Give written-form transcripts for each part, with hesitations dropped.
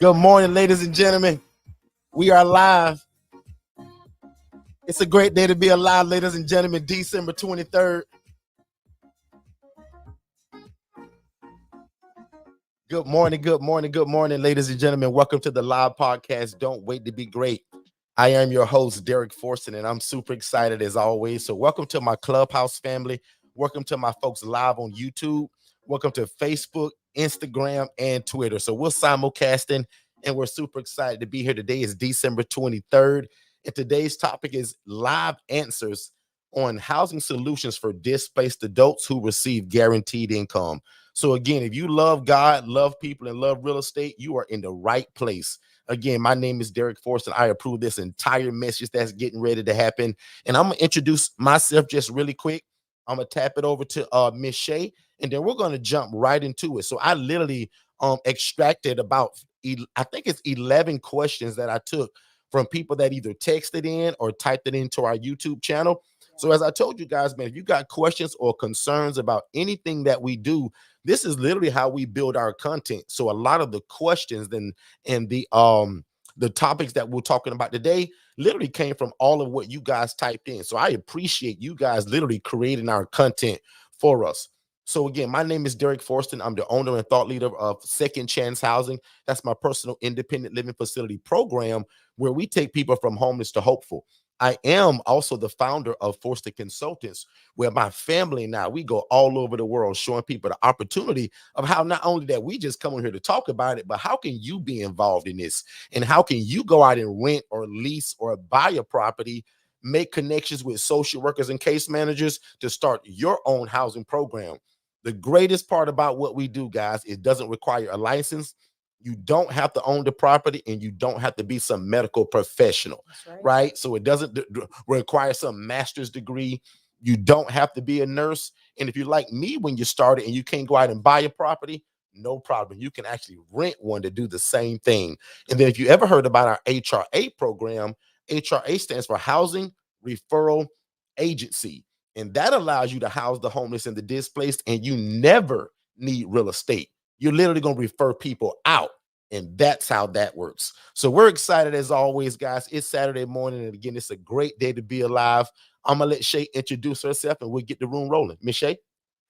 Good morning, ladies and gentlemen. We are live. It's a great day to be alive, ladies and gentlemen. December 23rd. Good morning, ladies and gentlemen. Welcome to the live podcast. Don't wait to be great. I am your host, Derek Forston, and I'm super excited as always. So welcome to my Clubhouse family. Welcome to my folks live on YouTube. Welcome to Facebook, Instagram, and Twitter. So we're simulcasting, and we're super excited to be here. Today is December 23rd, and today's topic is live answers on housing solutions for displaced adults who receive guaranteed income. So again, if you love God, love people, and love real estate, you are in the right place. Again, my name is Derek Forston. I approve this entire message that's getting ready to happen. And I'm going to introduce myself just really quick. I'm going to tap it over to Miss Shay, and then we're going to jump right into it. So I literally extracted about, I think it's 11 questions that I took from people that either texted in or typed it into our YouTube channel. So as I told you guys, man, if you got questions or concerns about anything that we do, this is literally how we build our content. So a lot of the questions and the topics that we're talking about today literally came from all of what you guys typed in. So I appreciate you guys literally creating our content for us. So again, my name is Derek Forston. I'm the owner and thought leader of Second Chance Housing. That's my personal independent living facility program where we take people from homeless to hopeful. I am also the founder of Forston Consultants, where my family and I, we go all over the world showing people the opportunity of how not only that we just come on here to talk about it, but how can you be involved in this? And how can you go out and rent or lease or buy a property, make connections with social workers and case managers to start your own housing program? The greatest part about what we do, guys, it doesn't require a license. You don't have to own the property, and you don't have to be some medical professional, right? So it doesn't require some master's degree. You don't have to be a nurse. And if you're like me when you started and you can't go out and buy a property, no problem. You can actually rent one to do the same thing. And then if you ever heard about our HRA program, HRA stands for Housing Referral Agency. And that allows you to house the homeless and the displaced, and you never need real estate. You're literally going to refer people out. And that's how that works. So we're excited as always, guys. It's Saturday morning. And again, it's a great day to be alive. I'm going to let Shay introduce herself and we'll get the room rolling. Miss Shay.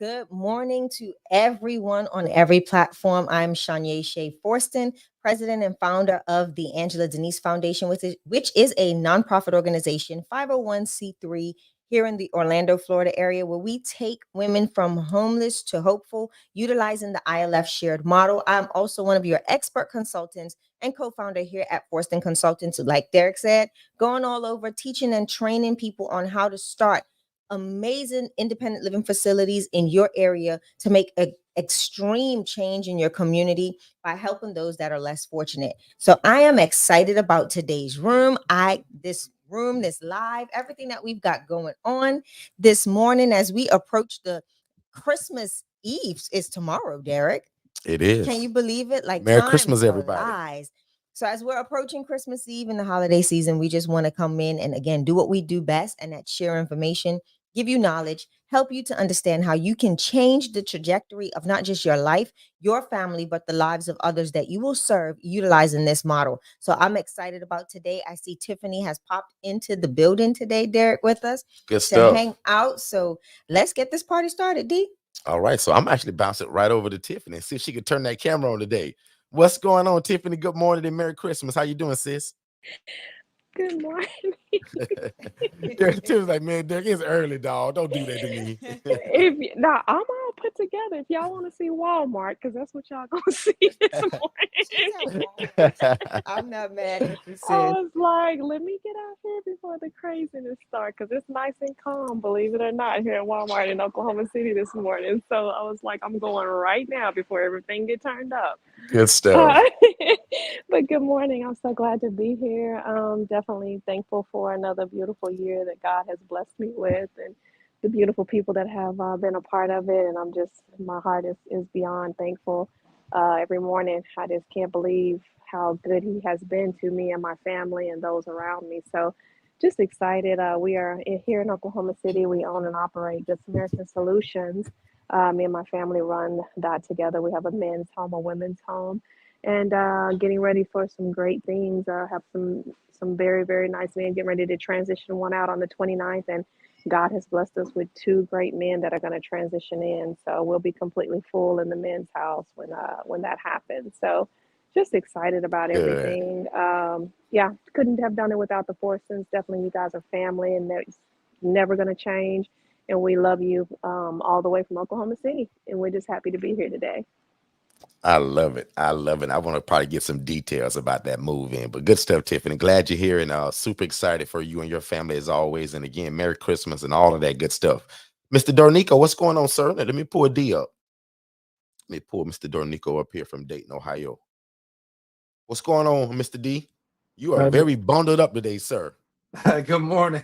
Good morning to everyone on every platform. I'm Shanya Shea Forston, president and founder of the Angela Denise Foundation, which is a nonprofit organization, 501c3 here in the Orlando, Florida area, where we take women from homeless to hopeful, utilizing the ILF shared model. I'm also one of your expert consultants and co-founder here at Forston Consultants, like Derek said, going all over teaching and training people on how to start amazing independent living facilities in your area to make an extreme change in your community by helping those that are less fortunate. So I am excited about today's room. This live, everything that we've got going on this morning as we approach the Christmas Eve is tomorrow, Derek. It is. Can you believe it? Like, Merry Christmas, everybody. Flies. So as we're approaching Christmas Eve and the holiday season, we just want to come in and again do what we do best, and that's share information, give you knowledge, help you to understand how you can change the trajectory of not just your life, your family, but the lives of others that you will serve utilizing this model. So I'm excited about today. I see Tiffany has popped into the building today, Derek, with us to hang out. So let's get this party started, D. All right. So I'm actually bouncing right over to Tiffany and see if she can turn that camera on today. What's going on, Tiffany? Good morning and Merry Christmas. How you doing, sis? Good morning. Tiffany's like, man, Derek, it's early, dog. Don't do that to me. Now I'm all put together. If y'all want to see Walmart, because that's what y'all gonna see this morning. I'm not mad at you, sis. I was like, let me get out here before the craziness starts, because it's nice and calm, believe it or not, here at Walmart in Oklahoma City this morning. So I was like, I'm going right now before everything get turned up. Good stuff. But good morning. I'm so glad to be here. Definitely thankful for another beautiful year that God has blessed me with, and the beautiful people that have been a part of it. And my heart is beyond thankful. Every morning, I just can't believe how good He has been to me and my family and those around me. So just excited. We are here in Oklahoma City. We own and operate Good Samaritan Solutions. Me and my family run that together. We have a men's home, a women's home. and getting ready for some great things. Have some very, very nice men getting ready to transition one out on the 29th, and God has blessed us with two great men that are going to transition in. So we'll be completely full in the men's house when that happens. So just excited about Good. everything. Yeah, couldn't have done it without the Forstons. Definitely, you guys are family, and that's never going to change. And we love you all the way from Oklahoma City. And we're just happy to be here today. I love it. I love it. I want to probably get some details about that move in, but good stuff, Tiffany. Glad you're here and super excited for you and your family as always. And again, Merry Christmas and all of that good stuff. Mr. Dornico, what's going on, sir? Let me pull D up. Let me pull Mr. Dornico up here from Dayton, Ohio. What's going on, Mr. D? You are Good very bundled up today, sir. good morning.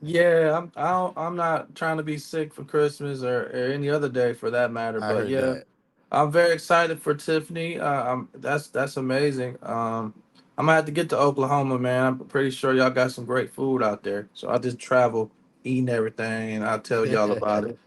Yeah, I'm not trying to be sick for Christmas or any other day for that matter, I but heard yeah, that. I'm very excited for Tiffany. That's amazing. I'm gonna have to get to Oklahoma, man. I'm pretty sure y'all got some great food out there. So I just travel eating everything, and I'll tell y'all about it.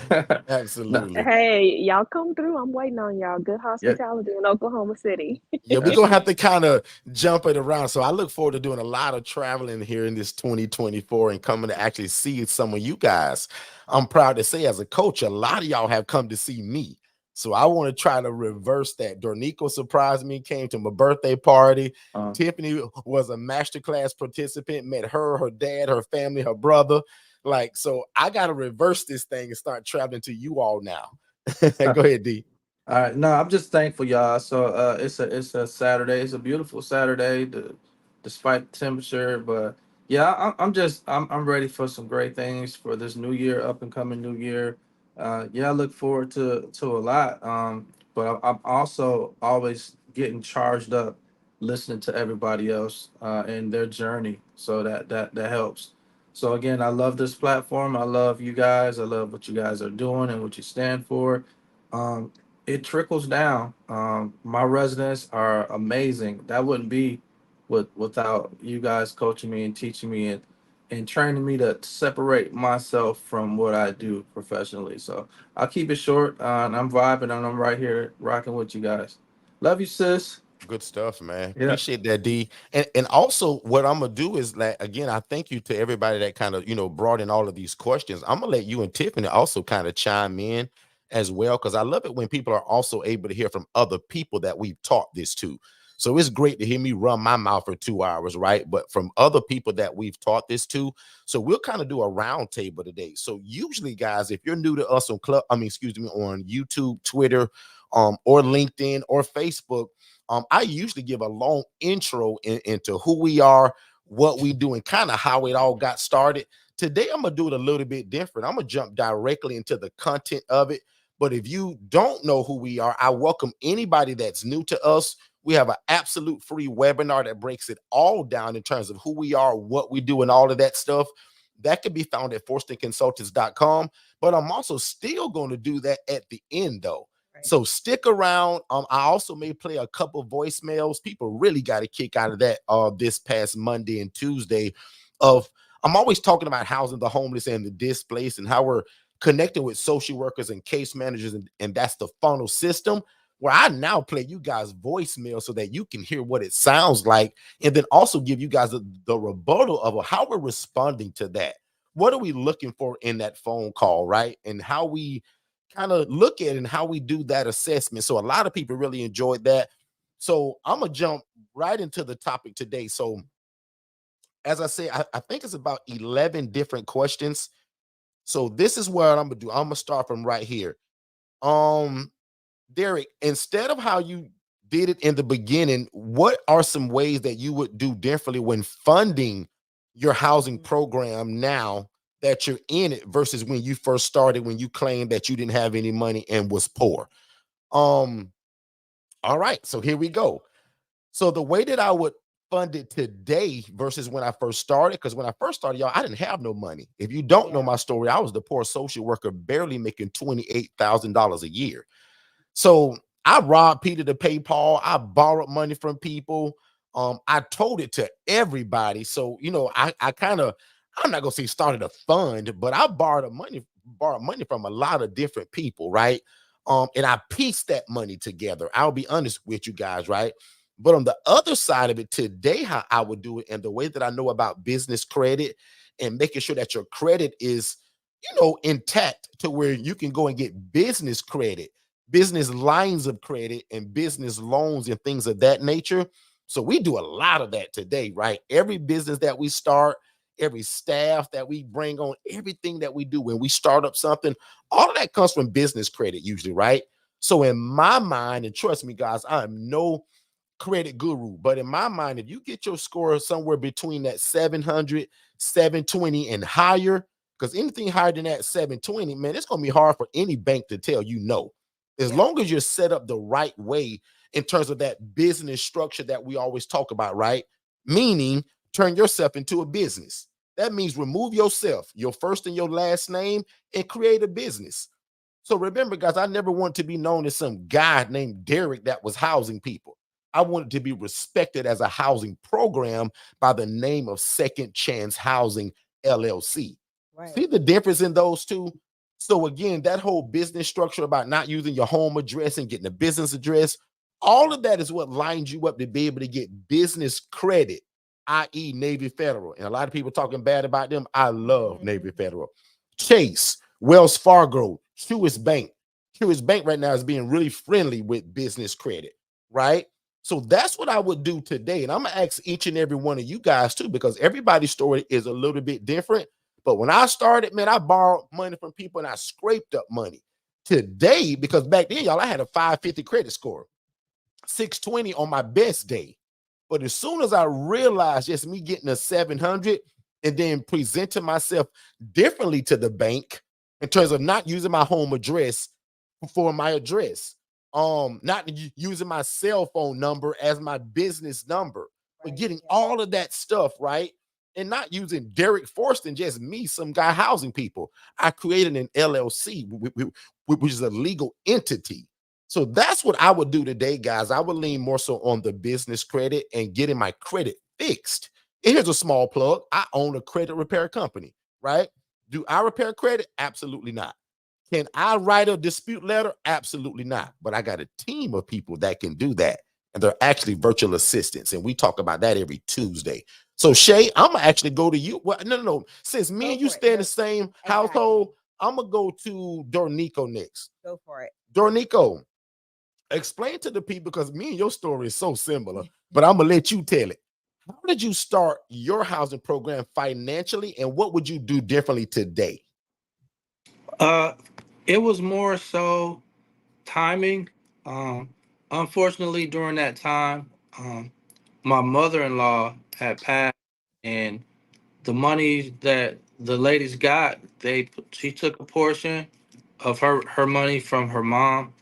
No, Absolutely. Hey, y'all come through. I'm waiting on y'all. Good yeah, hospitality in Oklahoma City. Yeah, we're that's gonna have to kind of jump it around. So I look forward to doing a lot of traveling here in this 2024 and coming to actually see some of you guys. I'm proud to say, as a coach, a lot of y'all have come to see me. So I want to try to reverse that. Dornico surprised me, came to my birthday party. uh, Tiffany was a masterclass participant, met her dad, her family, her brother. Like, so I got to reverse this thing and start traveling to you all now. Go ahead, D. All right, no, I'm just thankful, y'all. So it's a Saturday. It's a beautiful Saturday, despite the temperature. But yeah, I'm ready for some great things for this new year, up and coming new year. Yeah, I look forward to a lot. But I'm also always getting charged up, listening to everybody else and their journey. So that helps. So again, I love this platform. I love you guys. I love what you guys are doing and what you stand for. Um, it trickles down. My residents are amazing. That wouldn't be without you guys coaching me and teaching me and training me to separate myself from what I do professionally. So I'll keep it short. And I'm vibing and I'm right here rocking with you guys. Love you, sis. Good stuff, man. Yeah. Appreciate that, D. And also what I'm gonna do is, like, again, I thank you to everybody that kind of, brought in all of these questions. I'm gonna let you and Tiffany also kind of chime in as well, because I love it when people are also able to hear from other people that we've taught this to. So it's great to hear me run my mouth for 2 hours, right? But from other people that we've taught this to. So we'll kind of do a round table today. So usually, guys, if you're new to us on excuse me, on YouTube, Twitter, or LinkedIn or Facebook, I usually give a long intro into who we are, what we do, and kind of how it all got started. Today, I'm going to do it a little bit different. I'm going to jump directly into the content of it. But if you don't know who we are, I welcome anybody that's new to us. We have an absolute free webinar that breaks it all down in terms of who we are, what we do, and all of that stuff. That can be found at forstonconsultants.com. But I'm also still going to do that at the end, though. So stick around. I also may play a couple voicemails. People really got a kick out of that this past Monday and Tuesday. I'm always talking about housing the homeless and the displaced and how we're connecting with social workers and case managers, and that's the funnel system, where I now play you guys voicemail so that you can hear what it sounds like, and then also give you guys the rebuttal of how we're responding to that. What are we looking for in that phone call, right? And how we kind of look at it and how we do that assessment. So a lot of people really enjoyed that. So I'm gonna jump right into the topic today. So as I say, I think it's about 11 different questions. So this is what I'm gonna do. I'm gonna start from right here. Um, Derek, instead of how you did it in the beginning, what are some ways that you would do differently when funding your housing program now that you're in it versus when you first started, when you claimed that you didn't have any money and was poor? Um, all right, so here we go. So the way that I would fund it today versus when I first started, because when I first started, y'all, I didn't have no money. If you don't know Yeah. my story, I was the poor social worker, barely making $28,000 a year. So I robbed Peter to pay Paul. I borrowed money from people. I told it to everybody. So, I kind of, I'm not gonna say started a fund, but I borrowed money from a lot of different people, right? And I piece that money together. I'll be honest with you guys, right? But on the other side of it, today, how I would do it, and the way that I know about business credit and making sure that your credit is, intact to where you can go and get business credit, business lines of credit, and business loans and things of that nature. So we do a lot of that today, right? Every business that we start, every staff that we bring on, everything that we do when we start up something, all of that comes from business credit usually, right? So in my mind, and trust me, guys, I am no credit guru, but in my mind, if you get your score somewhere between that 700, 720 and higher, because anything higher than that 720, man, it's going to be hard for any bank to tell you no. As long as you're set up the right way in terms of that business structure that we always talk about, right? Meaning turn yourself into a business. That means remove yourself, your first and your last name, and create a business. So remember, guys, I never wanted to be known as some guy named Derek that was housing people. I wanted to be respected as a housing program by the name of Second Chance Housing LLC. Right. See the difference in those two? So again, that whole business structure about not using your home address and getting a business address, all of that is what lines you up to be able to get business credit, i.e. Navy Federal. And a lot of people talking bad about them. I love Navy Federal. Chase, Wells Fargo, Truist Bank. Truist Bank right now is being really friendly with business credit, right? So that's what I would do today. And I'm going to ask each and every one of you guys too, because everybody's story is a little bit different. But when I started, man, I borrowed money from people and I scraped up money. Today, because back then, y'all, I had a 550 credit score, 620 on my best day. But as soon as I realized just me getting a 700 and then presenting myself differently to the bank in terms of not using my home address for my address, not using my cell phone number as my business number, but getting all of that stuff right, and not using Derek Forston, just me, some guy housing people. I created an LLC, which is a legal entity. So that's what I would do today, guys. I would lean more so on the business credit and getting my credit fixed. And here's a small plug. I own a credit repair company, right? Do I repair credit? Absolutely not. Can I write a dispute letter? Absolutely not. But I got a team of people that can do that. And they're actually virtual assistants. And we talk about that every Tuesday. So Shay, I'm gonna actually go to you. Well, no. Since me and you stay in the same household, I'm gonna go to Dornico next. Go for it. Dornico, explain to the people, because me and your story is so similar, but I'm gonna let you tell it. How did you start your housing program financially, and what would you do differently today? Uh, it was more so timing. Um, Unfortunately, during that time, my mother-in-law had passed, and the money that the ladies got, she took a portion of her money from her mom.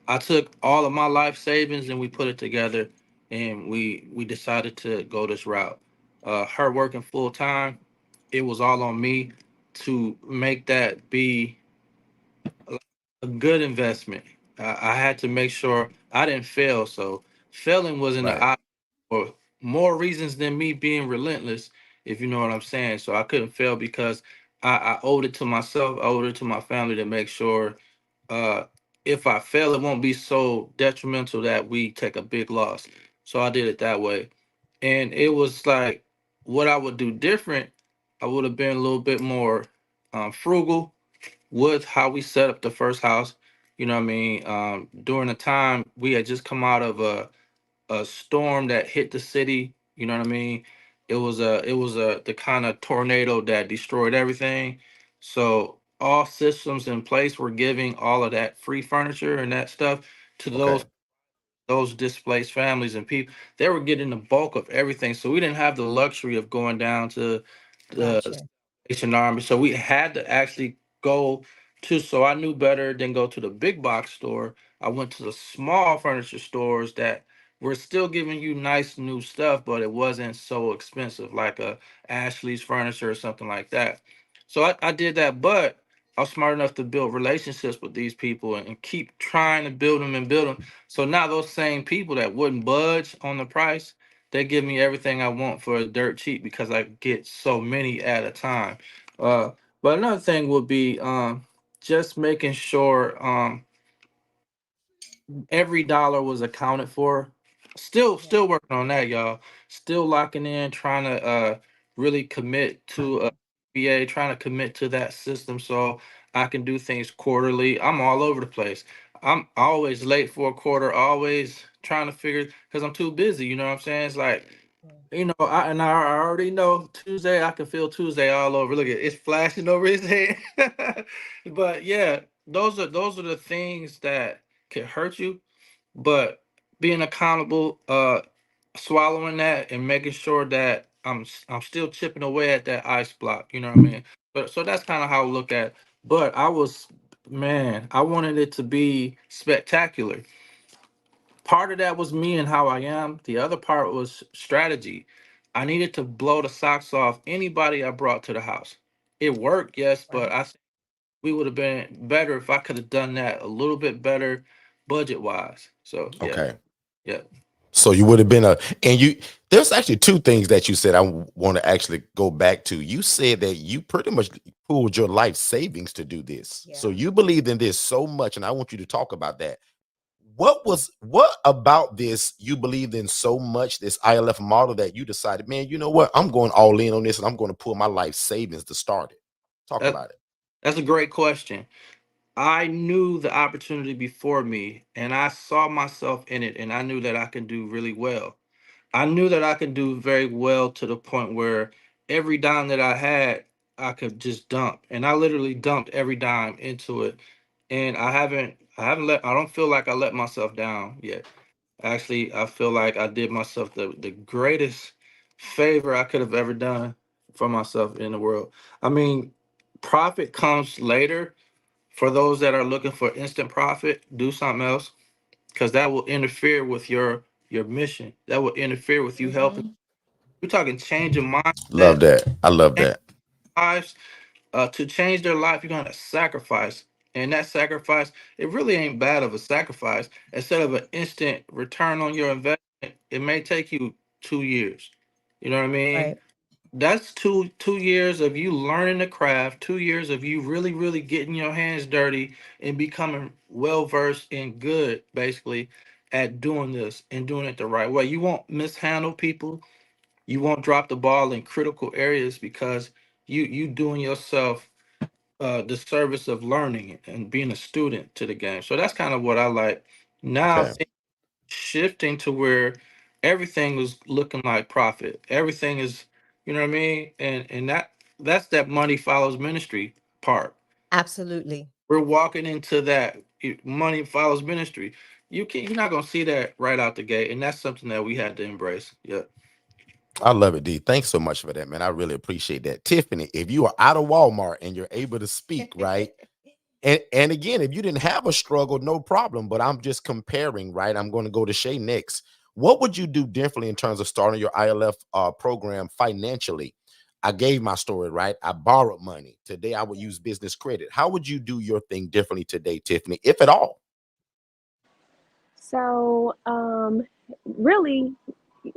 I took all of my life savings and we put it together, and we decided to go this route. Her working full time, it was all on me to make that be a good investment. I had to make sure I didn't fail. So failing was in the Right. eye for more reasons than me being relentless, if you know what I'm saying. So I couldn't fail because I owed it to myself, I owed it to my family to make sure uh, if I fail, it won't be so detrimental that we take a big loss. So I did it that way. And it was like what I would do different, I would have been a little bit more frugal with how we set up the first house. You know what I mean? During the time we had just come out of a storm that hit the city. You know what I mean? It was a the kind of tornado that destroyed everything. So all systems in place were giving all of that free furniture and that stuff to Okay. those displaced families and people. They were getting the bulk of everything. So we didn't have the luxury of going down to the Gotcha. Army. So we had to actually go to, so I knew better than go to the big box store. I went to the small furniture stores that were still giving you nice new stuff, but it wasn't so expensive, like a Ashley's furniture or something like that. So I did that, but I was smart enough to build relationships with these people and keep trying to build them and build them. So now those same people that wouldn't budge on the price, they give me everything I want for dirt cheap because I get so many at a time. Uh, but another thing would be just making sure every dollar was accounted for. Yeah. Still working on that, y'all. Still locking in, trying to really commit to BA, trying to commit to that system so I can do things quarterly. I'm all over the place. I'm always late for a quarter, always trying to figure because I'm too busy. You know what I'm saying? It's like, Yeah. I already know Tuesday. I can feel Tuesday all over. Look at it's flashing over his head. But yeah, those are the things that can hurt you. But being accountable, swallowing that and making sure that I'm still chipping away at that ice block. You know what I mean? But so that's kind of how I look at it. But I wanted it to be spectacular. Part of that was me and how I am. The other part was strategy. I needed to blow the socks off anybody I brought to the house. It worked, yes, but Right. we would have been better if I could have done that a little bit better budget wise. So yeah, Okay. yeah. So you would have been and you, there's actually two things that you said I want to actually go back to. You said that you pretty much pooled your life savings to do this. So Yeah. you believed in this so much, and I want you to talk about that. What about this you believed in so much, this ILF model, that you decided, man, you know what? I'm going all in on this and I'm going to pull my life savings to start it. Talk That about it. that's a great question. I knew the opportunity before me and I saw myself in it and I knew that I could do really well. I knew that I could do very well to the point where every dime that I had, I could just dump. And I literally dumped every dime into it. And I don't feel like I let myself down yet. Actually, I feel like I did myself the greatest favor I could have ever done for myself in the world. I mean, profit comes later. For those that are looking for instant profit, do something else because that will interfere with your mission. That will interfere with you helping. Hmm. We're talking change your Love mindset, that. I love change that. lives. To change their life, you're gonna sacrifice, and that sacrifice, it really ain't bad of a sacrifice. Instead of an instant return on your investment, it may take you 2 years. You know what I mean? Right. That's two years of you learning the craft, 2 years of you really getting your hands dirty and becoming well versed and good basically at doing this and doing it the right way. You won't mishandle people, you won't drop the ball in critical areas because you doing yourself the service of learning and being a student to the game. So that's kind of what I like. Now Okay. things shifting to where everything is looking like profit. Everything is, you know what I mean? And that's that money follows ministry part. Absolutely. We're walking into that money follows ministry. You're not gonna see that right out the gate, and that's something that we had to embrace. Yeah. I love it, D. Thanks so much for that, man. I really appreciate that. Tiffany, if you are out of Walmart and you're able to speak, right? And again, if you didn't have a struggle, no problem. But I'm just comparing, right? I'm going to go to Shay next. What would you do differently in terms of starting your ILF program financially? I gave my story, right? I borrowed money. Today, I would use business credit. How would you do your thing differently today, Tiffany, if at all? So, really,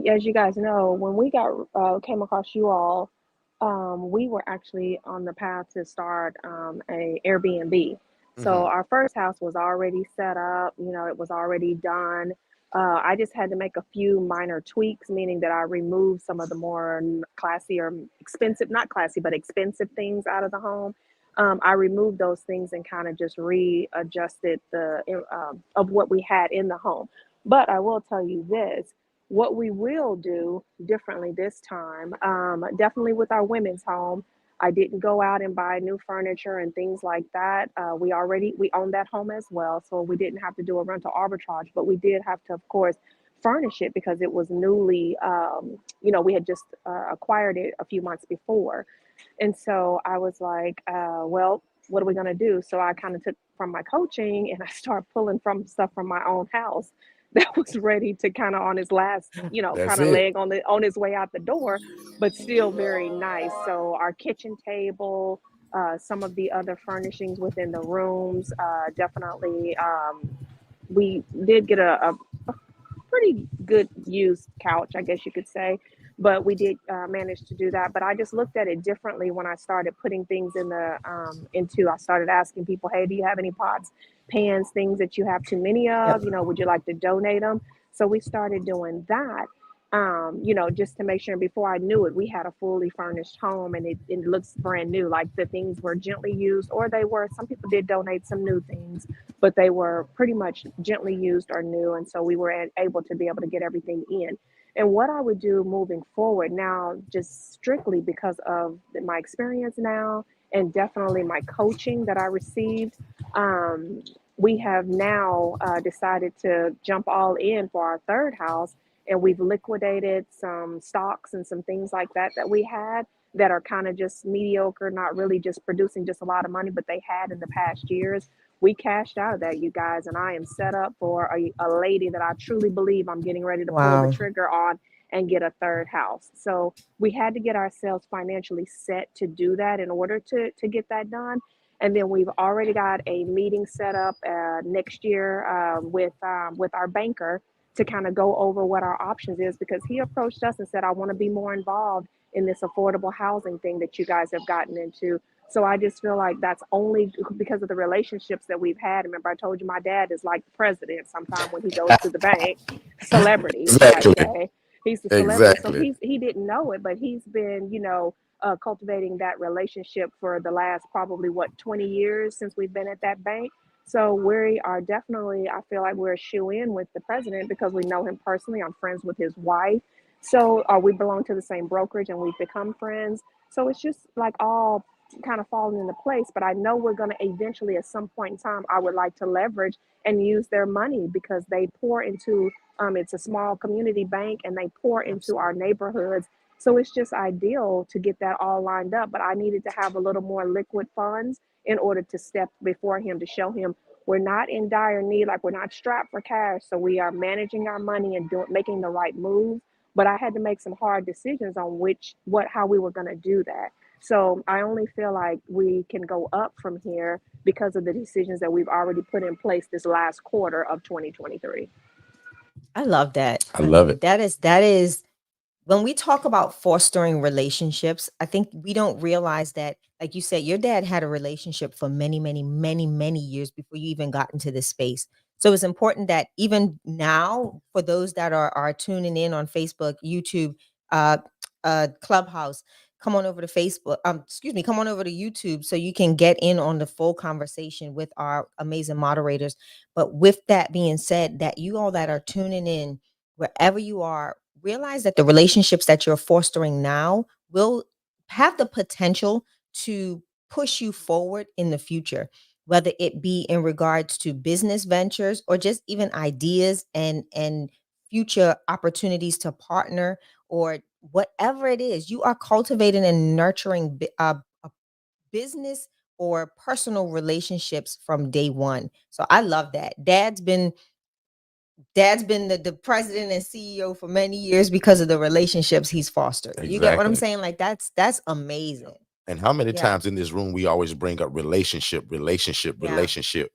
as you guys know, when we got came across you all, we were actually on the path to start a Airbnb. So Hmm. our first house was already set up, it was already done. I just had to make a few minor tweaks, meaning that I removed some of the more classy or expensive, not classy, but expensive things out of the home. I removed those things and kind of just readjusted the of what we had in the home. But I will tell you this: what we will do differently this time, definitely with our women's home. I didn't go out and buy new furniture and things like that. We own that home as well, so we didn't have to do a rental arbitrage, but we did have to, of course, furnish it because it was newly, we had just acquired it a few months before. And so I was like, well, what are we going to do? So I kind of took from my coaching and I started pulling from stuff from my own house that was ready to kind of on his last, That's kind of it. leg on his way out the door, but still very nice. So our kitchen table, some of the other furnishings within the rooms, definitely. We did get a pretty good used couch, I guess you could say. But we did manage to do that. But I just looked at it differently when I started putting things in the into. I started asking people, "Hey, do you have any pots? pans, things that you have too many Yep. of, would you like to donate them? So we started doing that, just to make sure. And before I knew it, we had a fully furnished home, and it looks brand new. Like the things were gently used, or some people did donate some new things, but they were pretty much gently used or new. And so we were able to be able to get everything in. And what I would do moving forward now, just strictly because of my experience now, and definitely my coaching that I received, we have now decided to jump all in for our third house, and we've liquidated some stocks and some things like that we had that are kind of just mediocre, not really just producing just a lot of money, but they had in the past years. We cashed out of that, you guys, and I am set up for a lady that I truly believe I'm getting ready to pull the Wow. trigger on and get a third house. So we had to get ourselves financially set to do that in order to get that done. And then we've already got a meeting set up next year with our banker to kind of go over what our options is, because he approached us and said, I want to be more involved in this affordable housing thing that you guys have gotten into. So I just feel like that's only because of the relationships that we've had. Remember, I told you my dad is like the president sometime when he goes to the bank. Celebrity, shall I Exactly. say. He's the celebrity. So Exactly. he didn't know it, but he's been, cultivating that relationship for the last probably 20 years since we've been at that bank. So we are definitely, I feel like we're a shoe in with the president because we know him personally. I'm friends with his wife. So we belong to the same brokerage and we've become friends. So it's just like all kind of falling into place. But I know we're going to eventually, at some point in time, I would like to leverage and use their money because they pour into, it's a small community bank, and they pour into our neighborhoods. So it's just ideal to get that all lined up. But I needed to have a little more liquid funds in order to step before him to show him we're not in dire need, like we're not strapped for cash. So we are managing our money and making the right move. But I had to make some hard decisions on how we were going to do that. So I only feel like we can go up from here because of the decisions that we've already put in place this last quarter of 2023. I love that. I I love love it. it. That is when we talk about fostering relationships, I think we don't realize that, like you said, your dad had a relationship for many, many, many, many years before you even got into this space. So it's important that even now, for those that are tuning in on Facebook, YouTube, uh, Clubhouse, come on over to Facebook. Come on over to YouTube so you can get in on the full conversation with our amazing moderators. But with that being said, that you all that are tuning in, wherever you are, realize that the relationships that you're fostering now will have the potential to push you forward in the future, whether it be in regards to business ventures or just even ideas and future opportunities to partner, or whatever it is. You are cultivating and nurturing a business or personal relationships from day one. So I love that. Dad's been the president and CEO for many years because of the relationships he's fostered. You get what I'm Exactly. saying? Like that's amazing. And how many Yeah. times in this room we always bring up relationship, relationship, Yeah. relationship.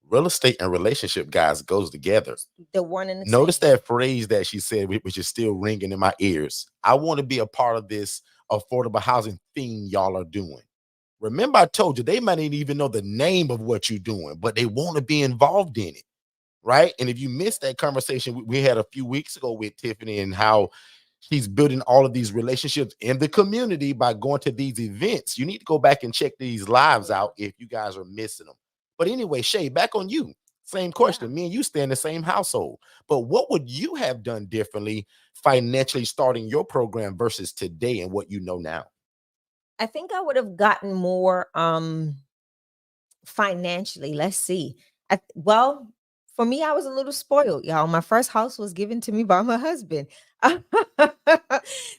Real estate and relationship, guys, goes together. The one and the Notice same. that phrase that she said, which is still ringing in my ears. I want to be a part of this affordable housing thing y'all are doing. Remember, I told you they might not even know the name of what you're doing, but they want to be involved in it. Right. And if you missed that conversation we had a few weeks ago with Tiffany, and how she's building all of these relationships in the community by going to these events, you need to go back and check these lives out if you guys are missing them. But anyway, Shay, back on you. Same question. Me and you stay in the same household, but what would you have done differently financially starting your program versus today and what you know now? I think I would have gotten more financially. Let's see. Well, for me, I was a little spoiled, y'all. My first house was given to me by my husband.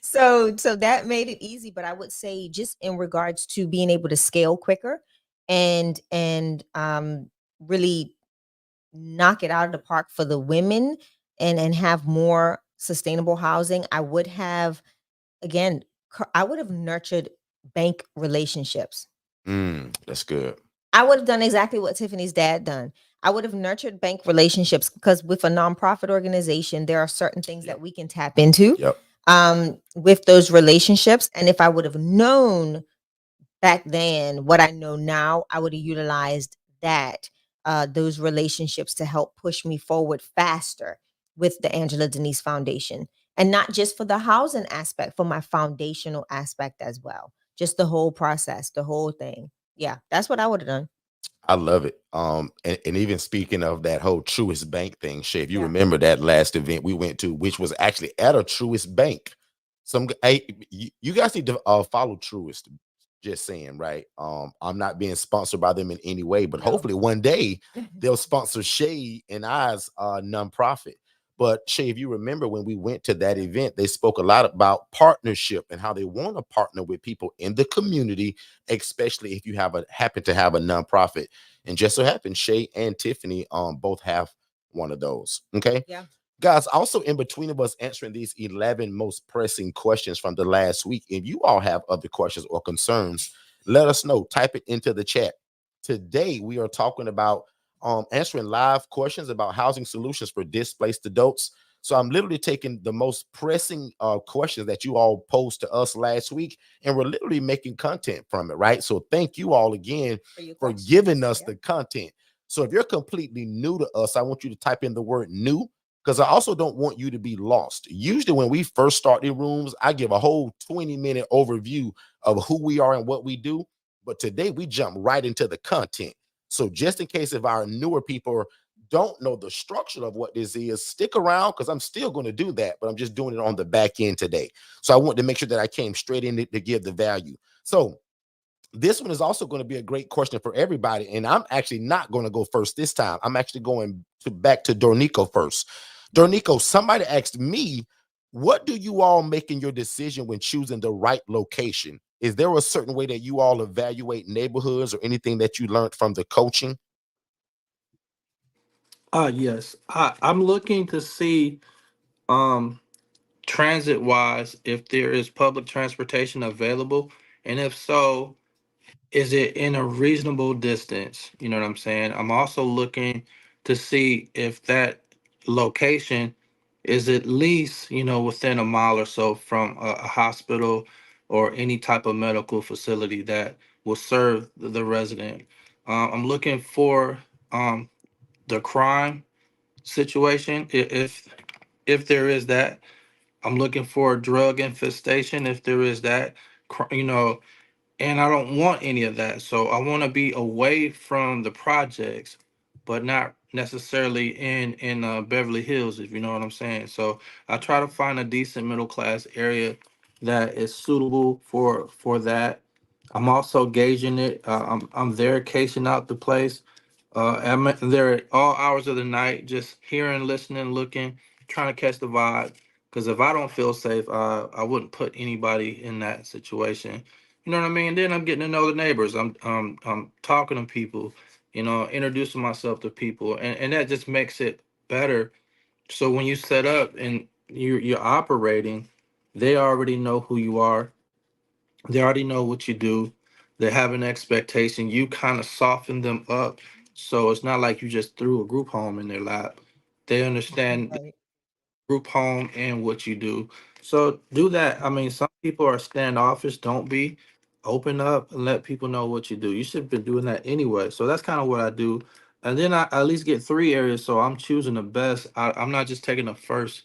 So that made it easy. But I would say, just in regards to being able to scale quicker and really knock it out of the park for the women, and have more sustainable housing, I would have, again, I would have nurtured bank relationships. That's good. I would have done exactly what Tiffany's dad done. I would have nurtured bank relationships, because with a nonprofit organization, there are certain things that we can tap into Yep. with those relationships. And if I would have known back then what I know now, I would have utilized that those relationships to help push me forward faster with the Angela Denise Foundation. And not just for the housing aspect, for my foundational aspect as well. Just the whole process, the whole thing. Yeah, that's what I would have done. I love it. And even speaking of that whole Truist Bank thing, Shay, if you Yeah. remember that last event we went to, which was actually at a Truist Bank. You guys need to follow Truist. Just saying, right? I'm not being sponsored by them in any way, but No. hopefully one day they'll sponsor Shay and I's nonprofit. But Shay, if you remember when we went to that event, they spoke a lot about partnership and how they want to partner with people in the community, especially if you happen to have a nonprofit. And just so happens, Shay and Tiffany both have one of those. Okay. Yeah. Guys, also in between of us answering these 11 most pressing questions from the last week, if you all have other questions or concerns, let us know. Type it into the chat. Today, we are talking about answering live questions about housing solutions for displaced adults. So I'm literally taking the most pressing questions that you all posed to us last week, and we're literally making content from it, right? So thank you all again for giving us the content. So if you're completely new to us, I want you to type in the word new, because I also don't want you to be lost. Usually when we first start in rooms, I give a whole 20-minute overview of who we are and what we do. But today we jump right into the content. So just in case if our newer people don't know the structure of what this is, stick around, because I'm still going to do that, but I'm just doing it on the back end today. So I want to make sure that I came straight in to give the value. So this one is also going to be a great question for everybody. And I'm actually not going to go first this time. I'm actually going back to Dornico first. Dornico, somebody asked me, what do you all make in your decision when choosing the right location? Is there a certain way that you all evaluate neighborhoods or anything that you learned from the coaching? Yes. I'm looking to see um transit wise if there is public transportation available, and if so, is it in a reasonable distance? You know what I'm saying? I'm also looking to see if that location is at least, within a mile or so from a hospital or any type of medical facility that will serve the resident. I'm looking for the crime situation, if there is that. I'm looking for a drug infestation, if there is that. And I don't want any of that. So I want to be away from the projects, but not necessarily in Beverly Hills, if you know what I'm saying. So I try to find a decent middle class area that is suitable for that. I'm also gauging it. I'm there casing out the place. I'm there at all hours of the night, just hearing, listening, looking, trying to catch the vibe. Because if I don't feel safe, I wouldn't put anybody in that situation. You know what I mean? Then I'm getting to know the neighbors. I'm talking to people, introducing myself to people, and that just makes it better. So when you set up and you're operating, they already know who you are. They already know what you do. They have an expectation. You kind of soften them up. So it's not like you just threw a group home in their lap. They understand Right. group home and what you do. So do that. I mean, some people are standoffish. Don't be. Open up and let people know what you do. You should have been doing that anyway. So that's kind of what I do. And then I at least get 3 areas. So I'm choosing the best. I'm not just taking the first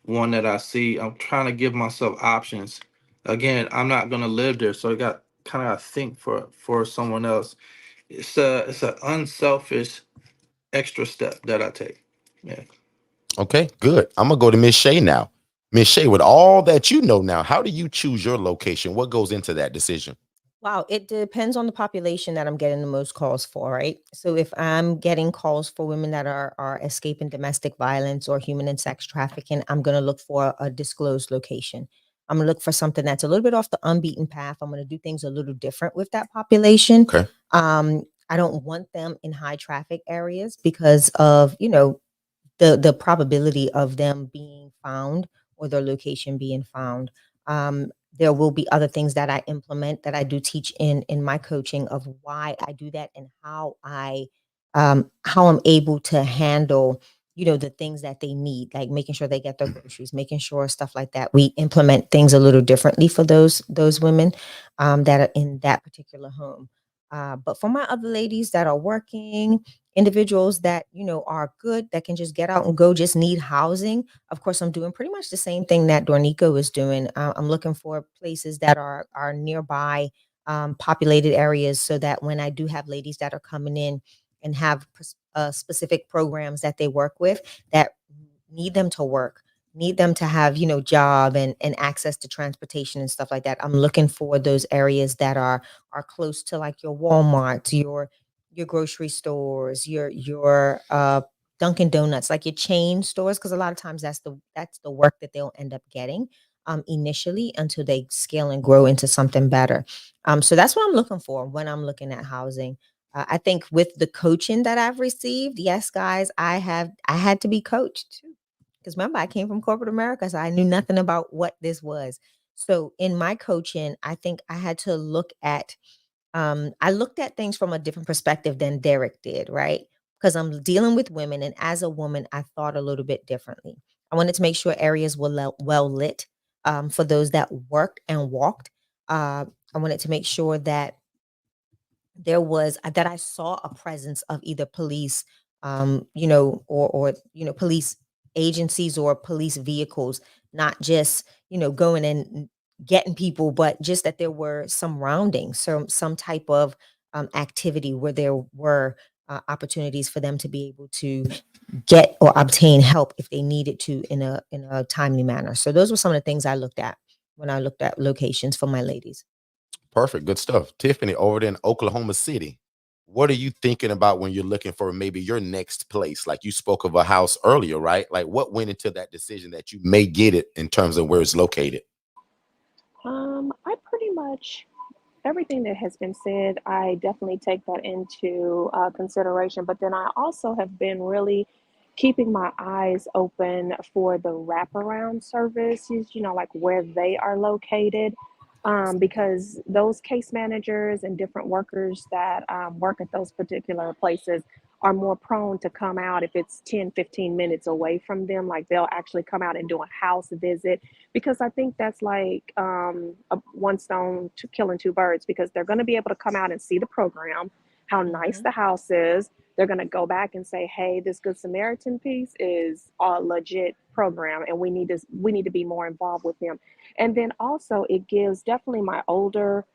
one that I see. I'm trying to give myself options. Again, I'm not gonna live there, so I got kind of think for someone else. It's a unselfish extra step that I take. Yeah. Okay, good. I'm going to go to Miss Shay now. Miss Shay, with all that you know now, how do you choose your location? What goes into that decision? Wow, it depends on the population that I'm getting the most calls for, right? So if I'm getting calls for women that are escaping domestic violence or human and sex trafficking, I'm going to look for a disclosed location. I'm going to look for something that's a little bit off the unbeaten path. I'm going to do things a little different with that population. Okay. I don't want them in high traffic areas because of, the probability of them being found or their location being found. There will be other things that I implement that I do teach in my coaching of why I do that and how I'm able to handle the things that they need, like making sure they get their groceries, making sure stuff like that. We implement things a little differently for those women that are in that particular home. But for my other ladies that are working, individuals that, you know, are good, that can just get out and go, just need housing. Of course, I'm doing pretty much the same thing that Dornico is doing. I'm looking for places that are nearby, populated areas, so that when I do have ladies that are coming in and have specific programs that they work with, that need them to work, need them to have, you know, job and access to transportation and stuff like that. I'm looking for those areas that are close to like your Walmart, your grocery stores, your Dunkin' Donuts, like your chain stores, because a lot of times that's the work that they'll end up getting initially, until they scale and grow into something better. So that's what I'm looking for when I'm looking at housing. I think with the coaching that I've received, yes, guys, I had to be coached too, because remember, I came from corporate America, so I knew nothing about what this was. So in my coaching, I think I had to look at I looked at things from a different perspective than Derek did, right? Because I'm dealing with women, and as a woman, I thought a little bit differently. I wanted to make sure areas were well lit, for those that worked and walked. I wanted to make sure that there was that I saw a presence of either police, you know, or you know, police agencies or police vehicles, not just, you know, going and getting people, but just that there were some rounding, some type of activity where there were opportunities for them to be able to get or obtain help if they needed to in a timely manner. So those were some of the things I looked at when I looked at locations for my ladies. Perfect. Good stuff. Tiffany, over there in Oklahoma City, what are you thinking about when you're looking for maybe your next place? Like you spoke of a house earlier, right? Like what went into that decision that you may get it in terms of where it's located? I pretty much everything that has been said, I definitely take that into consideration. But then I also have been really keeping my eyes open for the wraparound services, you know, like where they are located. Because those case managers and different workers that work at those particular places are more prone to come out if it's 10, 15 minutes away from them. Like they'll actually come out and do a house visit, because I think that's like one stone to killing two birds, because they're going to be able to come out and see the program, how nice Hmm. the house is. They're going to go back and say, hey, this Good Samaritan piece is a legit program, and we need to be more involved with them. And then also it gives definitely my older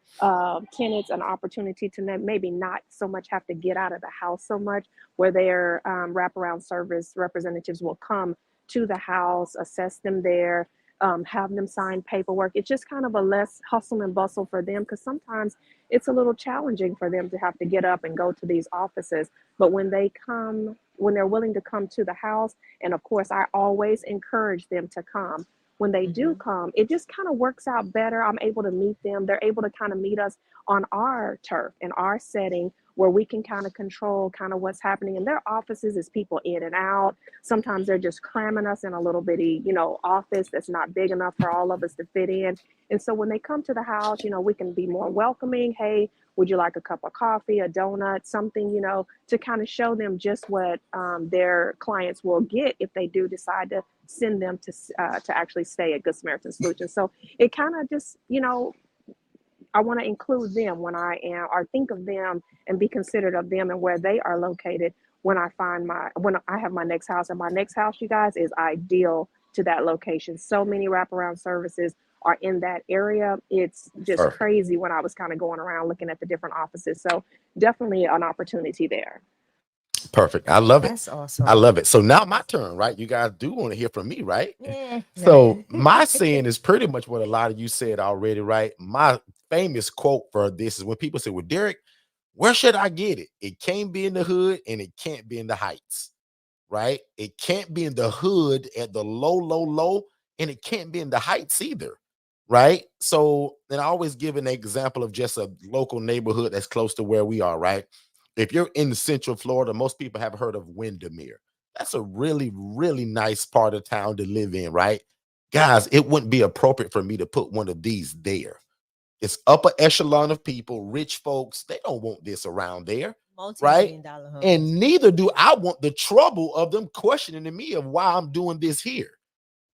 tenants an opportunity to maybe not so much have to get out of the house so much, where their wraparound service representatives will come to the house, assess them there, have them sign paperwork. It's just kind of a less hustle and bustle for them, because sometimes it's a little challenging for them to have to get up and go to these offices. But when they come, when they're willing to come to the house, and of course, I always encourage them to come. When they do Hmm. come, it just kind of works out better. I'm able to meet them. They're able to kind of meet us on our turf, in our setting, where we can kind of control kind of what's happening in their offices, as people in and out. Sometimes they're just cramming us in a little bitty, you know, office that's not big enough for all of us to fit in. And so when they come to the house, you know, we can be more welcoming. Hey, would you like a cup of coffee, a donut, something, you know, to kind of show them just what their clients will get if they do decide to send them to actually stay at Good Samaritan Solutions. So it kind of just, you know, I want to include them when I am, or think of them and be considerate of them and where they are located when when I have my next house. And my next house, you guys, is ideal to that location. So many wraparound services are in that area. It's just Perfect. crazy when I was kind of going around looking at the different offices. So definitely an opportunity there. Perfect. I love it. That's I awesome. love it. So now my turn, right? You guys do want to hear from me, right? Yeah. So my saying is pretty much what a lot of you said already, right? My famous quote for this is when people say, well, Derek, where should I get it? It can't be in the hood and it can't be in the heights, right? It can't be in the hood at the low, and it can't be in the heights either, right? So then I always give an example of just a local neighborhood that's close to where we are, right? If you're in Central Florida, most people have heard of Windermere. That's a really, really nice part of town to live in, right? Guys, it wouldn't be appropriate for me to put one of these there. It's upper echelon of people, rich folks. They don't want this around there, right? Multi-million dollar homes. And neither do I want the trouble of them questioning me of why I'm doing this here.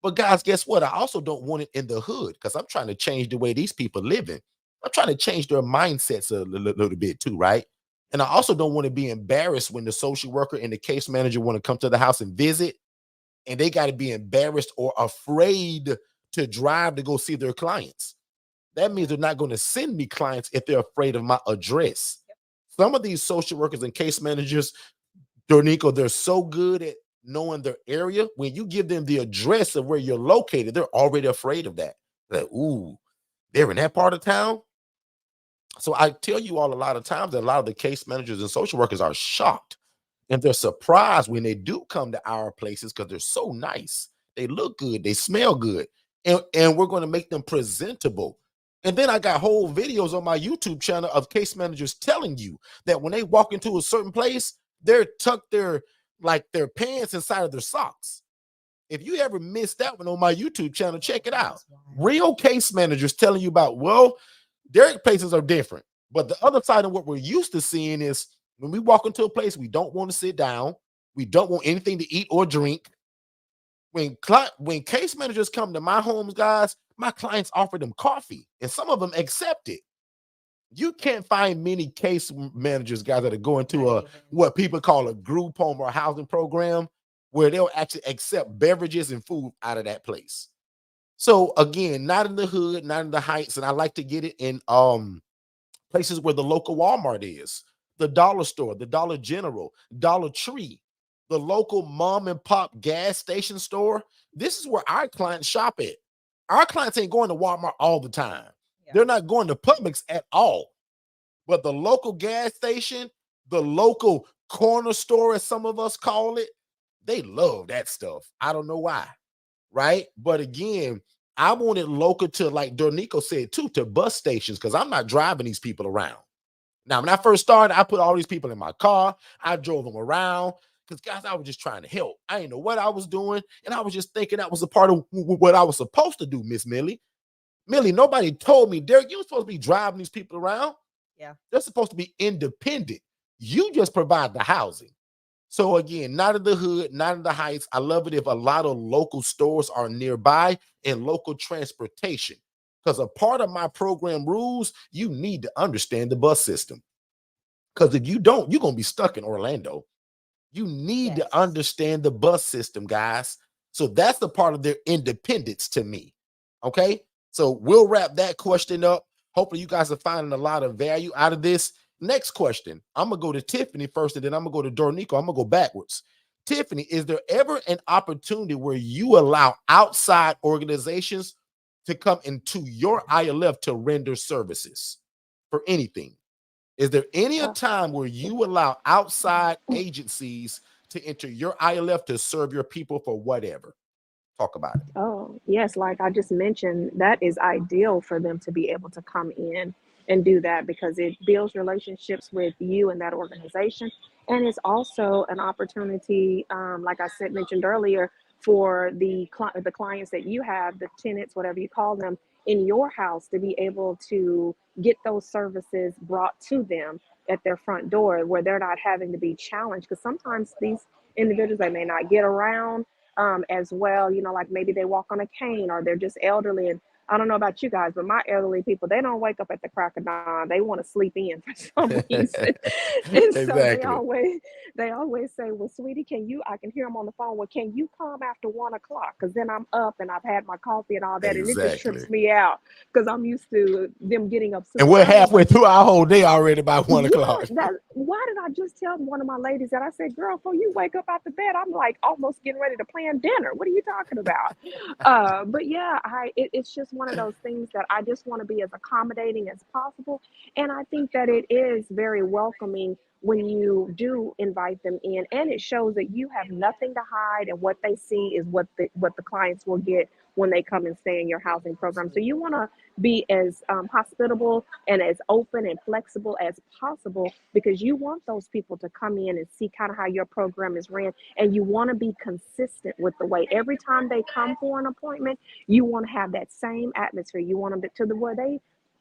But guys, guess what? I also don't want it in the hood, because I'm trying to change the way these people living. I'm trying to change their mindsets a little bit too, right? And I also don't want to be embarrassed when the social worker and the case manager want to come to the house and visit, and they got to be embarrassed or afraid to drive to go see their clients. That means they're not going to send me clients if they're afraid of my address. Some of these social workers and case managers, Dornico, they're so good at knowing their area. When you give them the address of where you're located, they're already afraid of that. Like, ooh, they're in that part of town. So I tell you all a lot of times that a lot of the case managers and social workers are shocked, and they're surprised when they do come to our places because they're so nice. They look good, they smell good, and we're going to make them presentable. And then I got whole videos on my YouTube channel of case managers telling you that when they walk into a certain place, they're tucked their pants inside of their socks. If you ever missed that one on my YouTube channel, check it out. Real case managers telling you about, well, their places are different. But the other side of what we're used to seeing is when we walk into a place, we don't want to sit down. We don't want anything to eat or drink. When case managers come to my homes, guys, my clients offer them coffee, and some of them accept it. You can't find many case managers, guys, that are going to what people call a group home or a housing program where they'll actually accept beverages and food out of that place. So again, not in the hood, not in the heights, and I like to get it in places where the local Walmart is, the dollar store, the Dollar General, Dollar Tree, the local mom and pop gas station store. This is where our clients shop at. Our clients ain't going to Walmart all the time. Yeah. They're not going to Publix at all. But the local gas station, the local corner store, as some of us call it, they love that stuff. I don't know why, right? But again, I want it local to, like Dornico said too, to bus stations, because I'm not driving these people around. Now, when I first started, I put all these people in my car. I drove them around because, guys, I was just trying to help. I didn't know what I was doing, and I was just thinking that was a part of what I was supposed to do, Miss Millie. Millie, nobody told me, Derek, you're supposed to be driving these people around. Yeah. They're supposed to be independent. You just provide the housing. So again, not in the hood, not in the heights. I love it if a lot of local stores are nearby and local transportation. Because a part of my program rules, you need to understand the bus system. Because if you don't, you're going to be stuck in Orlando. You need to understand the bus system, guys. So that's the part of their independence to me. Okay? So we'll wrap that question up. Hopefully you guys are finding a lot of value out of this. Next question. I'm going to go to Tiffany first, and then I'm going to go to Dornico. I'm going to go backwards. Tiffany, is there ever an opportunity where you allow outside organizations to come into your ILF to render services for anything? Is there any time where you allow outside agencies to enter your ILF to serve your people for whatever? Talk about it. Oh, yes. Like I just mentioned, that is ideal for them to be able to come in and do that because it builds relationships with you and that organization. And it's also an opportunity, like I said, mentioned earlier, for the clients that you have, the tenants, whatever you call them, in your house to be able to get those services brought to them at their front door where they're not having to be challenged. Because sometimes these individuals, they may not get around as well, you know, like maybe they walk on a cane or they're just elderly. And I don't know about you guys, but my elderly people, they don't wake up at the crack of dawn. They want to sleep in for some reason. And so Exactly. they always say, well, sweetie, I can hear them on the phone. Well, can you come after 1 o'clock? Because then I'm up and I've had my coffee and all that. And it just trips me out because I'm used to them getting up. And we're halfway through our whole day already by 1 o'clock. Why did I just tell one of my ladies that? I said, girl, before you wake up out the bed, I'm like almost getting ready to plan dinner. What are you talking about? But yeah, it's just one of those things that I just want to be as accommodating as possible. And I think that it is very welcoming when you do invite them in, and it shows that you have nothing to hide, and what they see is what the clients will get when they come and stay in your housing program. So you want to be as hospitable and as open and flexible as possible because you want those people to come in and see kind of how your program is ran, and you want to be consistent with the way every time they come for an appointment, you want to have that same atmosphere. You want them to the where they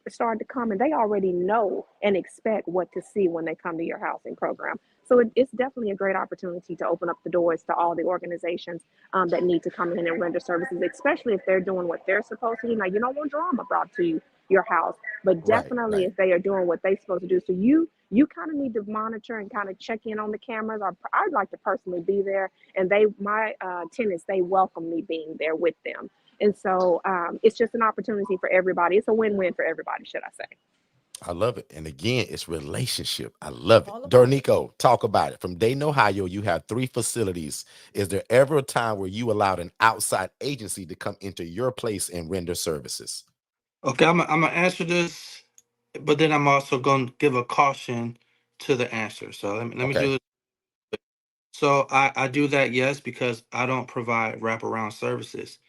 start to come and they already know and expect what to see when they come to your housing program. So it's definitely a great opportunity to open up the doors to all the organizations that need to come in and render services, especially if they're doing what they're supposed to do. Now, you don't want drama brought to your house, but definitely if they are doing what they're supposed to do. So you kind of need to monitor and kind of check in on the cameras. Or I'd like to personally be there, and my tenants, they welcome me being there with them. And so it's just an opportunity for everybody. It's a win-win for everybody, should I say. I love it. And again, it's relationship. I love it. All about it. Dornico, talk about it. From Dayton, Ohio, you have 3 facilities. Is there ever a time where you allowed an outside agency to come into your place and render services? Okay, I'm gonna answer this, but then I'm also gonna give a caution to the answer. So let me do Okay. this. So I do that, yes, because I don't provide wraparound services.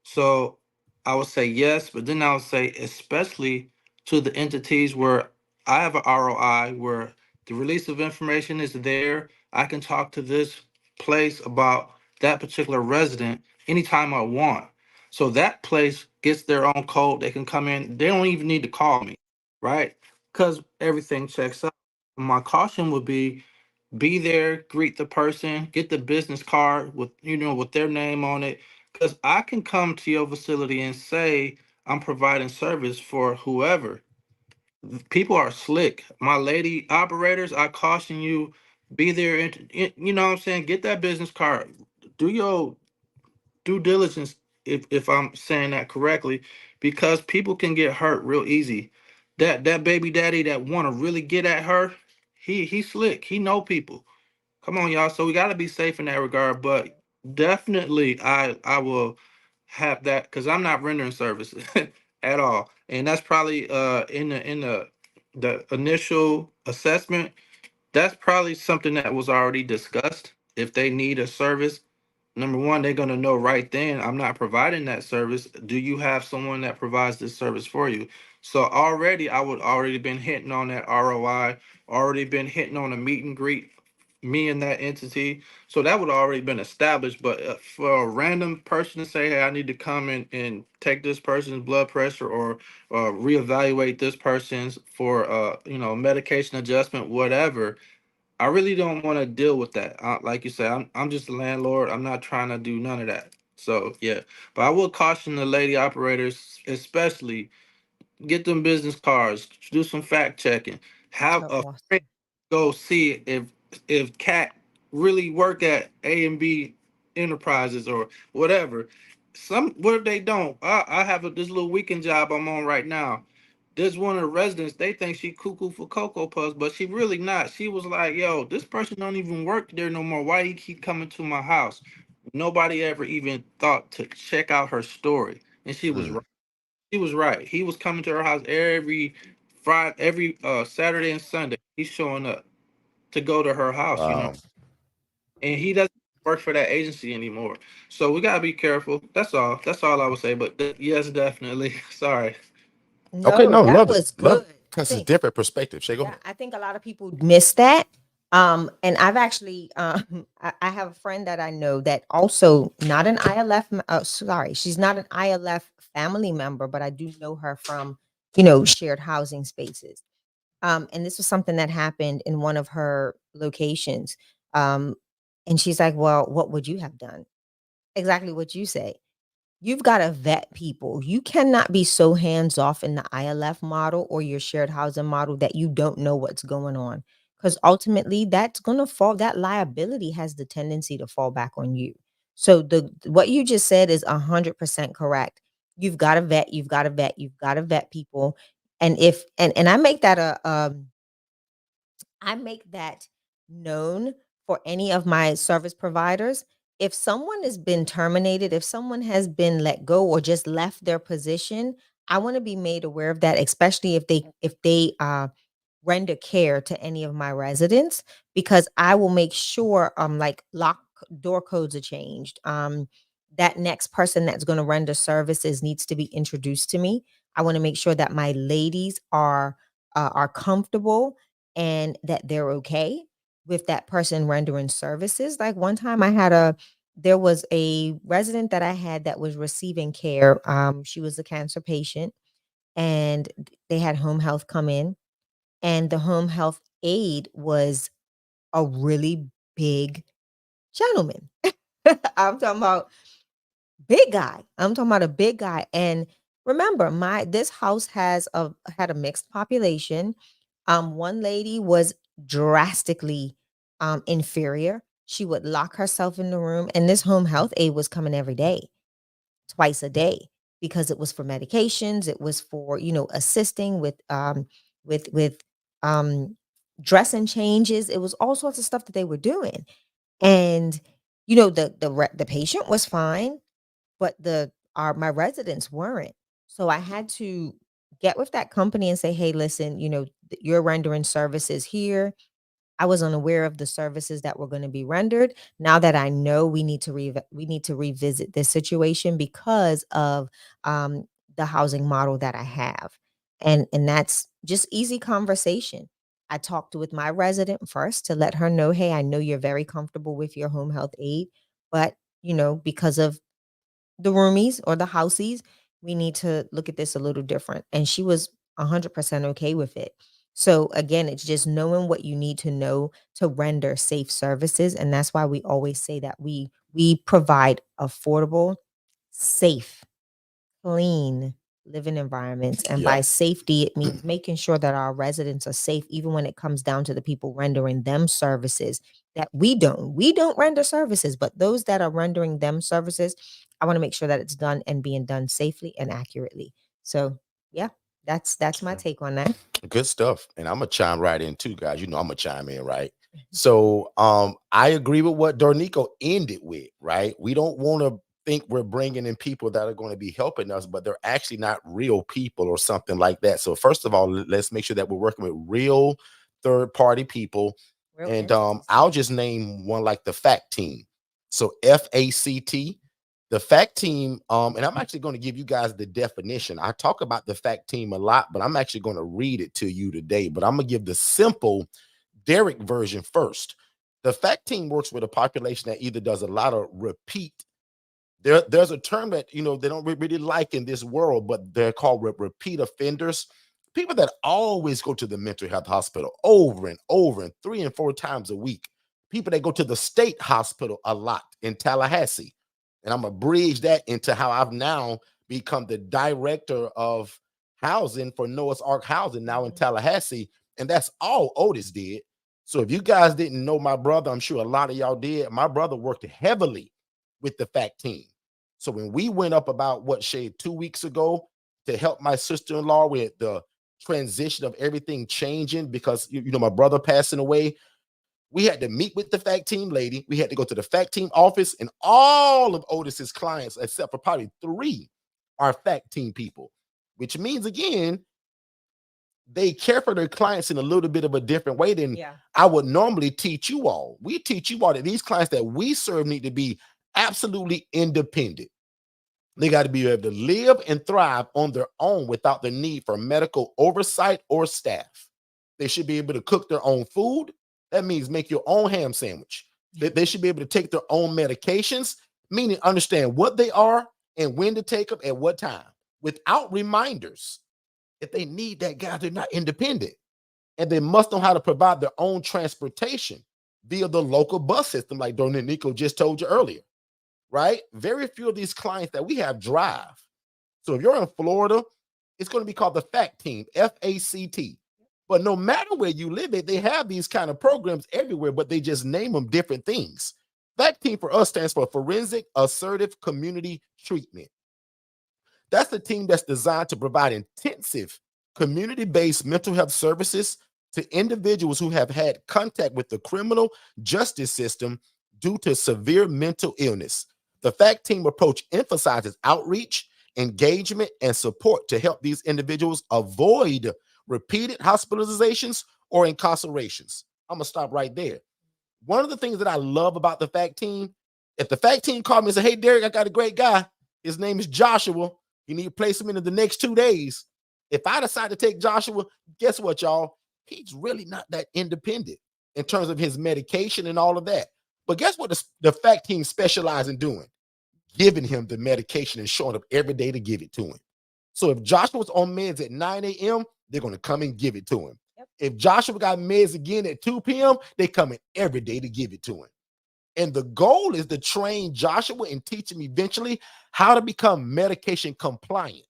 So I would say yes, but then I would say especially to the entities where I have an ROI, where the release of information is there. I can talk to this place about that particular resident anytime I want. So that place gets their own code. They can come in. They don't even need to call me, right? Because everything checks out. My caution would be there, greet the person, get the business card with with their name on it. Because I can come to your facility and say I'm providing service for whoever. People are slick. My lady operators, I caution you, be there. You know what I'm saying? Get that business card. Do your due diligence, if I'm saying that correctly, because people can get hurt real easy. That baby daddy that want to really get at her, he's slick. He know people. Come on, y'all. So we got to be safe in that regard. But definitely, I will have that because I'm not rendering services at all, and that's probably in the initial assessment. That's probably something that was already discussed. If they need a service, number one, they're gonna know right then I'm not providing that service. Do you have someone that provides this service for you? So already I would already been hitting on that ROI, already been hitting on a meet and greet, me and that entity. So that would already been established. But for a random person to say, hey, I need to come in and take this person's blood pressure or reevaluate this person's for medication adjustment, whatever, I really don't want to deal with that. Like you said, I'm just a landlord. I'm not trying to do none of that. So yeah, but I will caution the lady operators, especially, get them business cards, do some fact checking, have So a friend awesome. go see if Cat really work at A&B Enterprises or whatever. What if they don't? I have this little weekend job I'm on right now. There's one of the residents, they think she cuckoo for Cocoa Puffs, but she really not. She was like, yo, this person don't even work there no more. Why he keep coming to my house? Nobody ever even thought to check out her story. And she was Mm, right. She was right. He was coming to her house every Friday, every Saturday and Sunday. He's showing up to go to her house. wow. And he doesn't work for that agency anymore. So we gotta be careful. That's all. That's all I would say. But yes, definitely. Sorry. Okay, No, no, that love it. was Love good. I because it's think, different perspective. Shay, go yeah, ahead. I think a lot of people miss that. And I've actually, I have a friend that I know that also not an ILF. Sorry, she's not an ILF family member, but I do know her from, shared housing spaces. And this was something that happened in one of her locations. Um, and she's like, "Well, what would you have done?" Exactly what you say. You've got to vet people. You cannot be so hands off in the ILF model or your shared housing model that you don't know what's going on. Because ultimately, that's going to fall, that liability has the tendency to fall back on you. So, what you just said is 100% correct. You've got to vet, you've got to vet people. And and I make that known for any of my service providers. If someone has been terminated, if someone has been let go or just left their position, I want to be made aware of that, especially if they render care to any of my residents, because I will make sure like lock door codes are changed. That next person that's going to render services needs to be introduced to me. I want to make sure that my ladies are comfortable and that they're okay with that person rendering services. Like one time there was a resident that I had that was receiving care. She was a cancer patient and they had home health come in, and the home health aide was a really big gentleman. I'm talking about big guy. I'm talking about a big guy. And remember, my this house had a mixed population. One lady was drastically inferior. She would lock herself in the room, and this home health aide was coming every day, twice a day, because it was for medications. It was for, assisting with um dressing changes. It was all sorts of stuff that they were doing. And the patient was fine, but my residents weren't. So I had to get with that company and say, hey, listen, you're rendering services here. I was unaware of the services that were going to be rendered. Now that I know, we need to revisit this situation because of um, the housing model that I have, and that's just easy conversation. I talked with my resident first to let her know, hey, I know you're very comfortable with your home health aide, but because of the roomies or the houseies, we need to look at this a little different. And she was 100% okay with it. So again, it's just knowing what you need to know to render safe services. And that's why we always say that we provide affordable, safe, clean living environments. And Yep. by safety, it means making sure that our residents are safe, even when it comes down to the people rendering them services that we don't render services, but those that are rendering them services, I want to make sure that it's done and being done safely and accurately. So yeah, that's my take on that. Good stuff. And I'm gonna chime right in too, guys. I'm gonna chime in, right? So I agree with what Dornico ended with, right? We don't want to think we're bringing in people that are going to be helping us, but they're actually not real people or something like that. So first of all, let's make sure that we're working with real third-party people. Real And entities. I'll just name one, like the FACT team. So FACT. The FACT team, and I'm actually going to give you guys the definition. I talk about the FACT team a lot, but I'm actually going to read it to you today. But I'm going to give the simple Derek version first. The FACT team works with a population that either does a lot of repeat. There's a term that they don't really like in this world, but they're called repeat offenders. People that always go to the mental health hospital over and over and 3 and 4 times a week. People that go to the state hospital a lot in Tallahassee. And I'm gonna bridge that into how I've now become the director of housing for Noah's Ark Housing now in Tallahassee. And that's all Otis did. So if you guys didn't know my brother, I'm sure a lot of y'all did. My brother worked heavily with the FACT team. So when we went up about 2 weeks ago to help my sister-in-law with the transition of everything changing because my brother passing away, we had to meet with the FACT team lady. We had to go to the FACT team office, and all of Otis's clients, except for probably 3, are FACT team people, which means, again, they care for their clients in a little bit of a different way than I would normally teach you all. We teach you all that these clients that we serve need to be absolutely independent. They got to be able to live and thrive on their own without the need for medical oversight or staff. They should be able to cook their own food. That means make your own ham sandwich. They should be able to take their own medications, meaning understand what they are and when to take them at what time, without reminders. If they need that, guy, they're not independent. And they must know how to provide their own transportation via the local bus system, like Nico just told you earlier, right? Very few of these clients that we have drive. So if you're in Florida, it's going to be called the FACT team, FACT. But no matter where you live, they have these kind of programs everywhere, but they just name them different things. FACT team for us stands for Forensic Assertive Community Treatment. That's the team that's designed to provide intensive community-based mental health services to individuals who have had contact with the criminal justice system due to severe mental illness. The FACT team approach emphasizes outreach, engagement, and support to help these individuals avoid repeated hospitalizations or incarcerations. I'm gonna stop right there. One of the things that I love about the FACT team, if the FACT team called me and said, hey, Derek, I got a great guy. His name is Joshua. You need to place him in the next 2 days. If I decide to take Joshua, guess what, y'all? He's really not that independent in terms of his medication and all of that. But guess what the FACT team specializes in doing? Giving him the medication and showing up every day to give it to him. So if Joshua's on meds at 9 a.m., they're going to come and give it to him. Yep. If Joshua got meds again at 2 p.m., they come in every day to give it to him. And the goal is to train Joshua and teach him eventually how to become medication compliant.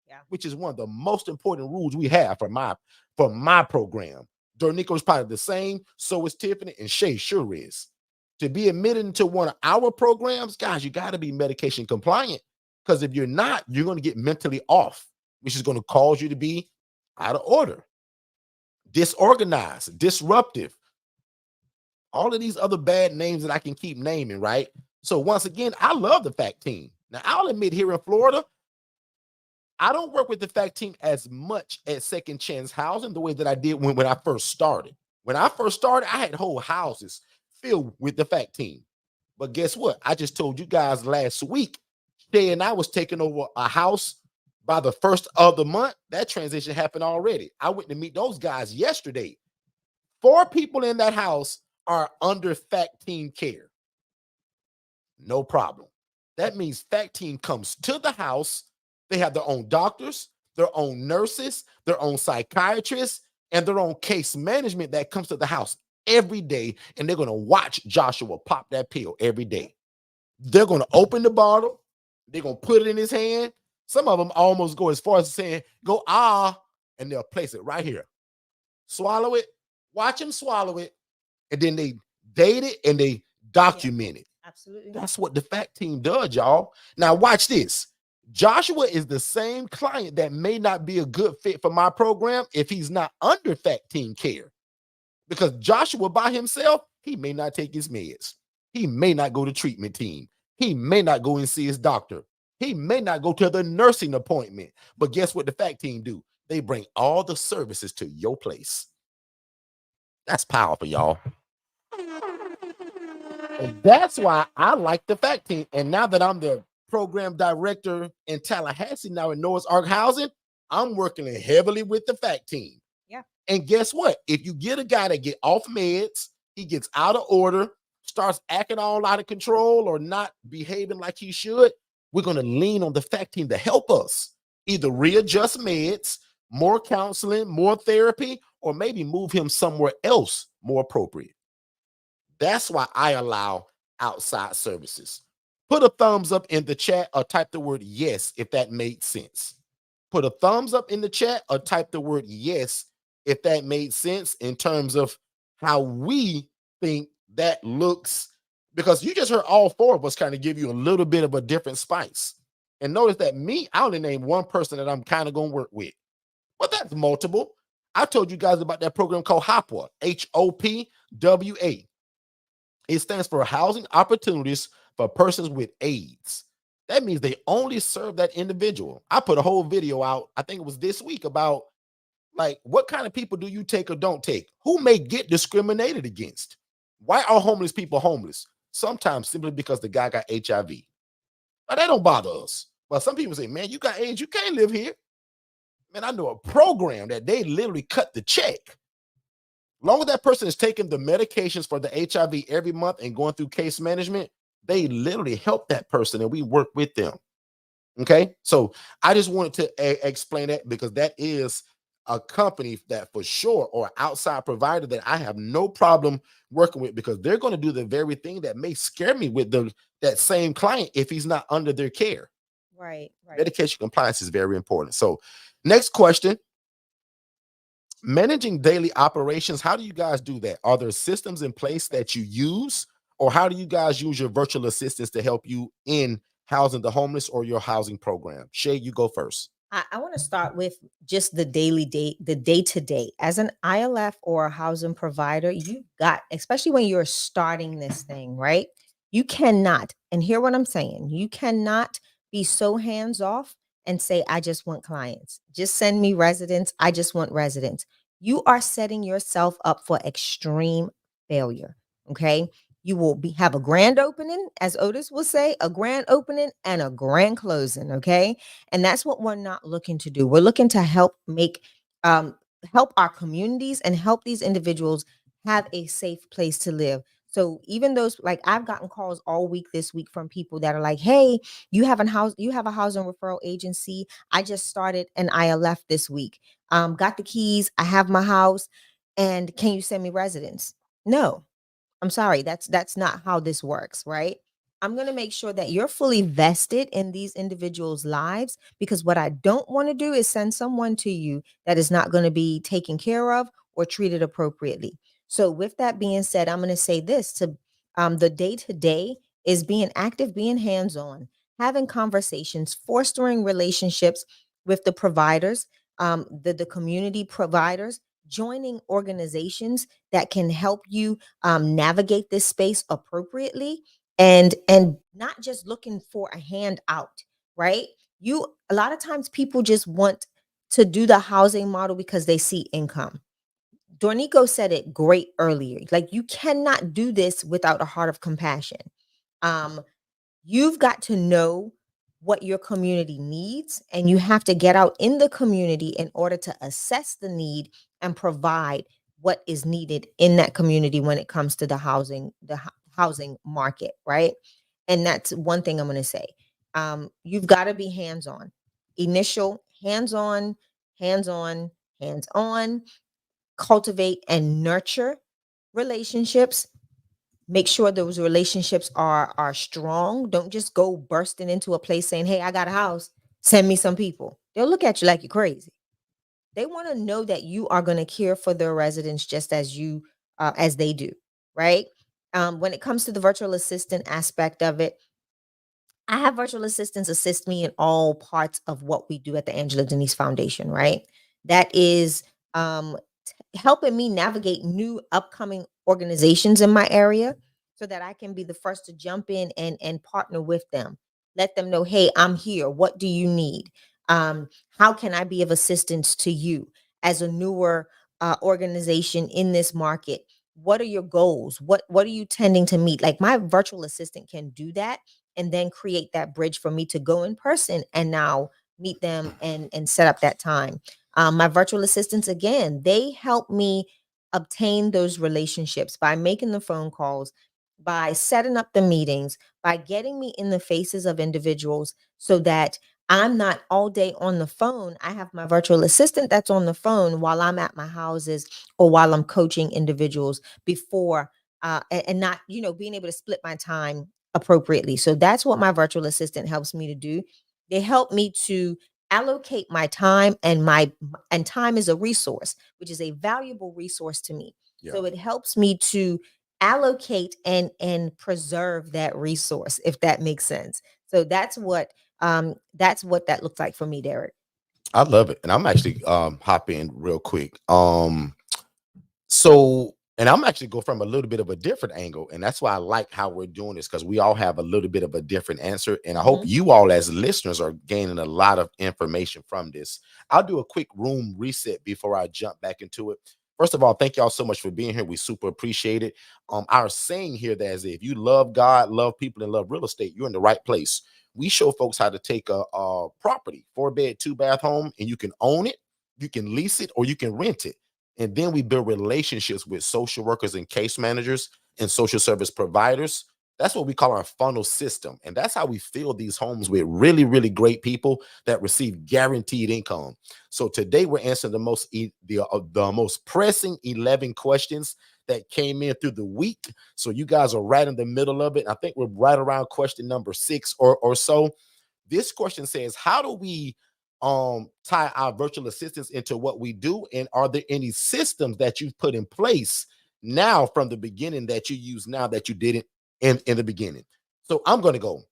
Yeah. which is one of the most important rules we have for my program. Dornico is probably the same. So is Tiffany, and Shay sure is. To be admitted into one of our programs, guys, you got to be medication compliant. Because if you're not, you're going to get mentally off, which is going to cause you to be out of order, disorganized, disruptive, all of these other bad names that I can keep naming, right? So once again, I love the fact team. Now, I'll admit here in Florida, I don't work with the fact team as much at Second Chance Housing the way that I did when I first started. When I first started, I had whole houses filled with the fact team. But guess what? I just told you guys last week, Shay and I was taking over a house by the first of the month. That transition happened already. I went to meet those guys yesterday. 4 people in that house are under fact team care. No problem. That means fact team comes to the house. They have their own doctors, their own nurses, their own psychiatrists, and their own case management that comes to the house every day. And they're going to watch Joshua pop that pill every day. They're going to open the bottle. They're going to put it in his hand. Some of them almost go as far as saying, go, and they'll place it right here. Swallow it, watch him swallow it, and then they date it and they document it. Absolutely. That's what the fact team does, y'all. Now watch this. Joshua is the same client that may not be a good fit for my program if he's not under fact team care. Because Joshua by himself, he may not take his meds. He may not go to treatment team. He may not go and see his doctor. He may not go to the nursing appointment. But guess what the fact team do? They bring all the services to your place. That's powerful, y'all. And that's why I like the fact team. And now that I'm the program director in Tallahassee now in Noah's Ark Housing, I'm working heavily with the fact team. Yeah. And guess what? If you get a guy that get off meds, he gets out of order, starts acting all out of control or not behaving like he should, we're going to lean on the fact team to help us either readjust meds, more counseling, more therapy, or maybe move him somewhere else more appropriate. That's why I allow outside services. Put a thumbs up in the chat or type the word yes if that made sense. Put a thumbs up in the chat or type the word yes if that made sense in terms of how we think that looks, because you just heard all 4 of us kind of give you a little bit of a different spice. And notice that I only named one person that I'm kind of going to work with. But that's multiple. I told you guys about that program called HOPWA, HOPWA. It stands for Housing Opportunities for Persons with AIDS. That means they only serve that individual. I put a whole video out, I think it was this week, about like what kind of people do you take or don't take? Who may get discriminated against? Why are homeless people homeless? Sometimes simply because the guy got HIV. Now, that don't bother us. But some people say, man, you got AIDS, you can't live here. Man, I know a program that they literally cut the check. Long as that person is taking the medications for the HIV every month and going through case management, they literally help that person and we work with them. Okay. So I just wanted to explain that because that is a company that for sure, or an outside provider that I have no problem working with, because they're going to do the very thing that may scare me with that same client if he's not under their care. Right. Medication compliance is very important. So next question. Managing daily operations, how do you guys do that? Are there systems in place that you use, or how do you guys use your virtual assistants to help you in housing the homeless or your housing program? Shay, you go first. I want to start with just the day-to-day. As an ILF or a housing provider, you got, especially when you're starting this thing, right? You cannot, and hear what I'm saying, you cannot be so hands-off and say, I just want clients. Just send me residents. I just want residents. You are setting yourself up for extreme failure. Okay. You will have a grand opening, as Otis will say, a grand opening and a grand closing. Okay. And that's what we're not looking to do. We're looking to help help our communities and help these individuals have a safe place to live. So even those, like, I've gotten calls all week this week from people that are like, hey, you have a housing referral agency. I just started and I left this week. Got the keys. I have my house. And can you send me residents? No, I'm sorry. That's not how this works, right? I'm going to make sure that you're fully vested in these individuals' lives, because what I don't want to do is send someone to you that is not going to be taken care of or treated appropriately. So, with that being said, I'm going to say this to the day to day is being active, being hands on, having conversations, fostering relationships with the providers, the community providers, joining organizations that can help you navigate this space appropriately, and not just looking for a handout, right? You A lot of times people just want to do the housing model because they see income. Dornico said it great earlier. Like, you cannot do this without a heart of compassion. Um, you've got to know what your community needs, and you have to get out in the community in order to assess the need and provide what is needed in that community when it comes to the housing market, right? And that's one thing I'm going to say. You've got to be hands on, initial hands on, hands on, hands on, cultivate and nurture relationships. Make sure those relationships are strong. Don't just go bursting into a place saying, "Hey, I got a house, send me some people." They'll look at you like you're crazy. They want to know that you are going to care for their residents just as you as they do, right? When it comes to the virtual assistant aspect of it, I have virtual assistants assist me in all parts of what we do at the Angela Denise Foundation, right? That is um, helping me navigate new upcoming organizations in my area so that I can be the first to jump in and partner with them. Let them know, hey, I'm here. What do you need? How can I be of assistance to you as a newer organization in this market? What are your goals? What are you tending to meet? Like, my virtual assistant can do that and then create that bridge for me to go in person and now meet them and set up that time. My virtual assistants, again, they help me obtain those relationships by making the phone calls, by setting up the meetings, by getting me in the faces of individuals so that I'm not all day on the phone. I have my virtual assistant that's on the phone while I'm at my houses or while I'm coaching individuals before and not, being able to split my time appropriately. So that's what my virtual assistant helps me to do. They help me to allocate my time, and time is a resource, which is a valuable resource to me. Yeah. So it helps me to allocate and preserve that resource, if that makes sense. So that's what that looks like for me, Derek. I love it. And I'm actually hop in real quick. So, and I'm actually go from a little bit of a different angle, and that's why I like how we're doing this, because we all have a little bit of a different answer, and I hope you all as listeners are gaining a lot of information from this. I'll do a quick room reset before I jump back into it. First of all, thank y'all so much for being here. We super appreciate it. Our saying here that is, if you love God, love people, and love real estate, you're in the right place. We show folks how to take a property, 4-bed, 2-bath home, and you can own it, you can lease it, or you can rent it. And then we build relationships with social workers and case managers and social service providers. That's what we call our funnel system. And that's how we fill these homes with really, really great people that receive guaranteed income. So today we're answering the most pressing 11 questions that came in through the week. So you guys are right in the middle of it. I think we're right around question number 6 or so. This question says, how do we tie our virtual assistants into what we do? And are there any systems that you've put in place now from the beginning that you use now that you didn't in the beginning? So I'm going to go.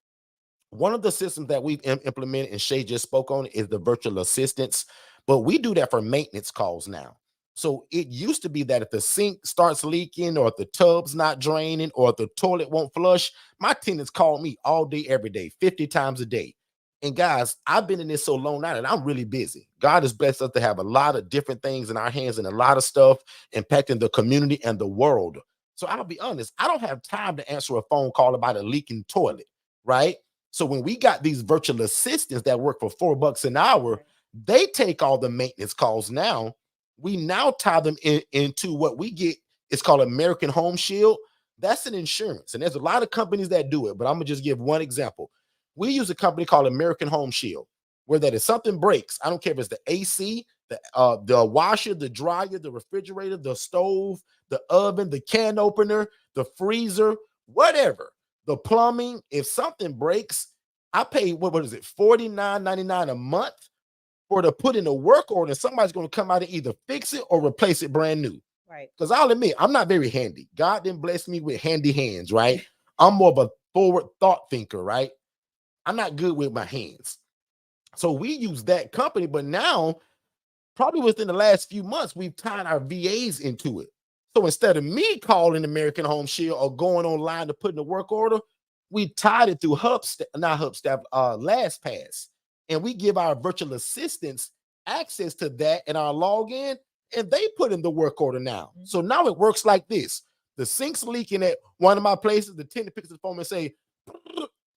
One of the systems that we've implemented, and Shay just spoke on, is the virtual assistants, but we do that for maintenance calls now. So it used to be that if the sink starts leaking, or if the tub's not draining, or if the toilet won't flush, my tenants call me all day, every day, 50 times a day. And guys, I've been in this so long now that I'm really busy. God has blessed us to have a lot of different things in our hands and a lot of stuff impacting the community and the world. So I'll be honest, I don't have time to answer a phone call about a leaking toilet, right? So when we got these virtual assistants that work for $4 an hour, they take all the maintenance calls now. We now tie them into what we get. It's called American Home Shield. That's an insurance. And there's a lot of companies that do it, but I'm going to just give one example. We use a company called American Home Shield, where that if something breaks, I don't care if it's the AC, the washer, the dryer, the refrigerator, the stove, the oven, the can opener, the freezer, whatever. The plumbing, if something breaks, I pay what is it, $49.99 a month for to put in a work order. Somebody's going to come out and either fix it or replace it brand new. Right. Because I'll admit, I'm not very handy. God didn't bless me with handy hands, right? I'm more of a forward thought thinker, right? I'm not good with my hands. So we use that company, but now, probably within the last few months, we've tied our VAs into it. So instead of me calling American Home Shield or going online to put in a work order, we tied it through LastPass. And we give our virtual assistants access to that and our login, and they put in the work order now. So now it works like this. The sink's leaking at one of my places. The tenant picks the phone and say,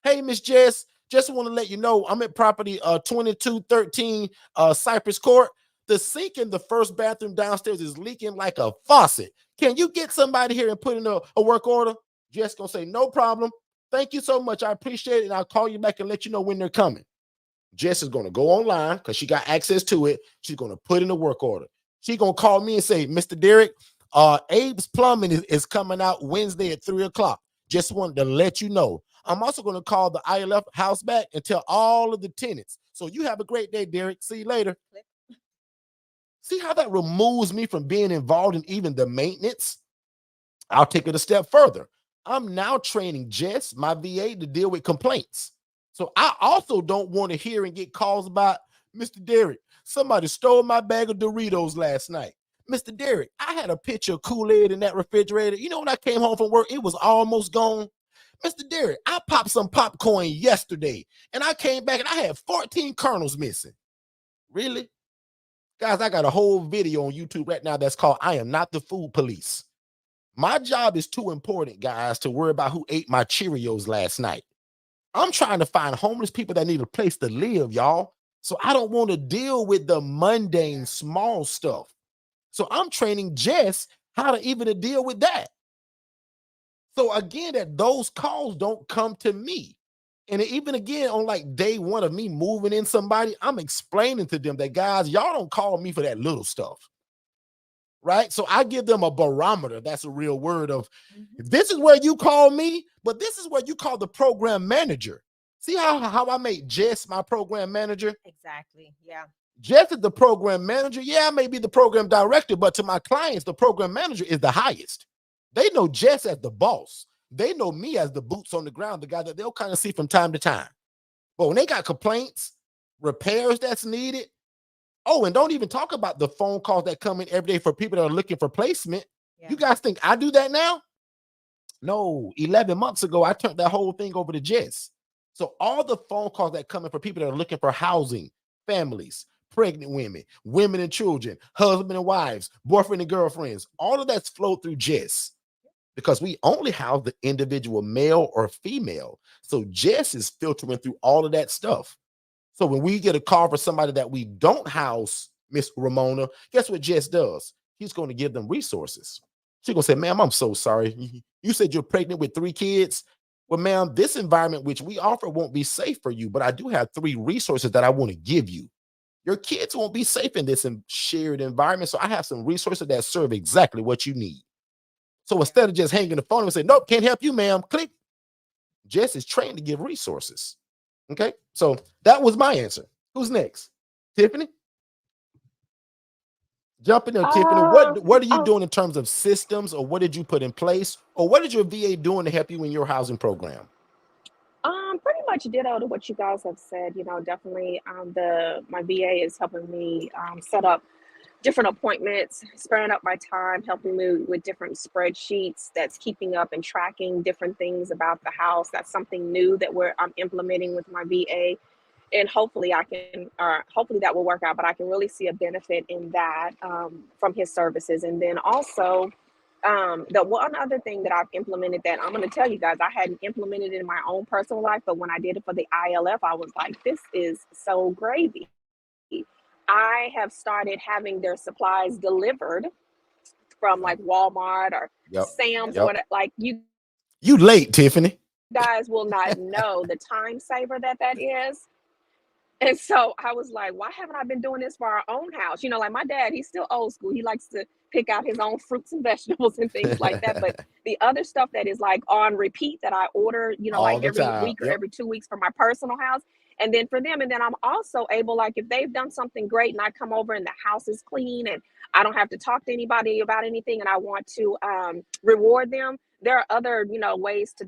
hey, Miss Jess, just want to let you know I'm at property 2213 Cypress Court. The sink in the first bathroom downstairs is leaking like a faucet. Can you get somebody here and put in a work order? Jess gonna say, no problem. Thank you so much. I appreciate it. And I'll call you back and let you know when they're coming. Jess is going to go online because she got access to it. She's going to put in a work order. She's going to call me and say, Mr. Derek, Abe's Plumbing is coming out Wednesday at 3 o'clock. Just wanted to let you know. I'm also going to call the ILF house back and tell all of the tenants. So you have a great day, Derek. See you later. See how that removes me from being involved in even the maintenance? I'll take it a step further. I'm now training Jess, my VA, to deal with complaints. So I also don't want to hear and get calls about, Mr. Derek, somebody stole my bag of Doritos last night. Mr. Derek, I had a pitcher of Kool-Aid in that refrigerator. You know, when I came home from work, it was almost gone. Mr. Derek, I popped some popcorn yesterday, and I came back and I had 14 kernels missing. Really? Guys, I got a whole video on YouTube right now that's called I Am Not the Food Police. My job is too important, guys, to worry about who ate my Cheerios last night. I'm trying to find homeless people that need a place to live, y'all. So I don't want to deal with the mundane, small stuff. So I'm training Jess how to even deal with that. So again, that those calls don't come to me. And even again, on like day one of me moving in somebody, I'm explaining to them that, guys, y'all don't call me for that little stuff. Right? So I give them a barometer. That's a real word of, this is where you call me, but this is where you call the program manager. See how I made Jess my program manager? Exactly. Yeah. Jess is the program manager. Yeah, I may be the program director, but to my clients, the program manager is the highest. They know Jess as the boss. They know me as the boots on the ground, the guy that they'll kind of see from time to time. But when they got complaints, repairs that's needed, oh, and don't even talk about the phone calls that come in every day for people that are looking for placement. Yeah. You guys think I do that now? No, 11 months ago, I turned that whole thing over to Jess. So all the phone calls that come in for people that are looking for housing, families, pregnant women, women and children, husband and wives, boyfriend and girlfriends, all of that's flowed through Jess because we only house the individual male or female. So Jess is filtering through all of that stuff. So when we get a call for somebody that we don't house, Miss Ramona, guess what Jess does? He's going to give them resources. She's going to say, ma'am, I'm so sorry. You said you're pregnant with 3 kids. Well, ma'am, this environment which we offer won't be safe for you, but I do have 3 resources that I want to give you. Your kids won't be safe in this shared environment, so I have some resources that serve exactly what you need. So instead of just hanging the phone and saying, nope, can't help you, ma'am, click. Jess is trained to give resources. Okay, so that was my answer. Who's next? Tiffany? Jump in there, Tiffany. What are you doing in terms of systems, or what did you put in place, or what is your VA doing to help you in your housing program? Pretty much ditto to what you guys have said. You know, definitely my VA is helping me set up different appointments, sparing up my time, helping me with different spreadsheets that's keeping up and tracking different things about the house. That's something new that I'm implementing with my VA. And hopefully hopefully that will work out, but I can really see a benefit in that from his services. And then also the one other thing that I've implemented that I'm going to tell you guys, I hadn't implemented it in my own personal life, but when I did it for the ILF, I was like, this is so gravy. I have started having their supplies delivered from like Walmart or Sam's or whatever. Like you late, Tiffany. Guys will not know the time saver that is. And so I was like, why haven't I been doing this for our own house? You know, like my dad, he's still old school. He likes to pick out his own fruits and vegetables and things like that. But the other stuff that is like on repeat that I order, you know, like All the every time. week or Yep. every 2 weeks for my personal house. And then for them, and then I'm also able, like, if they've done something great and I come over and the house is clean and I don't have to talk to anybody about anything and I want to reward them, there are other, you know, ways to,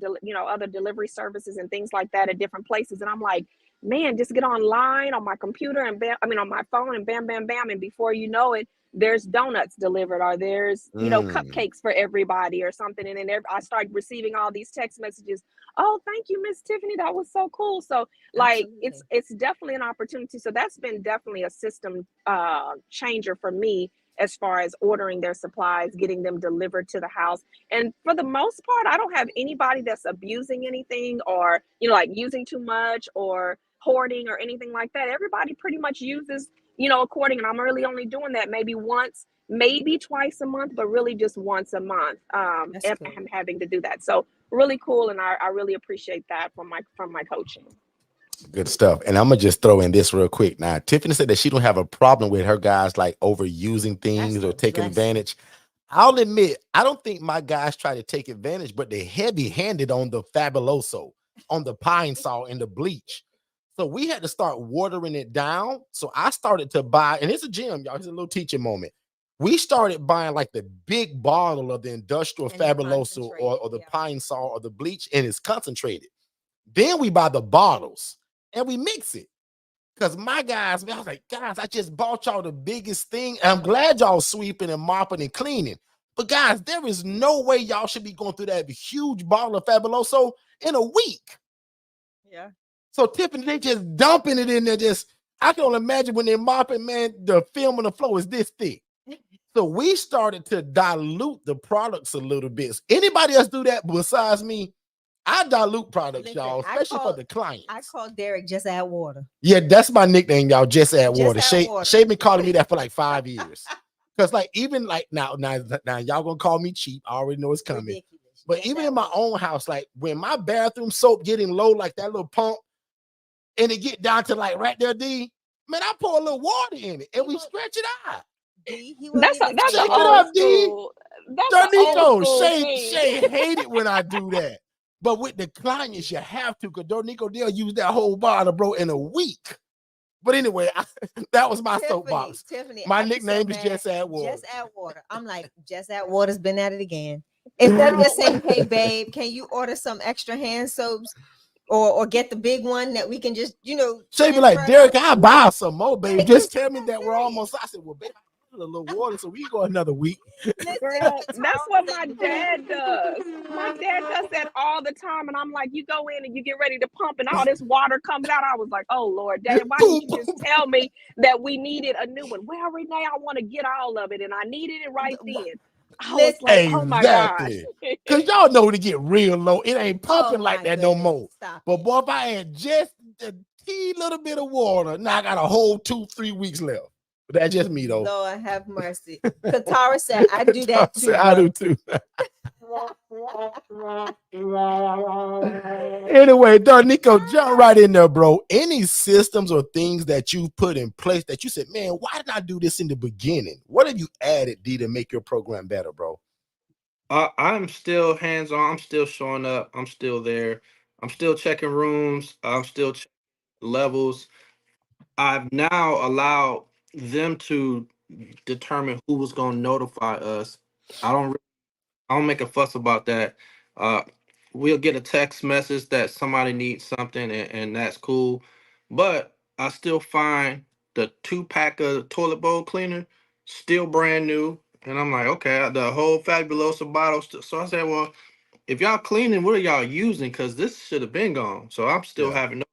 other delivery services and things like that at different places. And I'm like, man, just get online on my computer and bam, I mean, on my phone and bam, bam, bam. And before you know it, there's donuts delivered or there's, Mm. cupcakes for everybody or something. And then I started receiving all these text messages. Oh, thank you, Miss Tiffany. That was so cool. So like, Absolutely. it's definitely an opportunity. So that's been definitely a system changer for me as far as ordering their supplies, getting them delivered to the house. And for the most part, I don't have anybody that's abusing anything or, like using too much or hoarding or anything like that. Everybody pretty much uses, according, and I'm really only doing that maybe once, maybe twice a month, but really just once a month. That's And good. I'm having to do that. So really cool. And I really appreciate that from my coaching. Good stuff. And I'm gonna just throw in this real quick. Now, Tiffany said that she don't have a problem with her guys like overusing That's things or a taking blessing. advantage. I'll admit, I don't think my guys try to take advantage, but they're heavy-handed on the fabuloso, on the pine saw and the bleach. So we had to start watering it down. So I started to buy, and it's a gym, y'all. It's a little teaching moment. We started buying like the big bottle of the industrial And the fabuloso concentrate. or the Yeah. pine saw or the bleach, and it's concentrated. Then we buy the bottles and we mix it. Because my guys, man, I was like, guys, I just bought y'all the biggest thing. And I'm glad y'all sweeping and mopping and cleaning. But guys, there is no way y'all should be going through that huge bottle of Fabuloso in a week. Yeah. So Tiffany, they just dumping it in there. Just I can only imagine when they're mopping, man, the film on the floor is this thick. So we started to dilute the products a little bit. Anybody else do that besides me? I dilute products, Listen, y'all, especially for the clients. I call Derek just add water. Yeah, that's my nickname, y'all. Just add Just water. add water. Shay been calling me that for like 5 years. Cause like even like now y'all gonna call me cheap. I already know it's coming. Ridiculous. But Just even add in my water. own house, like when my bathroom soap getting low, like that little pump, and it get down to like right there, D, man, I pour a little water in it and we stretch it out. He won't That's a, even that's say an Shake it old up, nothing. D. school. That's an old Dornico, school thing. Shay hate it when I do that. But with the clients, you have to, because Dornico, they'll use that whole bottle, bro, in a week. But anyway, that was my soapbox. Tiffany, My I be so nickname is mad. Just Add Water. Just add water. I'm like, just add water's been at it again. Instead of just saying, hey babe, can you order some extra hand soaps or get the big one that we can just, Shay be transfer like, it Derek, out? I'll buy some more, babe. Like, Just it's tell me so that we're serious. almost. I said, well, babe, I put a little water, so we can go another week. Listen, Girl, that's Katara what said my the dad same does. My dad does that all the time. And I'm like, you go in and you get ready to pump and all this water comes out. I was like, oh Lord, Dad, why didn't Boom, you boom. just tell me that we needed a new one? Well, Renee, I want to get all of it and I needed it right thing. then. I was like, Listen. oh my gosh. Exactly. Because y'all know to get real low, it ain't Oh pumping like my that no goodness. more. Stop But it. boy, if I had just a tea little bit of water, now I got a whole 2-3 weeks left. But that's just me, though. Lord have mercy. Katara said, I do that Katara said, too. I do too. Anyway, Nico, jump right in there, bro. Any systems or things that you put in place that you said, man, why did I do this in the beginning? What have you added, D, to make your program better, bro? I'm still hands on. I'm still showing up. I'm still there. I'm still checking rooms. I'm still checking levels. I've now allowed them to determine who was going to notify us. I don't. I don't make a fuss about that. Uh, we'll get a text message that somebody needs something, and that's cool. But I still find the 2 pack of toilet bowl cleaner still brand new, and I'm like, okay, the whole Fabulosa bottle. So I said, well, if y'all cleaning, what are y'all using? Because this should have been gone. So I'm still Yeah. having.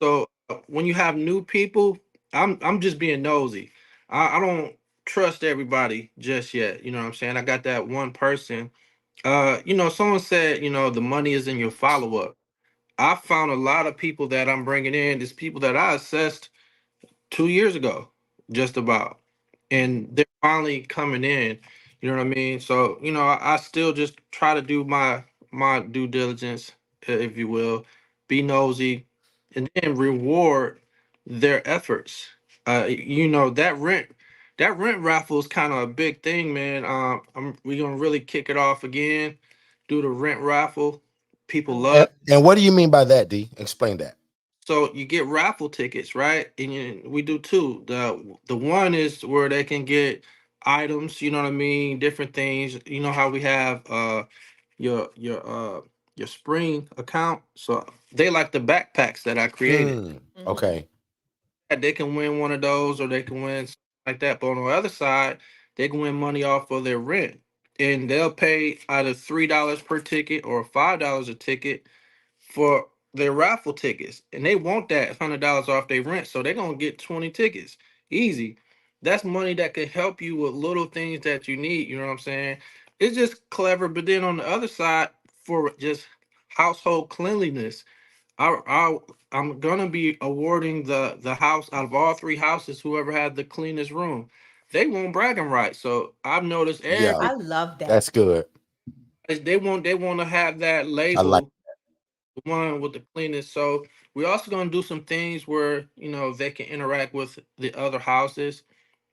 So when you have new people, I'm just being nosy. I don't trust everybody just yet. You know what I'm saying? I got that one person. Someone said, the money is in your follow up. I found a lot of people that I'm bringing in. Is people that I assessed 2 years ago, just about, and they're finally coming in. You know what I mean? So I still just try to do my due diligence, if you will, be nosy, and then reward their efforts. That rent raffle is kind of a big thing, man. We're gonna really kick it off again. Do the rent raffle. People Oh, love. And what do you mean by that, D? Explain that. So you get raffle tickets, right? And we do two. The one is where they can get items. You know what I mean? Different things. You know how we have your your uh your spring account. So they like the backpacks that I created. mhm. Okay. And they can win one of those, or they can win something like that. But on the other side, they can win money off of their rent, and they'll pay either $3 per ticket or $5 a ticket for their raffle tickets, and they want that $100 off their rent, so they're gonna get 20 tickets, easy. That's money that could help you with little things that you need. You know what I'm saying? It's just clever. But then on the other side, for just household cleanliness, I'm gonna be awarding the house out of all three houses. Whoever had the cleanest room, they want bragging rights. So I've noticed Yeah, I love that. that's good. they want to have that I like. label, the one with the cleanest. So we're also gonna do some things where they can interact with the other houses,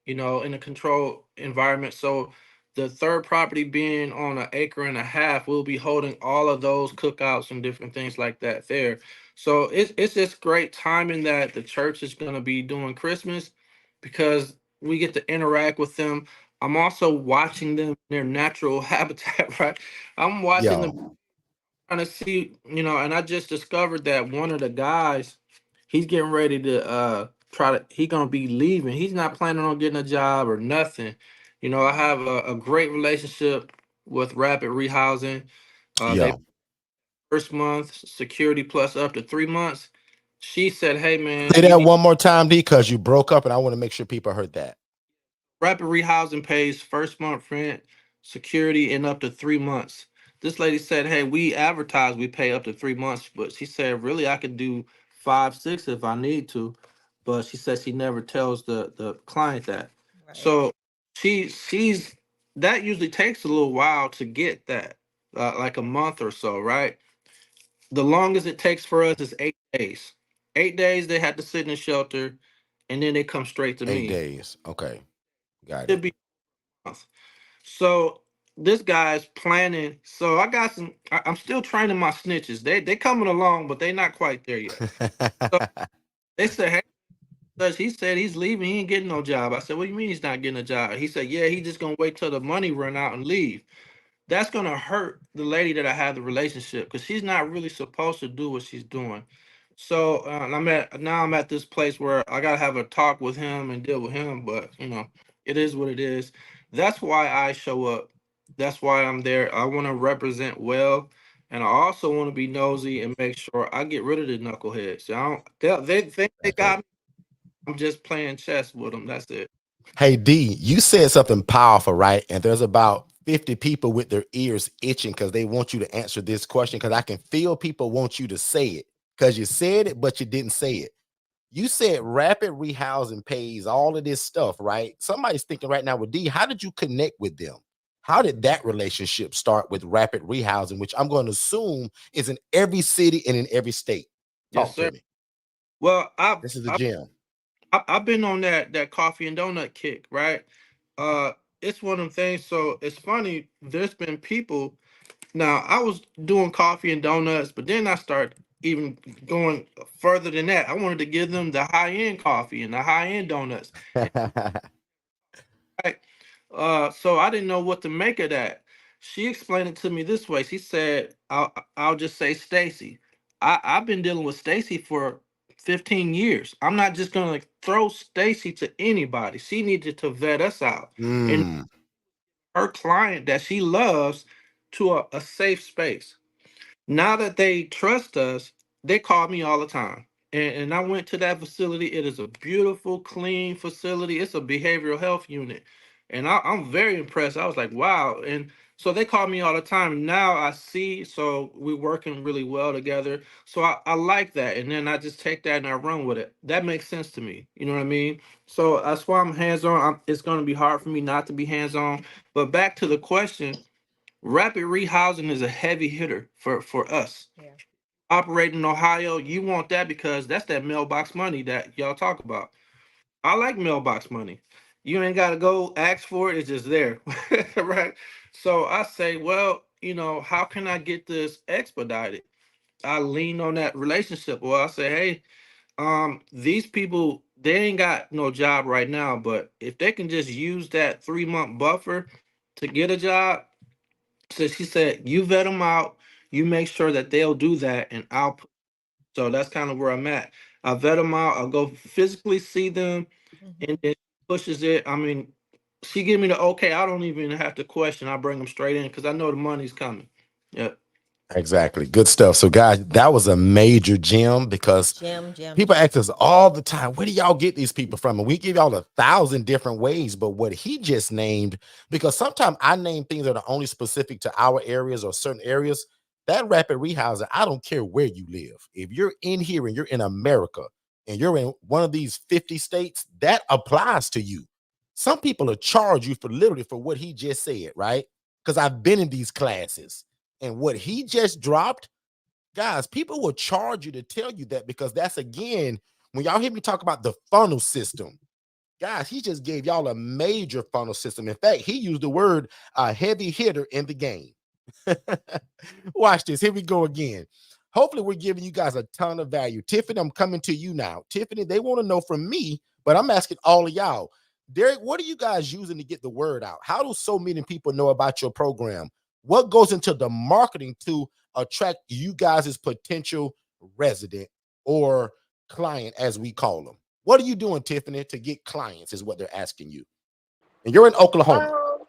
in a controlled environment. So the third property being on an acre and a half, we'll be holding all of those cookouts and different things like that there. So it's just great timing that the church is gonna be doing Christmas, because we get to interact with them. I'm also watching them in their natural habitat, right? I'm watching them, Yeah. trying to see, and I just discovered that one of the guys, he's getting ready to he gonna be leaving. He's not planning on getting a job or nothing. I have a great relationship with Rapid Rehousing. They Yeah. first month security plus up to 3 months. She said, "Hey man, Say you that need." one more time, D, because you broke up, and I want to make sure people heard that. Rapid Rehousing pays first month rent, security, and up to 3 months. This lady said, "Hey, we advertise we pay up to 3 months," but she said, "Really, I could do 5, 6 if I need to." But she said she never tells the client that. Right. So she's that usually takes a little while to get that, like a month or so, right? The longest it takes for us is 8 days. 8 days they have to sit in a shelter, and then they come straight to 8 me. days. Okay. Got Should it. be a month. So this guy's planning. So I got some. I'm still training my snitches. They coming along, but they not quite there yet. So they said, "Hey, Judge, he said he's leaving. He ain't getting no job." I said, "What do you mean he's not getting a job?" He said, "Yeah, he's just gonna wait till the money run out and leave." That's gonna hurt the lady that I have the relationship, because she's not really supposed to do what she's doing. So and I'm at this place where I gotta have a talk with him and deal with him, but it is what it is. That's why I show up. That's why I'm there. I want to represent well, and I also want to be nosy and make sure I get rid of the knuckleheads. I don't, they think they That's it. got me. I'm just playing chess with them. That's it. Hey, D, you said something powerful, right? And there's about 50 people with their ears itching because they want you to answer this question, because I can feel people want you to say it because you said it, but you didn't say it. You said rapid rehousing pays all of this stuff, right? Somebody's thinking right now with D, how did you connect with them? How did that relationship start with rapid rehousing, which I'm going to assume is in every city and in every state? Yes, Talk to sir. me. Well, I've This is the I've gym. I've been on that coffee and donut kick, right? Uh, it's one of them things. So it's funny. There's been people. Now I was doing coffee and donuts, but then I started even going further than that. I wanted to give them the high end coffee and the high end donuts. Right? So I didn't know what to make of that. She explained it to me this way. She said, "I'll just say Stacy. I've been dealing with Stacy for 15 years. I'm not just gonna throw Stacy to anybody. She needed to vet us out, and Mm, her client that she loves to a safe space. Now that they trust us, they call me all the time. And I went to that facility. It is a beautiful, clean facility. It's a behavioral health unit. And I'm very impressed. I was like, wow. And so they call me all the time. Now I see, so we're working really well together. So I like that. And then I just take that and I run with it. That makes sense to me. You know what I mean? So that's why I'm hands on. It's going to be hard for me not to be hands on. But back to the question, rapid rehousing is a heavy hitter for us. Yeah. operate in Ohio, you want that because that's that mailbox money that y'all talk about. I like mailbox money. You ain't got to go ask for it, it's just there. Right? So I say, well, how can I get this expedited? I lean on that relationship. Well, I say, hey, these people, they ain't got no job right now, but if they can just use that 3 month buffer to get a job, so she said, you vet them out, you make sure that they'll do that, and so that's kind of where I'm at. I vet them out, I'll go physically see them, and then pushes it. I mean, she give me the okay. I don't even have to question. I bring them straight in because I know the money's coming. Yep. Exactly. Good stuff. So, guys, that was a major gem because people ask us all the time, where do y'all get these people from? And we give y'all 1,000 different ways. But what he just named, because sometimes I name things that are only specific to our areas or certain areas, that rapid rehousing, I don't care where you live. If you're in here and you're in America and you're in one of these 50 states, that applies to you. Some people will charge you for literally for what he just said, right? Because I've been in these classes. And what he just dropped, guys, people will charge you to tell you that because that's, again, when y'all hear me talk about the funnel system, guys, he just gave y'all a major funnel system. In fact, he used the word a heavy hitter in the game. Watch this. Here we go again. Hopefully, we're giving you guys a ton of value. Tiffany, I'm coming to you now. Tiffany, they want to know from me, but I'm asking all of y'all. Derek, what are you guys using to get the word out? How do so many people know about your program? What goes into the marketing to attract you guys as potential resident or client, as we call them? What are you doing, Tiffany, to get clients is what they're asking you. And you're in Oklahoma. Um,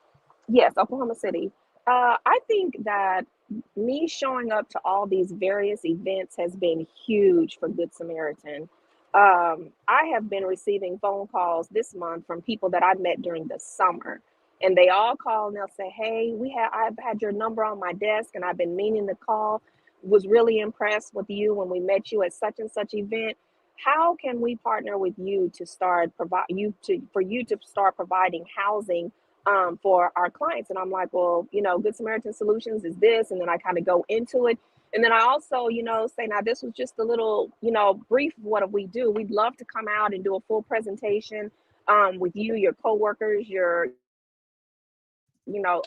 yes, Oklahoma City. I think that me showing up to all these various events has been huge for Good Samaritan. I have been receiving phone calls this month from people that I met during the summer, and they all call and they'll say, "Hey, I've had your number on my desk, and I've been meaning to call. Was really impressed with you when we met you at such and such event. How can we partner with you to start provide you to for you to start providing housing for our clients?" And I'm like, well, Good Samaritan Solutions is this. And then I kind of go into it. And then I also, say, now this was just a little, brief of what we do. We'd love to come out and do a full presentation with you, your coworkers, your,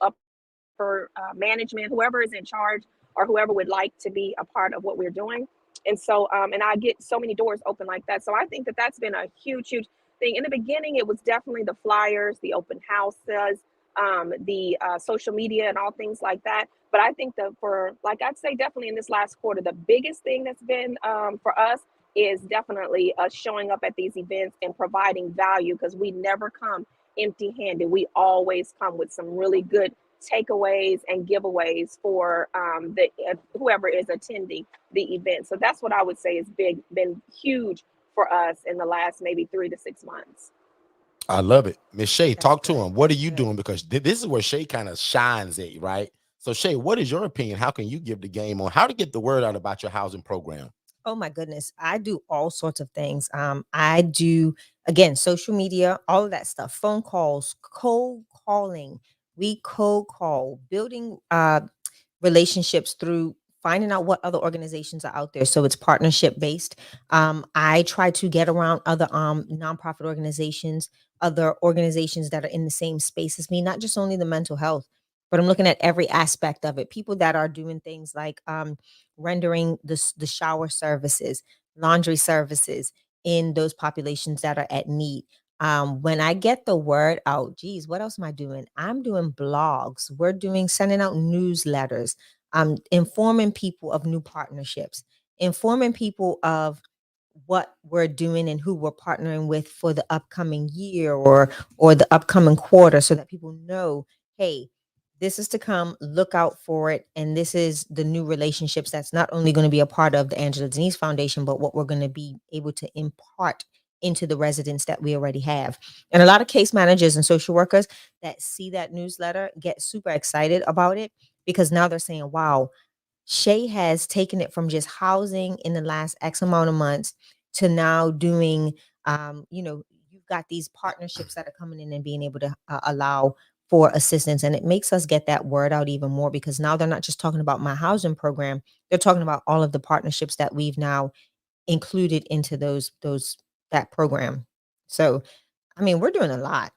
upper management, whoever is in charge or whoever would like to be a part of what we're doing. And so, and I get so many doors open like that. So I think that that's been a huge, huge thing. In the beginning, it was definitely the flyers, the open houses, the social media and all things like that. But I think that like I'd say definitely in this last quarter, the biggest thing that's been for us is definitely us showing up at these events and providing value, because we never come empty handed. We always come with some really good takeaways and giveaways for the whoever is attending the event. So that's what I would say has been huge for us in the last maybe 3 to 6 months. I love it. Miss Shay, That's talk to good. him. What are That's you good. doing? Because this is where Shay kind of shines at, right? So, Shay, what is your opinion? How can you give the game on how to get the word out about your housing program? Oh my goodness. I do all sorts of things. I do, again, social media, all of that stuff, phone calls, cold calling. We cold call, building relationships through finding out what other organizations are out there. So it's partnership based. I try to get around other nonprofit organizations, other organizations that are in the same space as me, not just only the mental health, but I'm looking at every aspect of it. People that are doing things like rendering the shower services, laundry services in those populations that are at need. When I get the word out, geez, what else am I doing? I'm doing blogs. We're doing sending out newsletters, informing people of new partnerships, informing people of what we're doing and who we're partnering with for the upcoming year or the upcoming quarter, so that people know, hey, this is to come, look out for it. And this is the new relationships that's not only going to be a part of the Angela Denise Foundation, but what we're going to be able to impart into the residents that we already have. And a lot of case managers and social workers that see that newsletter get super excited about it, because now they're saying, wow, Shay has taken it from just housing in the last X amount of months to now doing, you've got these partnerships that are coming in and being able to allow for assistance. And it makes us get that word out even more, because now they're not just talking about my housing program. They're talking about all of the partnerships that we've now included into that program. So, I mean, we're doing a lot.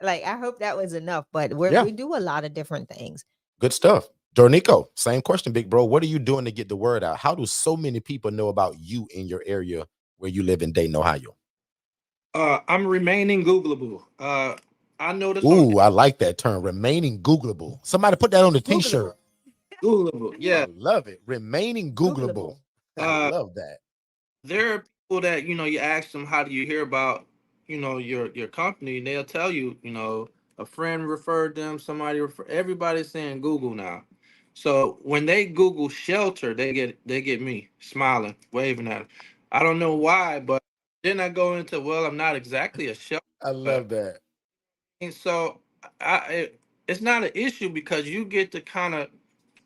Like, I hope that was enough, but Yeah. we do a lot of different things. Good stuff. Dornico, same question, big bro. What are you doing to get the word out? How do so many people know about you in your area where you live in Dayton, Ohio? I'm remaining Googleable. I noticed on Ooh, I like that term, remaining Googleable. Somebody put that on the t-shirt. Googleable, I yeah. love it. Remaining Googleable. I Uh, love that. there are people that you ask them, how do you hear about your company, and they'll tell you, a friend referred them, somebody everybody's saying Google now. So when they Google shelter, they get me smiling, waving at them. I don't know why, but then I go into, well, I'm not exactly a shelter. I love that. And so it's not an issue, because you get to kind of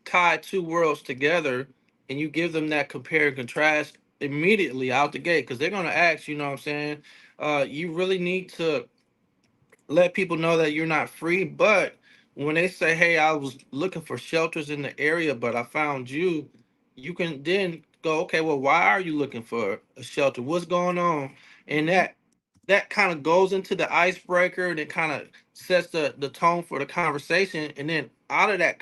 tie two worlds together, and you give them that compare and contrast immediately out the gate, because they're going to ask, you know what I'm saying? You really need to let people know that you're not free. But when they say, hey, I was looking for shelters in the area, but I found you, you can then go, okay, well, why are you looking for a shelter? What's going on? And that kind of goes into the icebreaker, and it kind of sets the tone for the conversation. And then out of that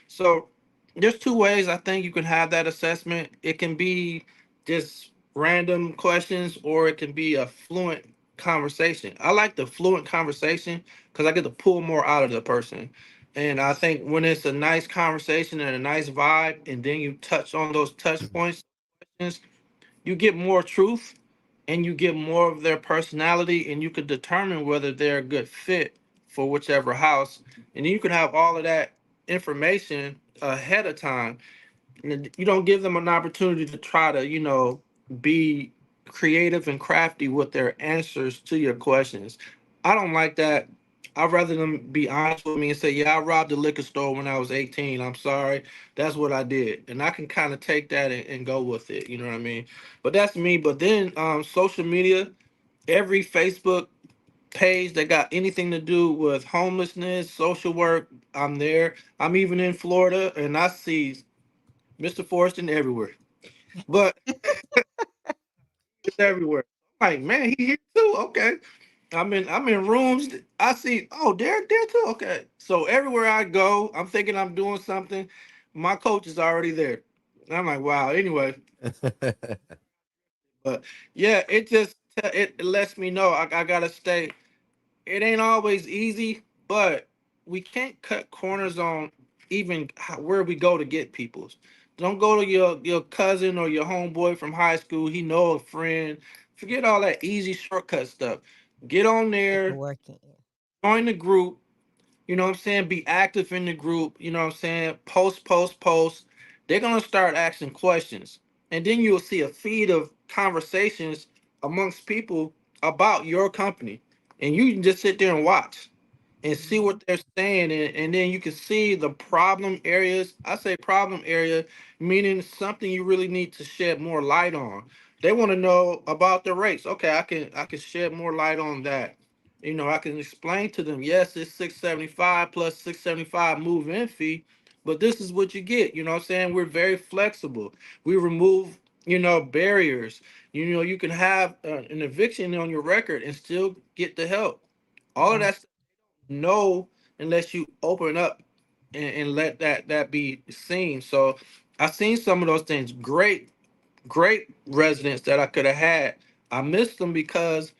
so there's two ways I think you can have that assessment. It can be just random questions, or it can be a fluent conversation. I like the fluent conversation, because I get to pull more out of the person. And I think when it's a nice conversation and a nice vibe, and then you touch on those touch points, you get more truth, and you get more of their personality, and you could determine whether they're a good fit for whichever house. And then you can have all of that information ahead of time. And you don't give them an opportunity to try to, be creative and crafty with their answers to your questions. I don't like that. I'd rather them be honest with me and say, yeah, I robbed a liquor store when I was 18. I'm sorry. That's what I did. And I can kind of take that and go with it. You know what I mean? But that's me. But then social media, every Facebook page that got anything to do with homelessness, social work, I'm there. I'm even in Florida, and I see Mr. Forston everywhere. But it's everywhere. I'm like, man, he here too. Okay. I'm in rooms. I see, oh, Derek there too. Okay. So everywhere I go, I'm thinking I'm doing something. My coach is already there. And I'm like, wow. Anyway, but yeah, it lets me know I gotta stay. It ain't always easy, but we can't cut corners on even where we go to get people's. Don't go to your cousin or your homeboy from high school. He know a friend. Forget all that easy shortcut stuff. Get on Get the there, work in. join the group. You know what I'm saying? Be active in the group. You know what I'm saying? Post, post, post. They're gonna start asking questions, and then you'll see a feed of conversations amongst people about your company, and you can just sit there and watch and see what they're saying, and then you can see the problem areas. I say problem area, meaning something you really need to shed more light on. They want to know about the rates. Okay, I can shed more light on that. I can explain to them, yes, it's 675 plus 675 move-in fee, but this is what you get. You know what I'm saying? We're very flexible. We remove, barriers. You can have an eviction on your record and still get the help. All of that, no, unless you open up and let that be seen. So I've seen some of those things. Great residents that I could have had. I missed them because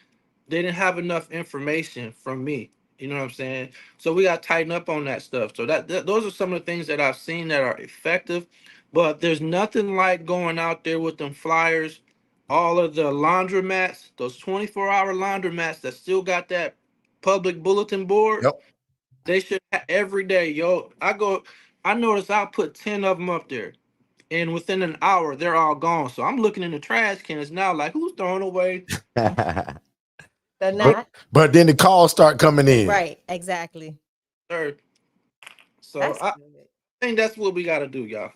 they didn't have enough information from me. You know what I'm saying? So we got to tighten up on that stuff. So those are some of the things that I've seen that are effective. But there's nothing like going out there with them flyers, all of the laundromats, those 24-hour laundromats that still got that public bulletin board. Yep. They should every day, yo. I notice I'll put 10 of them up there, and within an hour, they're all gone. So I'm looking in the trash cans now, like, who's throwing away? They're but, not. but then the calls start coming in. Right. Exactly. Third. So That's I good. think that's what we got to do, y'all.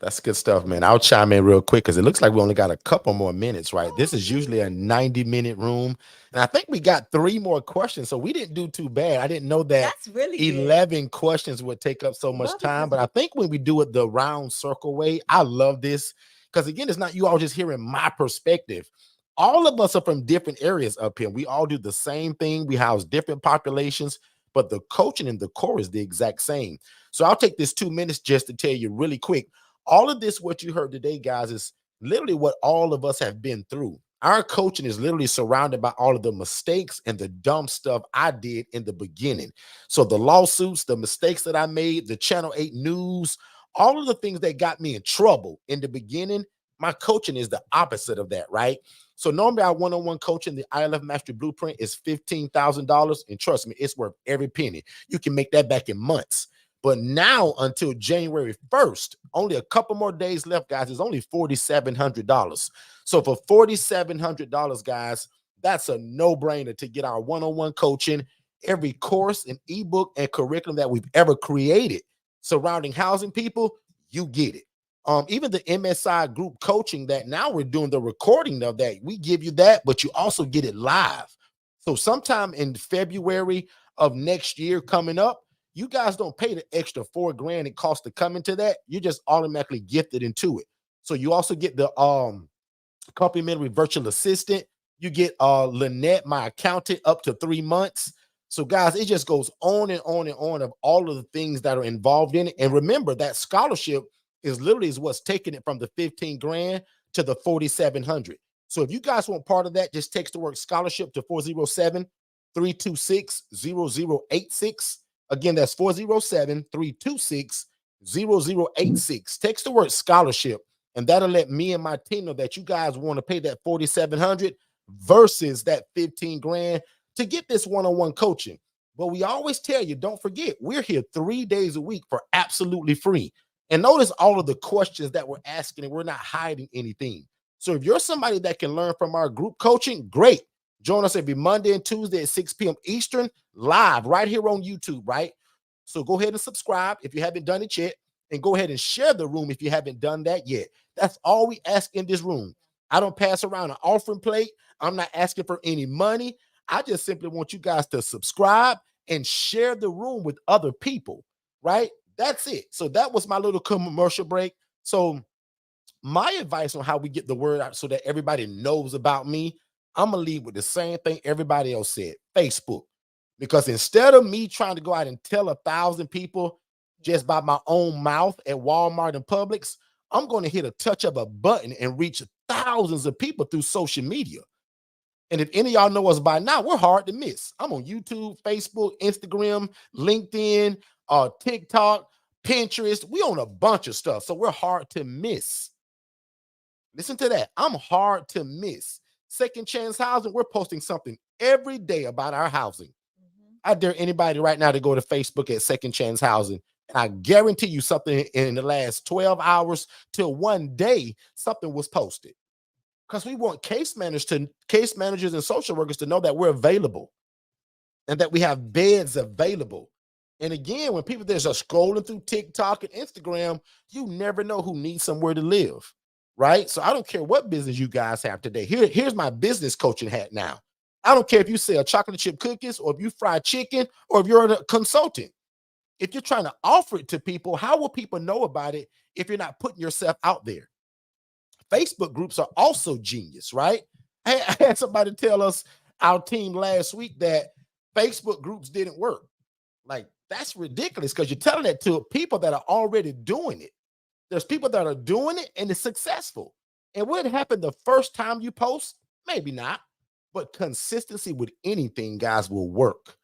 That's good stuff, man. I'll chime in real quick because it looks like we only got a couple more minutes, right? This is usually a 90-minute room. And I think we got 3 more questions. So we didn't do too bad. I didn't know that That's really good. 11 questions would take up so much Love it. time. But I think when we do it the round circle way, I love this. Because again, it's not you all just hearing my perspective. All of us are from different areas up here. We all do the same thing. We house different populations, but the coaching and the core is the exact same. So I'll take this 2 minutes just to tell you really quick. All of this, what you heard today, guys, is literally what all of us have been through. Our coaching is literally surrounded by all of the mistakes and the dumb stuff I did in the beginning. So the lawsuits, the mistakes that I made, the Channel 8 news, all of the things that got me in trouble in the beginning, my coaching is the opposite of that, right? So normally our one-on-one coaching, the ILF Mastery Blueprint is $15,000. And trust me, it's worth every penny. You can make that back in months. But now until January 1st, only a couple more days left, guys, it's only $4,700. So for $4,700, guys, that's a no-brainer to get our one-on-one coaching, every course and ebook and curriculum that we've ever created surrounding housing people, you get it. Even the MSI group coaching that now we're doing the recording of that, we give you that, but you also get it live. So sometime in February of next year coming up, you guys don't pay the extra $4,000 it costs to come into that. You're just automatically gifted into it. So you also get the complimentary virtual assistant. You get Lynette, my accountant, up to 3 months. So guys, it just goes on and on and on of all of the things that are involved in it. And remember that scholarship is literally what's taking it from the $15,000 to the $4,700. So if you guys want part of that, just text the word scholarship to 407-326-0086. Again, that's 407-326-0086. Text the word scholarship, and that'll let me and my team know that you guys want to pay that $4,700 versus that $15,000 to get this one-on-one coaching. But we always tell you, don't forget, we're here 3 days a week for absolutely free. And notice all of the questions that we're asking, and we're not hiding anything. So if you're somebody that can learn from our group coaching, great. Join us every Monday and Tuesday at 6 p.m. Eastern, live right here on YouTube, right? So go ahead and subscribe if you haven't done it yet, and go ahead and share the room if you haven't done that yet. That's all we ask in this room. I don't pass around an offering plate. I'm not asking for any money. I just simply want you guys to subscribe and share the room with other people, right? That's it. So that was my little commercial break. So my advice on how we get the word out so that everybody knows about me, I'm going to lead with the same thing everybody else said, Facebook. Because instead of me trying to go out and tell 1,000 people just by my own mouth at Walmart and Publix, I'm going to hit a touch of a button and reach thousands of people through social media. And if any of y'all know us by now, we're hard to miss. I'm on YouTube, Facebook, Instagram, LinkedIn, TikTok, Pinterest. We own a bunch of stuff, so we're hard to miss. Listen to that. I'm hard to miss. Second Chance Housing, we're posting something every day about our housing. I dare anybody right now to go to Facebook at Second Chance Housing. And I guarantee you something in the last 12 hours till one day, something was posted. Because we want case managers and social workers to know that we're available and that we have beds available. And again, when people are just scrolling through TikTok and Instagram, you never know who needs somewhere to live. Right? So I don't care what business you guys have today. Here's my business coaching hat now. I don't care if you sell chocolate chip cookies or if you fry chicken or if you're a consultant. If you're trying to offer it to people, how will people know about it if you're not putting yourself out there? Facebook groups are also genius, right? I had somebody tell us, our team last week, that Facebook groups didn't work. Like, that's ridiculous because you're telling that to people that are already doing it. There's people that are doing it and it's successful. And would it happen the first time you post? Maybe not. But consistency with anything, guys, will work.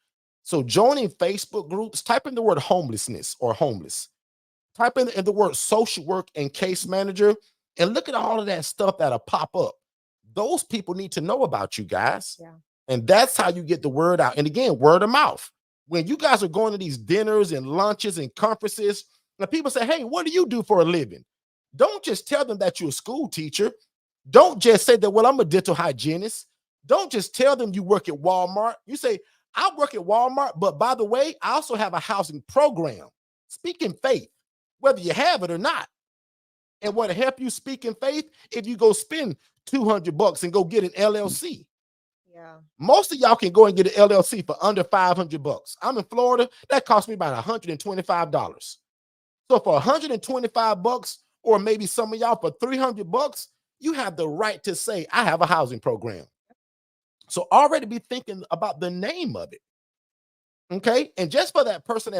So joining Facebook groups, type in the word homelessness or homeless. Type in the word social work and case manager and look at all of that stuff that'll pop up. Those people need to know about you guys. Yeah. And that's how you get the word out. And again, word of mouth. When you guys are going to these dinners and lunches and conferences, and people say, hey, what do you do for a living? Don't just tell them that you're a school teacher. Don't just say that, well, I'm a dental hygienist. Don't just tell them you work at Walmart. You say, I work at Walmart, but by the way, I also have a housing program. Speak in faith, whether you have it or not. And what'll help you speak in faith if you go spend $200 and go get an LLC. Yeah. Most of y'all can go and get an LLC for under $500. I'm in Florida. That cost me about $125. So for $125, or maybe some of y'all for $300, you have the right to say, I have a housing program. So already be thinking about the name of it. Okay. And just for that person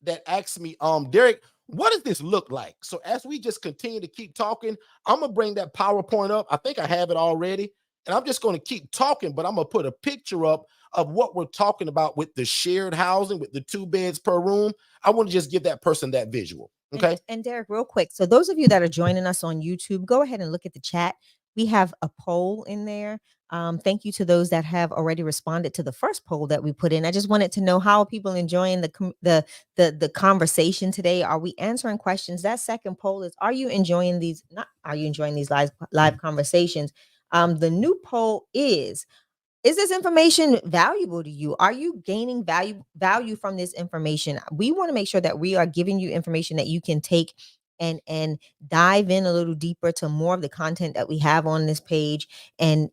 that asked me, Derek, what does this look like? So as we just continue to keep talking, I'm gonna bring that PowerPoint up. I think I have it already. And I'm just going to keep talking, but I'm going to put a picture up of what we're talking about with the shared housing, with the 2 beds per room. I want to just give that person that visual. Okay. And Derek, real quick. So those of you that are joining us on YouTube, go ahead and look at the chat. We have a poll in there. Thank you to those that have already responded to the first poll that we put in. I just wanted to know, how are people enjoying the conversation today? Are we answering questions? That second poll is, are you enjoying these? Not are you enjoying these live conversations? The new poll is this information valuable to you? Are you gaining value from this information? We want to make sure that we are giving you information that you can take and dive in a little deeper to more of the content that we have on this page, and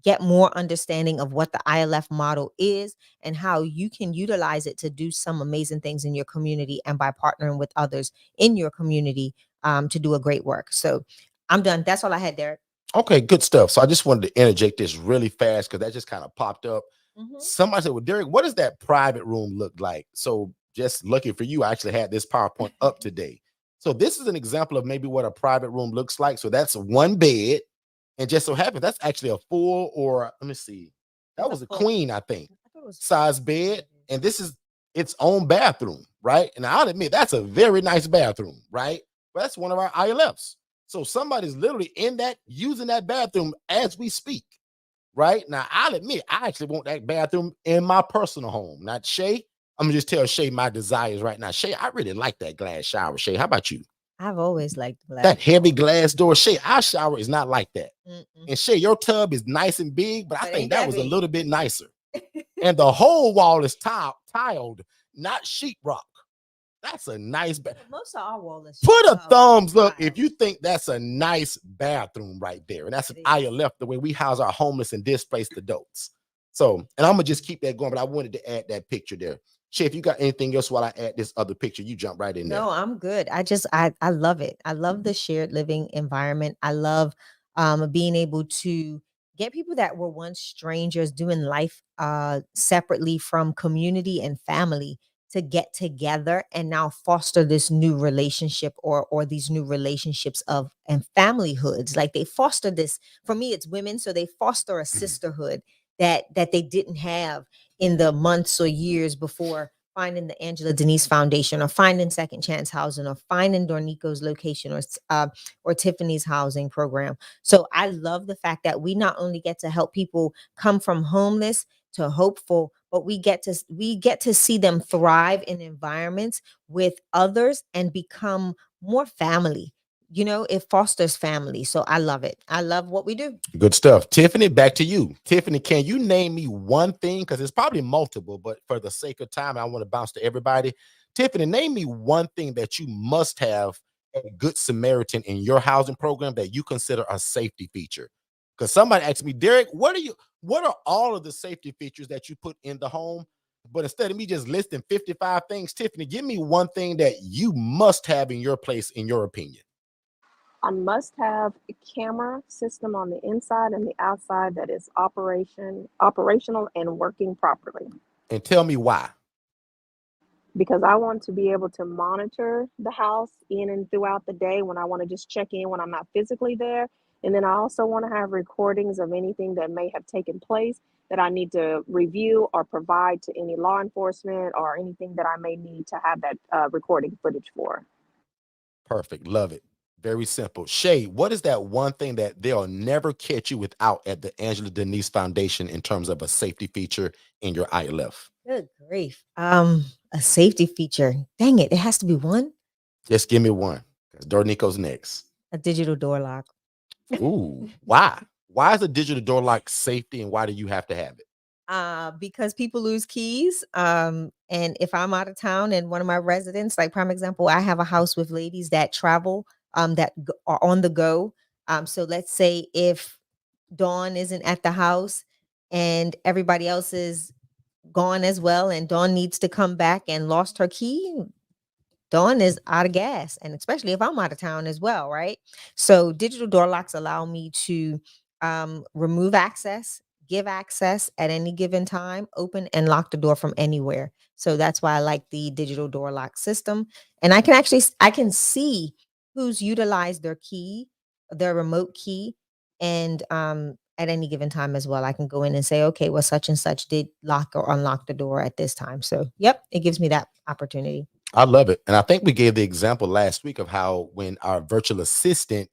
get more understanding of what the ILF model is and how you can utilize it to do some amazing things in your community, and by partnering with others in your community to do a great work. So I'm done. That's all I had, Derek. Okay, good stuff. So I just wanted to interject this really fast because that just kind of popped up. Somebody said, well, Derek, what does that private room look like? So just lucky for you, I actually had this PowerPoint up today. So this is an example of maybe what a private room looks like. So that's 1 bed. And just so happens, that's actually a full, or let me see, that was a queen, I think, size bed. And this is its own bathroom, right? And I'll admit, that's a very nice bathroom, right? But that's one of our ILFs. So somebody's literally in that, using that bathroom as we speak, right? Now, I'll admit, I actually want that bathroom in my personal home. Not Shay. I'm gonna just tell Shay my desires right now. Shay, I really like that glass shower. Shay, how about you? I've always liked glass. That heavy glass door. Shay, our shower is not like that. And Shay, your tub is nice and big, but I think that was a little bit nicer. And the whole wall is tiled, not sheetrock. That's a nice most of our wall is. Put a thumbs up if you think that's a nice bathroom right there. And that's an ILF, the way we house our homeless and displaced adults. So, and I'm gonna just keep that going, but I wanted to add that picture there. Shay, if you got anything else while I add this other picture, you jump right in there. No, I'm good. I love it. I love the shared living environment. I love being able to get people that were once strangers doing life separately from community and family to get together and now foster this new relationship, or these new relationships of and familyhoods. Like, they foster this, for me it's women, so they foster a sisterhood that they didn't have in the months or years before finding the Angela Denise Foundation, or finding Second Chance Housing, or finding Dornico's location, or Tiffany's housing program. So I love the fact that we not only get to help people come from homeless to hopeful, but we get to see them thrive in environments with others and become more family. You know, it fosters family. So I love it. I love what we do. Good stuff. Tiffany, back to you. Tiffany, can you name me one thing? Because it's probably multiple, but for the sake of time, I want to bounce to everybody. Tiffany, name me one thing that you must have a Good Samaritan in your housing program that you consider a safety feature. Because somebody asked me, Derek, what are all of the safety features that you put in the home? But instead of me just listing 55 things, Tiffany, give me one thing that you must have in your place, in your opinion. I must have a camera system on the inside and the outside that is operational and working properly. And tell me why. Because I want to be able to monitor the house in and throughout the day when I want to just check in when I'm not physically there. And then I also want to have recordings of anything that may have taken place that I need to review or provide to any law enforcement, or anything that I may need to have that recording footage for. Perfect. Love it. Very simple. Shay, what is that one thing that they'll never catch you without at the Angela Denise Foundation in terms of a safety feature in your ILF? Good grief. A safety feature. Dang it. It has to be one. Just give me one. Dornico's next. A digital door lock. Ooh, why? Why is a digital door lock safety, and why do you have to have it? Because people lose keys. And if I'm out of town and one of my residents, like prime example, I have a house with ladies that travel that are on the go. So let's say if Dawn isn't at the house and everybody else is gone as well, and Dawn needs to come back and lost her key, Dawn is out of gas, and especially if I'm out of town as well, right? So digital door locks allow me to remove access, give access at any given time, open and lock the door from anywhere. So that's why I like the digital door lock system. And I can actually I can see who's utilized their key, their remote key, and at any given time as well. I can go in and say, okay, well, such and such did lock or unlock the door at this time. So yep, it gives me that opportunity. I love it. And I think we gave the example last week of how when our virtual assistant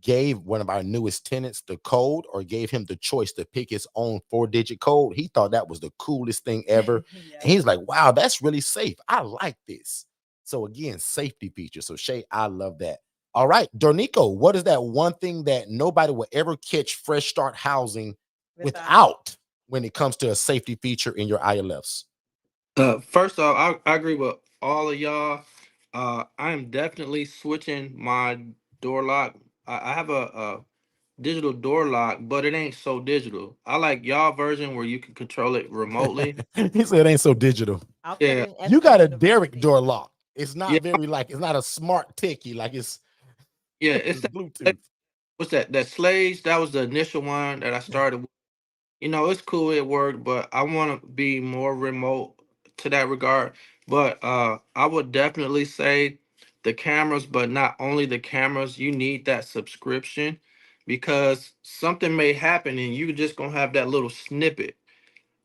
gave one of our newest tenants the code, or gave him the choice to pick his own 4-digit code, he thought that was the coolest thing ever. Yeah. And he's like, wow, that's really safe. I like this. So again, safety feature. So Shay, I love that. All right, Dornico, what is that one thing that nobody will ever catch Fresh Start Housing without when it comes to a safety feature in your ILFs? First off, I agree with all of y'all. I am definitely switching my door lock. I have a digital door lock, but it ain't so digital. I like y'all version where you can control it remotely. He said it ain't so digital. I'll put Yeah. in You got a everything in the Derek front door page. lock. It's not Yeah, very like, it's not a smart techie, like it's yeah. it's It's Bluetooth. what's that? That Slaves. That was the initial one that I started with. It's cool, it worked, but I want to be more remote to that regard. But I would definitely say the cameras, but not only the cameras, you need that subscription because something may happen and you just gonna have that little snippet.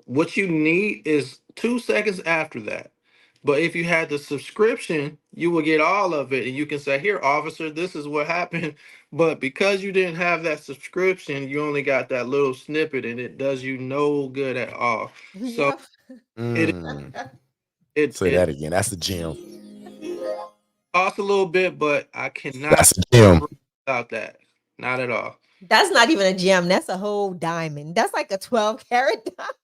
What you need is 2 seconds after that. But if you had the subscription, you will get all of it and you can say, here, officer, this is what happened. But because you didn't have that subscription, you only got that little snippet and it does you no good at all. So Yep. it Mm, it say it that again. That's the gem. costs a little bit, but I cannot That's the gem. operate without that. Not at all. That's not even a gem. That's a whole diamond. That's like a 12-carat diamond.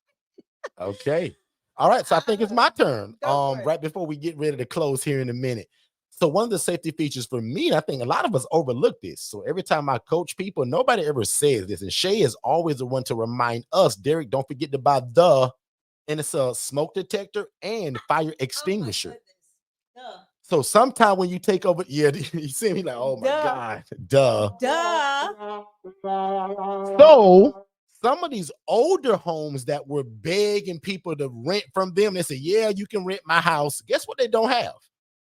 Okay. All right. So I think it's my turn. Go for it. Right before we get ready to close here in a minute. So one of the safety features for me, I think a lot of us overlook this. So every time I coach people, nobody ever says this. And Shay is always the one to remind us, Derek, don't forget to buy and it's a smoke detector and fire extinguisher. So sometime when you take over, yeah, you see me like, oh my God, duh. So some of these older homes that were begging people to rent from them, they say, yeah, you can rent my house. Guess what they don't have?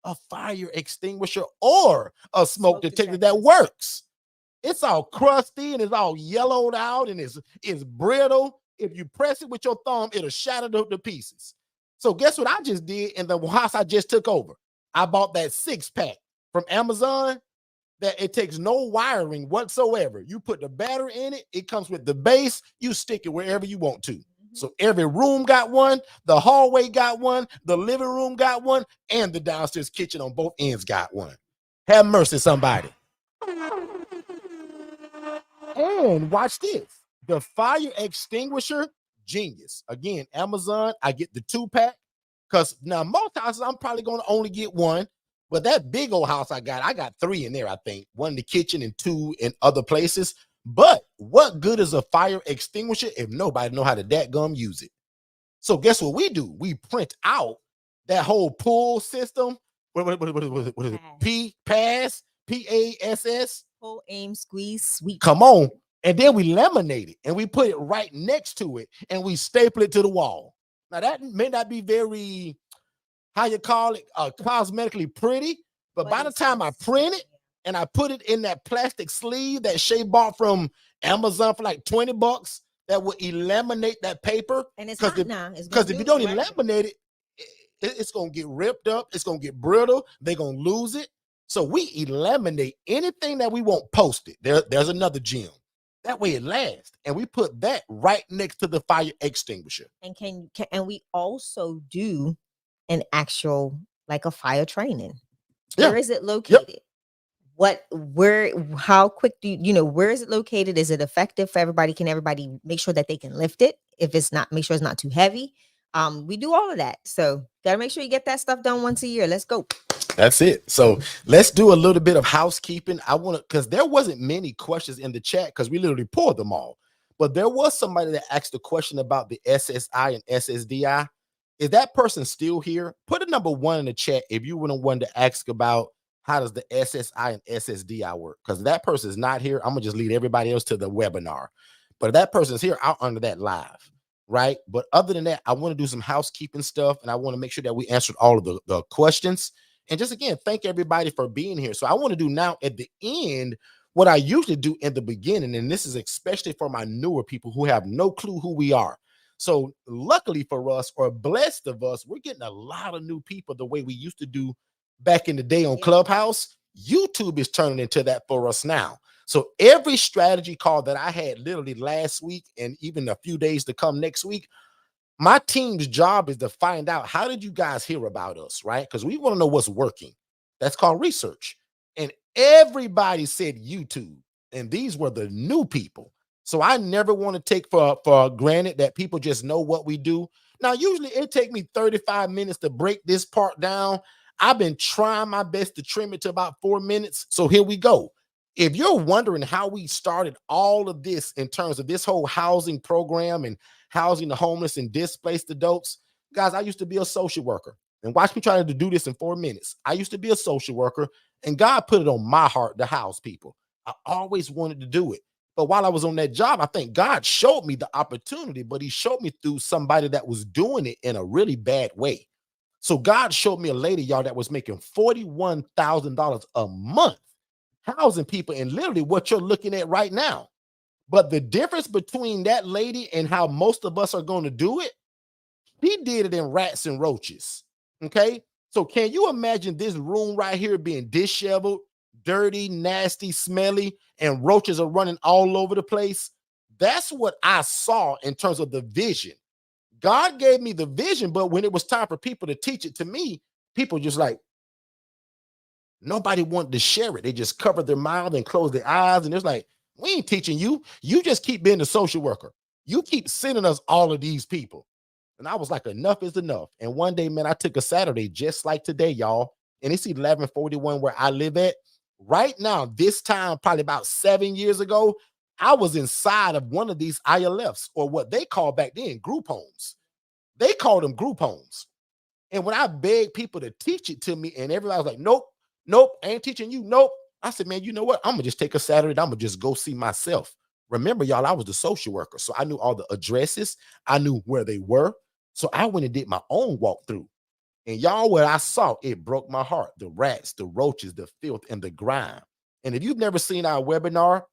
A fire extinguisher or a smoke detector that works. It's all crusty and it's all yellowed out and it's brittle. If you press it with your thumb, it'll shatter to pieces. So guess what I just did in the house I just took over? I bought that 6-pack from Amazon that it takes no wiring whatsoever. You put the battery in it, it comes with the base, you stick it wherever you want to. So every room got one, the hallway got one, the living room got one, and the downstairs kitchen on both ends got one. Have mercy, somebody. And watch this. The fire extinguisher, genius. Again, Amazon, I get the 2-pack. Because now most houses, I'm probably going to only get one. But that big old house I got 3 in there, I think. 1 in the kitchen and 2 in other places. But what good is a fire extinguisher if nobody know how to dadgum use it? So guess what we do? We print out that whole pull system. What is it? PASS, PASS. Pull, aim, squeeze, sweep. Come on. And then we laminate it and we put it right next to it and we staple it to the wall. Now that may not be very, how you call it, cosmetically pretty, but by the time I print it and I put it in that plastic sleeve that Shay bought from Amazon for like $20, that will eliminate that paper. And it's hot now. Because if you don't eliminate it, it's going to get ripped up. It's going to get brittle. They're going to lose it. So we eliminate anything that we won't post it. There's another gem. That way it lasts. And we put that right next to the fire extinguisher. And and we also do an actual, like a fire training. Where is it located? How quick do where is it located? Is it effective for everybody? Can everybody make sure that they can lift it? If it's not, make sure it's not too heavy. We do all of that. So gotta make sure you get that stuff done once a year. Let's go. That's it. So let's do a little bit of housekeeping. I want to, because there wasn't many questions in the chat because we literally pulled them all. But there was somebody that asked a question about the SSI and SSDI. Is that person still here? Put a number 1 in the chat if you were the one to ask about how does the SSI and SSDI work. Because that person is not here, I'm gonna just lead everybody else to the webinar. But if that person's here, I'll honor that live, right? But other than that, I want to do some housekeeping stuff, and I want to make sure that we answered all of the questions. And just again, thank everybody for being here. So I want to do now at the end what I usually do in the beginning, and this is especially for my newer people who have no clue who we are. So luckily for us, or blessed of us, we're getting a lot of new people the way we used to do back in the day on Clubhouse. YouTube is turning into that for us now. So every strategy call that I had literally last week and even a few days to come next week, my team's job is to find out, how did you guys hear about us, right? Because we want to know what's working. That's called research. And everybody said YouTube, and these were the new people. So I never want to take for granted that people just know what we do. Now, usually it take me 35 minutes to break this part down. I've been trying my best to trim it to about 4 minutes. So here we go. If you're wondering how we started all of this in terms of this whole housing program and housing the homeless and displaced adults, guys, I used to be a social worker. And watch me try to do this in 4 minutes. I used to be a social worker, and God put it on my heart to house people. I always wanted to do it. But while I was on that job, I think God showed me the opportunity, but he showed me through somebody that was doing it in a really bad way. So God showed me a lady, y'all, that was making $41,000 a month housing people, and literally what you're looking at right now. But the difference between that lady and how most of us are going to do it, he did it in rats and roaches. Okay. So can you imagine this room right here being disheveled, dirty, nasty, smelly, and roaches are running all over the place? That's what I saw in terms of the vision. God gave me the vision, but when it was time for people to teach it to me, people just like, nobody wanted to share it. They just covered their mouth and closed their eyes. And it's like, we ain't teaching you. You just keep being a social worker. You keep sending us all of these people. And I was like, enough is enough. And one day, man, I took a Saturday just like today, y'all. And it's 11:41 where I live at. Right now, this time, probably about 7 years ago, I was inside of one of these ILFs, or what they call back then group homes. They called them group homes. And when I begged people to teach it to me, and everybody was like, nope, nope, I ain't teaching you. Nope. I said, man, you know what? I'm going to just take a Saturday. I'm going to just go see myself. Remember, y'all, I was the social worker. So I knew all the addresses. I knew where they were. So I went and did my own walkthrough. And y'all, what I saw, it broke my heart. The rats, the roaches, the filth, and the grime. And if you've never seen our webinar,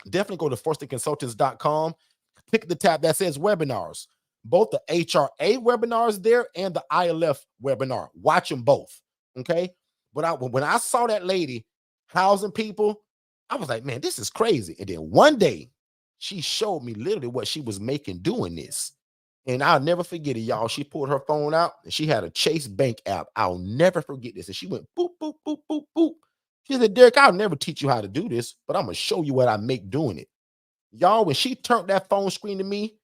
definitely go to forstonconsultants.com. Pick the tab that says webinars. Both the HRA webinars there and the ILF webinar. Watch them both. Okay. But when I saw that lady housing people, I was like, man, this is crazy. And then one day she showed me literally what she was making doing this. And I'll never forget it, y'all. She pulled her phone out and she had a Chase Bank app. I'll never forget this. And she went boop, boop, boop, boop, boop. She said, Derek, I'll never teach you how to do this, but I'm going to show you what I make doing it. Y'all, when she turned that phone screen to me,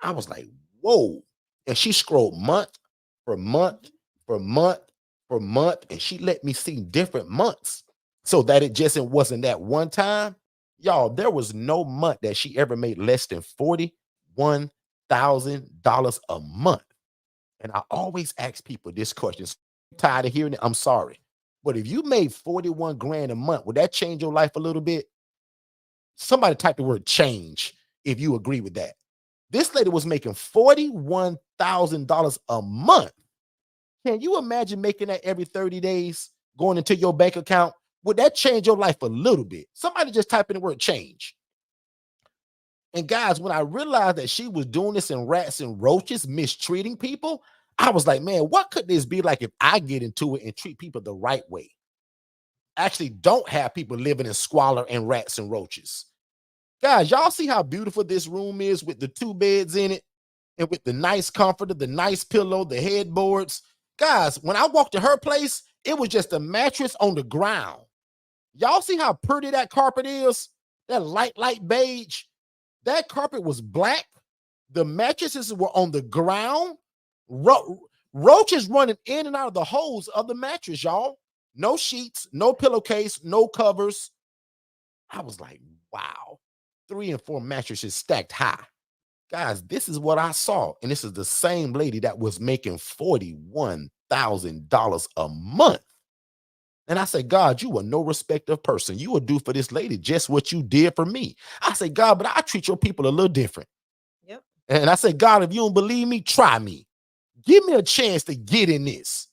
I was like, whoa. And she scrolled month for month for month for month. And she let me see different months so that it wasn't that one time. Y'all, there was no month that she ever made less than $41,000 a month. And I always ask people this question. I'm tired of hearing it. I'm sorry. But if you made 41 grand a month, would that change your life a little bit? Somebody type the word change if you agree with that. This lady was making $41,000 a month. Can you imagine making that every 30 days going into your bank account? Would that change your life a little bit? Somebody just type in the word change. And guys, when I realized that she was doing this in rats and roaches, mistreating people, I was like, man, what could this be like if I get into it and treat people the right way? Actually don't have people living in squalor and rats and roaches. Guys, y'all see how beautiful this room is with the 2 beds in it and with the nice comforter, the nice pillow, the headboards. Guys, when I walked to her place, it was just a mattress on the ground. Y'all see how pretty that carpet is? That light beige. That carpet was black. The mattresses were on the ground. Roaches running in and out of the holes of the mattress, y'all. No sheets, no pillowcase, no covers. I was like, wow, 3 and 4 mattresses stacked high. Guys, this is what I saw. And this is the same lady that was making $41,000 a month. And I said, God, you are no respecter of person. You will do for this lady just what you did for me. I said, God, but I treat your people a little different. Yep. And I said, God, if you don't believe me, try me. Give me a chance to get in this.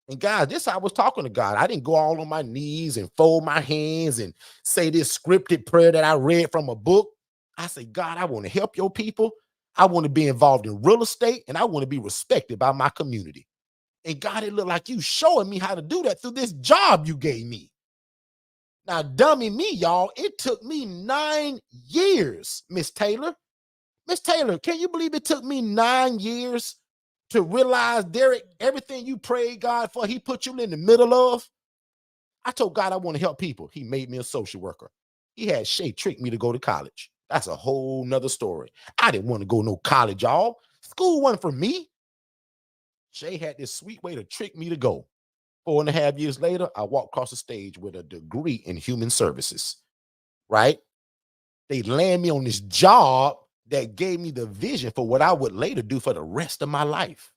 And guys, this I was talking to God. I didn't go all on my knees and fold my hands and say this scripted prayer that I read from a book. I said, God, I want to help your people. I want to be involved in real estate, and I want to be respected by my community. And God, it looked like you showing me how to do that through this job you gave me. Now, dummy me, y'all, it took me 9 years, Miss Taylor. Miss Taylor, can you believe it took me 9 years to realize, Derek, everything you prayed God for, he put you in the middle of? I told God I want to help people. He made me a social worker. He had Shay trick me to go to college. That's a whole nother story. I didn't want to go no college, y'all. School wasn't for me. Shay had this sweet way to trick me to go. 4.5 years later, I walked across the stage with a degree in human services, right? They land me on this job that gave me the vision for what I would later do for the rest of my life.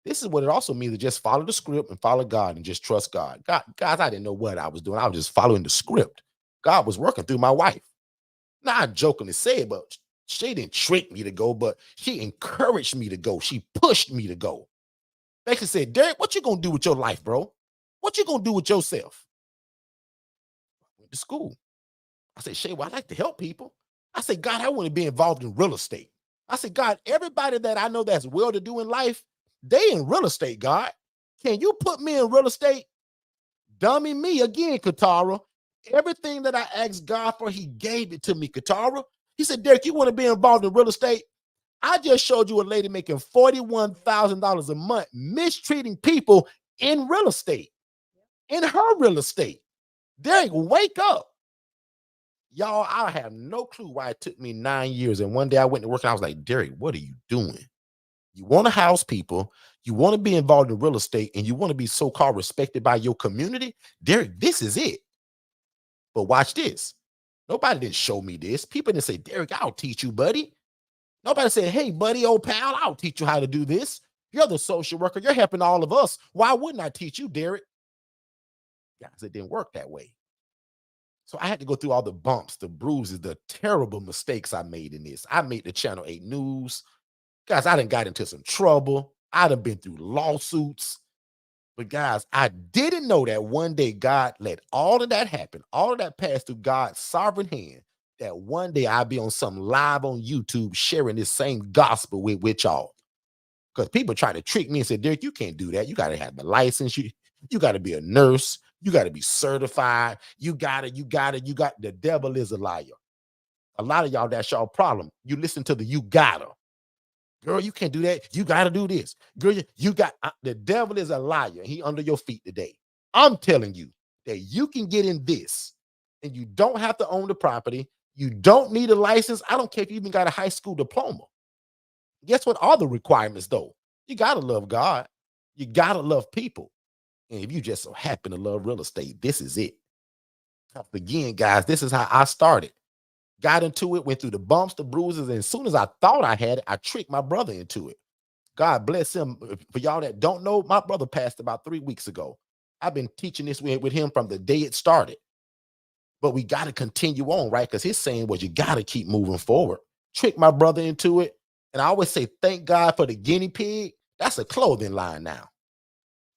This is what it also means to just follow the script and follow God and just trust God. God, guys, I didn't know what I was doing. I was just following the script. God was working through my wife. Now, I jokingly say it, but she didn't trick me to go, but she encouraged me to go. She pushed me to go. Basically said, Derek, what you gonna do with your life, bro? What you gonna do with yourself? I went to school. I said, Shay, well, I like to help people. I said, God, I want to be involved in real estate. I said, God, everybody that I know that's well-to-do in life, they in real estate, God. Can you put me in real estate? Dummy me again, Katara. Everything that I asked God for, he gave it to me, Katara. He said, Derek, you want to be involved in real estate? I just showed you a lady making $41,000 a month, mistreating people in real estate, in her real estate. Derek, wake up. Y'all, I have no clue why it took me 9 years. And one day I went to work and I was like, Derek, what are you doing? You want to house people, you want to be involved in real estate, and you want to be so-called respected by your community? Derek, this is it. But watch this. Nobody didn't show me this. People didn't say, Derek, I'll teach you, buddy. Nobody said, hey, buddy, old pal, I'll teach you how to do this. You're the social worker. You're helping all of us. Why wouldn't I teach you, Derek? Guys, it didn't work that way. So I had to go through all the bumps, the bruises, the terrible mistakes I made in this. I made the Channel 8 News. Guys, I done got into some trouble. I done been through lawsuits. But guys, I didn't know that one day God let all of that happen, all of that pass through God's sovereign hand, that one day I'll be on some live on YouTube sharing this same gospel with y'all. Because people try to trick me and say, Derek, you can't do that. You got to have the license. You got to be a nurse. You got to be certified. You got the devil is a liar. A lot of y'all, that's y'all problem. You listen to the you gotta. Girl, you can't do that. You got to do this. Girl, you got, the devil is a liar. He under your feet today. I'm telling you that you can get in this and you don't have to own the property. You don't need a license. I don't care if you even got a high school diploma. Guess what are the requirements though? You got to love God. You got to love people. And if you just so happen to love real estate, this is it. Again, guys, this is how I started. Got into it, went through the bumps, the bruises, and as soon as I thought I had it, I tricked my brother into it. God bless him. For y'all that don't know, my brother passed about 3 weeks ago. I've been teaching this with him from the day it started. But we got to continue on, right? Because his saying was, you got to keep moving forward. Trick my brother into it. And I always say, thank God for the guinea pig. That's a clothing line now.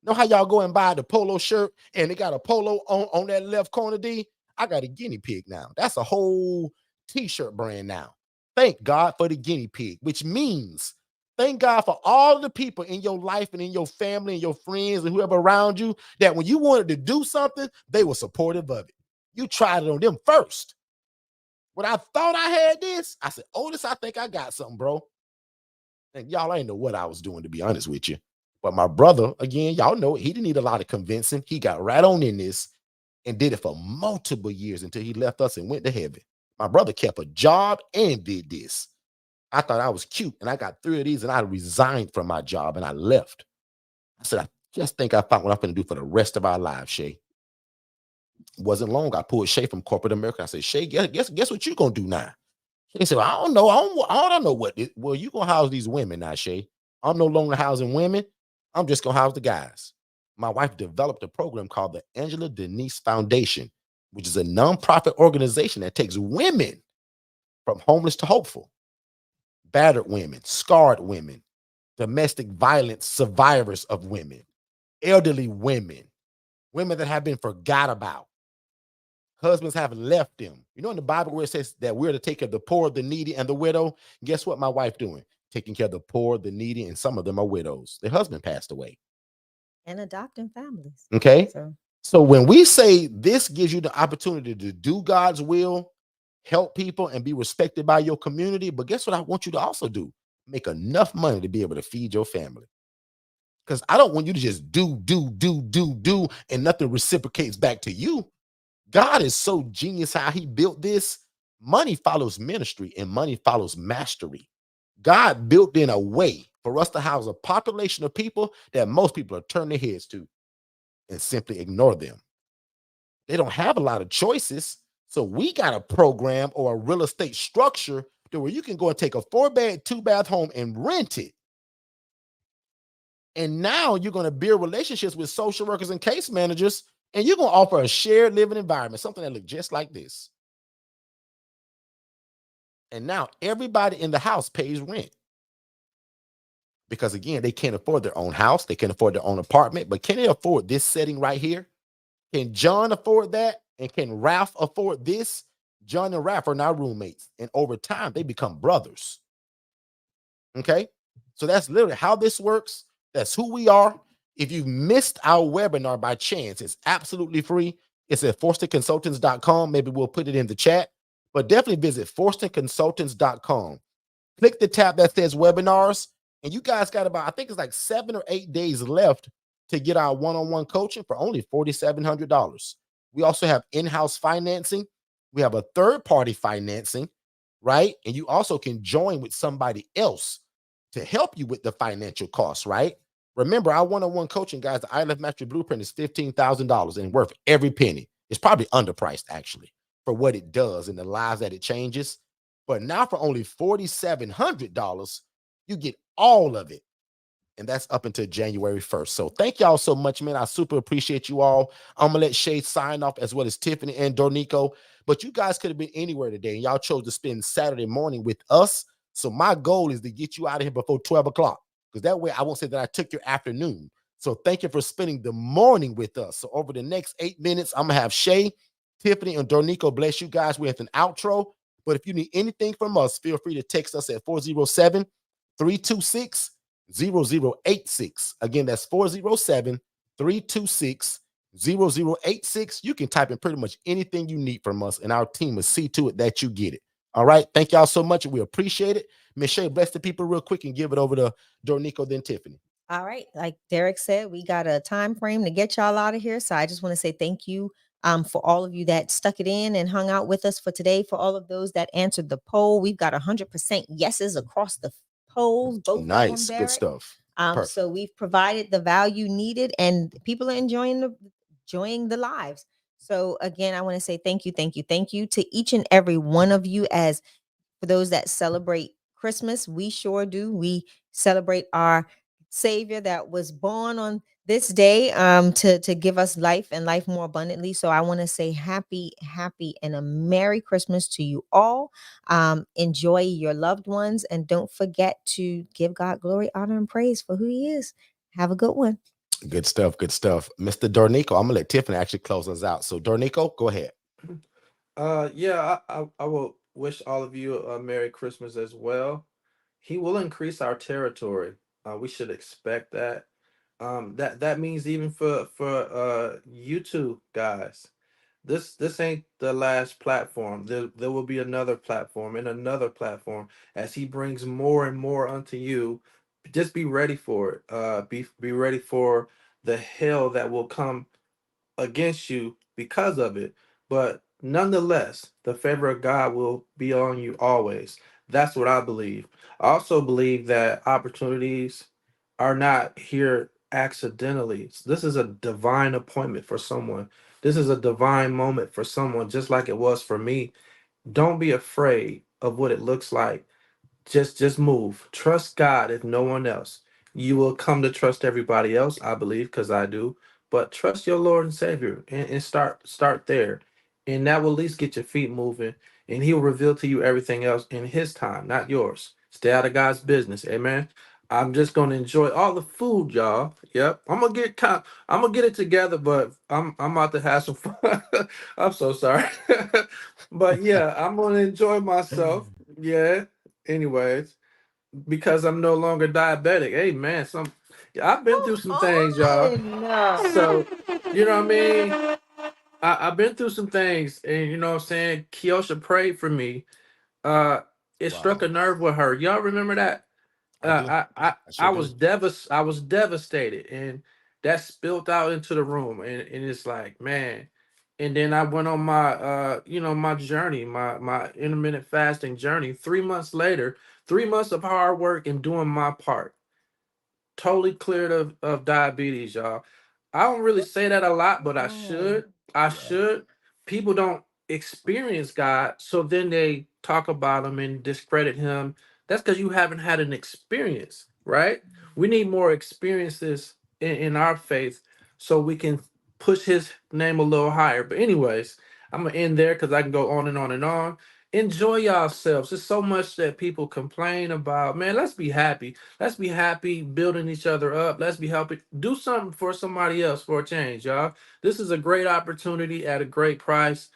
Know how y'all go and buy the polo shirt and they got a polo on that left corner, D? I got a guinea pig now. That's a whole t-shirt brand now. Thank God for the guinea pig, which means thank God for all the people in your life and in your family and your friends and whoever around you that when you wanted to do something, they were supportive of it. You tried it on them first. When I thought I had this, I said, Otis, I think I got something, bro. And y'all, I didn't know what I was doing, to be honest with you. But my brother, again, y'all know, he didn't need a lot of convincing. He got right on in this and did it for multiple years until he left us and went to heaven. My brother kept a job and did this. I thought I was cute, and I got 3 of these, and I resigned from my job, and I left. I said, I Just think I found what I'm going to do for the rest of our lives, Shay. Wasn't long. I pulled Shay from corporate America. I said, Shay, guess what you going to do now? He said, I don't know. I don't know what. Well, you going to house these women now, Shay. I'm no longer housing women. I'm just going to house the guys. My wife developed a program called the Angela Denise Foundation, which is a nonprofit organization that takes women from homeless to hopeful, battered women, scarred women, domestic violence survivors of women, elderly women, women that have been forgot about. Husbands have left them. You know in the Bible where it says that we're to take care of the poor, the needy, and the widow? Guess what my wife doing? Taking care of the poor, the needy, and some of them are widows. Their husband passed away. And adopting families. Okay? So when we say this gives you the opportunity to do God's will, help people, and be respected by your community, but guess what I want you to also do? Make enough money to be able to feed your family. Because I don't want you to just do, and nothing reciprocates back to you. God is so genius how he built this. Money follows ministry and money follows mastery. God built in a way for us to house a population of people that most people are turning their heads to and simply ignore them. They don't have a lot of choices. So we got a program or a real estate structure to where you can go and take a 4-bed, 2-bath home and rent it. And now you're going to build relationships with social workers and case managers, and you're going to offer a shared living environment, something that looks just like this. And now everybody in the house pays rent. Because again, they can't afford their own house. They can't afford their own apartment. But can they afford this setting right here? Can John afford that? And can Ralph afford this? John and Ralph are now roommates. And over time, they become brothers. Okay? So that's literally how this works. That's who we are. If you've missed our webinar by chance, it's absolutely free. It's at forstonconsultants.com. Maybe we'll put it in the chat. But definitely visit forstonconsultants.com. Click the tab that says webinars. And you guys got about, I think it's like 7 or 8 days left to get our one-on-one coaching for only $4,700. We also have in-house financing. We have a third-party financing, right? And you also can join with somebody else to help you with the financial costs, right? Remember, our one-on-one coaching, guys, the ILF Mastery Blueprint is $15,000 and worth every penny. It's probably underpriced, actually, for what it does and the lives that it changes. But now for only $4,700, you get all of it. And that's up until January 1st. So thank y'all so much, man. I super appreciate you all. I'm going to let Shay sign off as well as Tiffany and Dornico. But you guys could have been anywhere today, and y'all chose to spend Saturday morning with us. So my goal is to get you out of here before 12 o'clock, because that way I won't say that I took your afternoon. So thank you for spending the morning with us. So over the next 8 minutes, I'm going to have Shay, Tiffany, and Dornico bless you guys with an outro. But if you need anything from us, feel free to text us at 407-326-0086. Again, that's 407-326-0086. You can type in pretty much anything you need from us, and our team will see to it that you get it. All right. Thank y'all so much. We appreciate it. Miss Shay, bless the people real quick and give it over to Dornico, then Tiffany. All right. Like Derek said, we got a time frame to get y'all out of here. So I just want to say thank you for all of you that stuck it in and hung out with us for today. For all of those that answered the poll, we've got 100% yeses across the polls. Both nice. of them, Good stuff. So we've provided the value needed, and people are enjoying the lives. So again, I want to say thank you to each and every one of you. As for those that celebrate Christmas, we sure do. We celebrate our Savior that was born on this day to give us life and life more abundantly. So I want to say happy and a Merry Christmas to you all. Enjoy your loved ones, and don't forget to give God glory, honor, and praise for who he is. Have a good one. Good stuff. Mr. Dornico, I'm gonna let Tiffany actually close us out. So Dornico, go ahead. Yeah, I will wish all of you a Merry Christmas as well. He will increase our territory. We should expect that. That means even for you two guys. This ain't the last platform. There will be another platform and another platform as he brings more and more unto you. Just be ready for it. Be ready for the hell that will come against you because of it. But nonetheless, the favor of God will be on you always. That's what I believe. I also believe that opportunities are not here accidentally. This is a divine appointment for someone. This is a divine moment for someone, just like it was for me. Don't be afraid of what it looks like. Just move. Trust God if no one else. You will come to trust everybody else, I believe, because I do. But trust your Lord and Savior, and start there. And that will at least get your feet moving. And he will reveal to you everything else in his time, not yours. Stay out of God's business. Amen. I'm just gonna enjoy all the food, y'all. Yep. I'm gonna get it together, but I'm about to have some fun. I'm so sorry. But yeah, I'm gonna enjoy myself. Yeah. Anyways, because I'm no longer diabetic. Hey man, I've been through some things, y'all. Come on. So you know what I mean? I've been through some things, and you know what I'm saying? Kiosha prayed for me. Uh it struck Wow. a nerve with her. Y'all remember that? I do. I sure do. I was devastated, and that spilled out into the room, and it's like, man. And then I went on my my journey, my intermittent fasting journey. 3 months later, 3 months of hard work and doing my part, totally cleared of diabetes, y'all. I don't really say that a lot, but I Oh, should. I Yeah. should. People don't experience God, so then they talk about him and discredit him. That's because you haven't had an experience, right? We need more experiences in our faith so we can push his name a little higher. But anyways, I'm gonna end there because I can go on and on and on. Enjoy yourselves. There's so much that people complain about. Man, let's be happy. Let's be happy building each other up. Let's be helping. Do something for somebody else for a change, y'all. This is a great opportunity at a great price.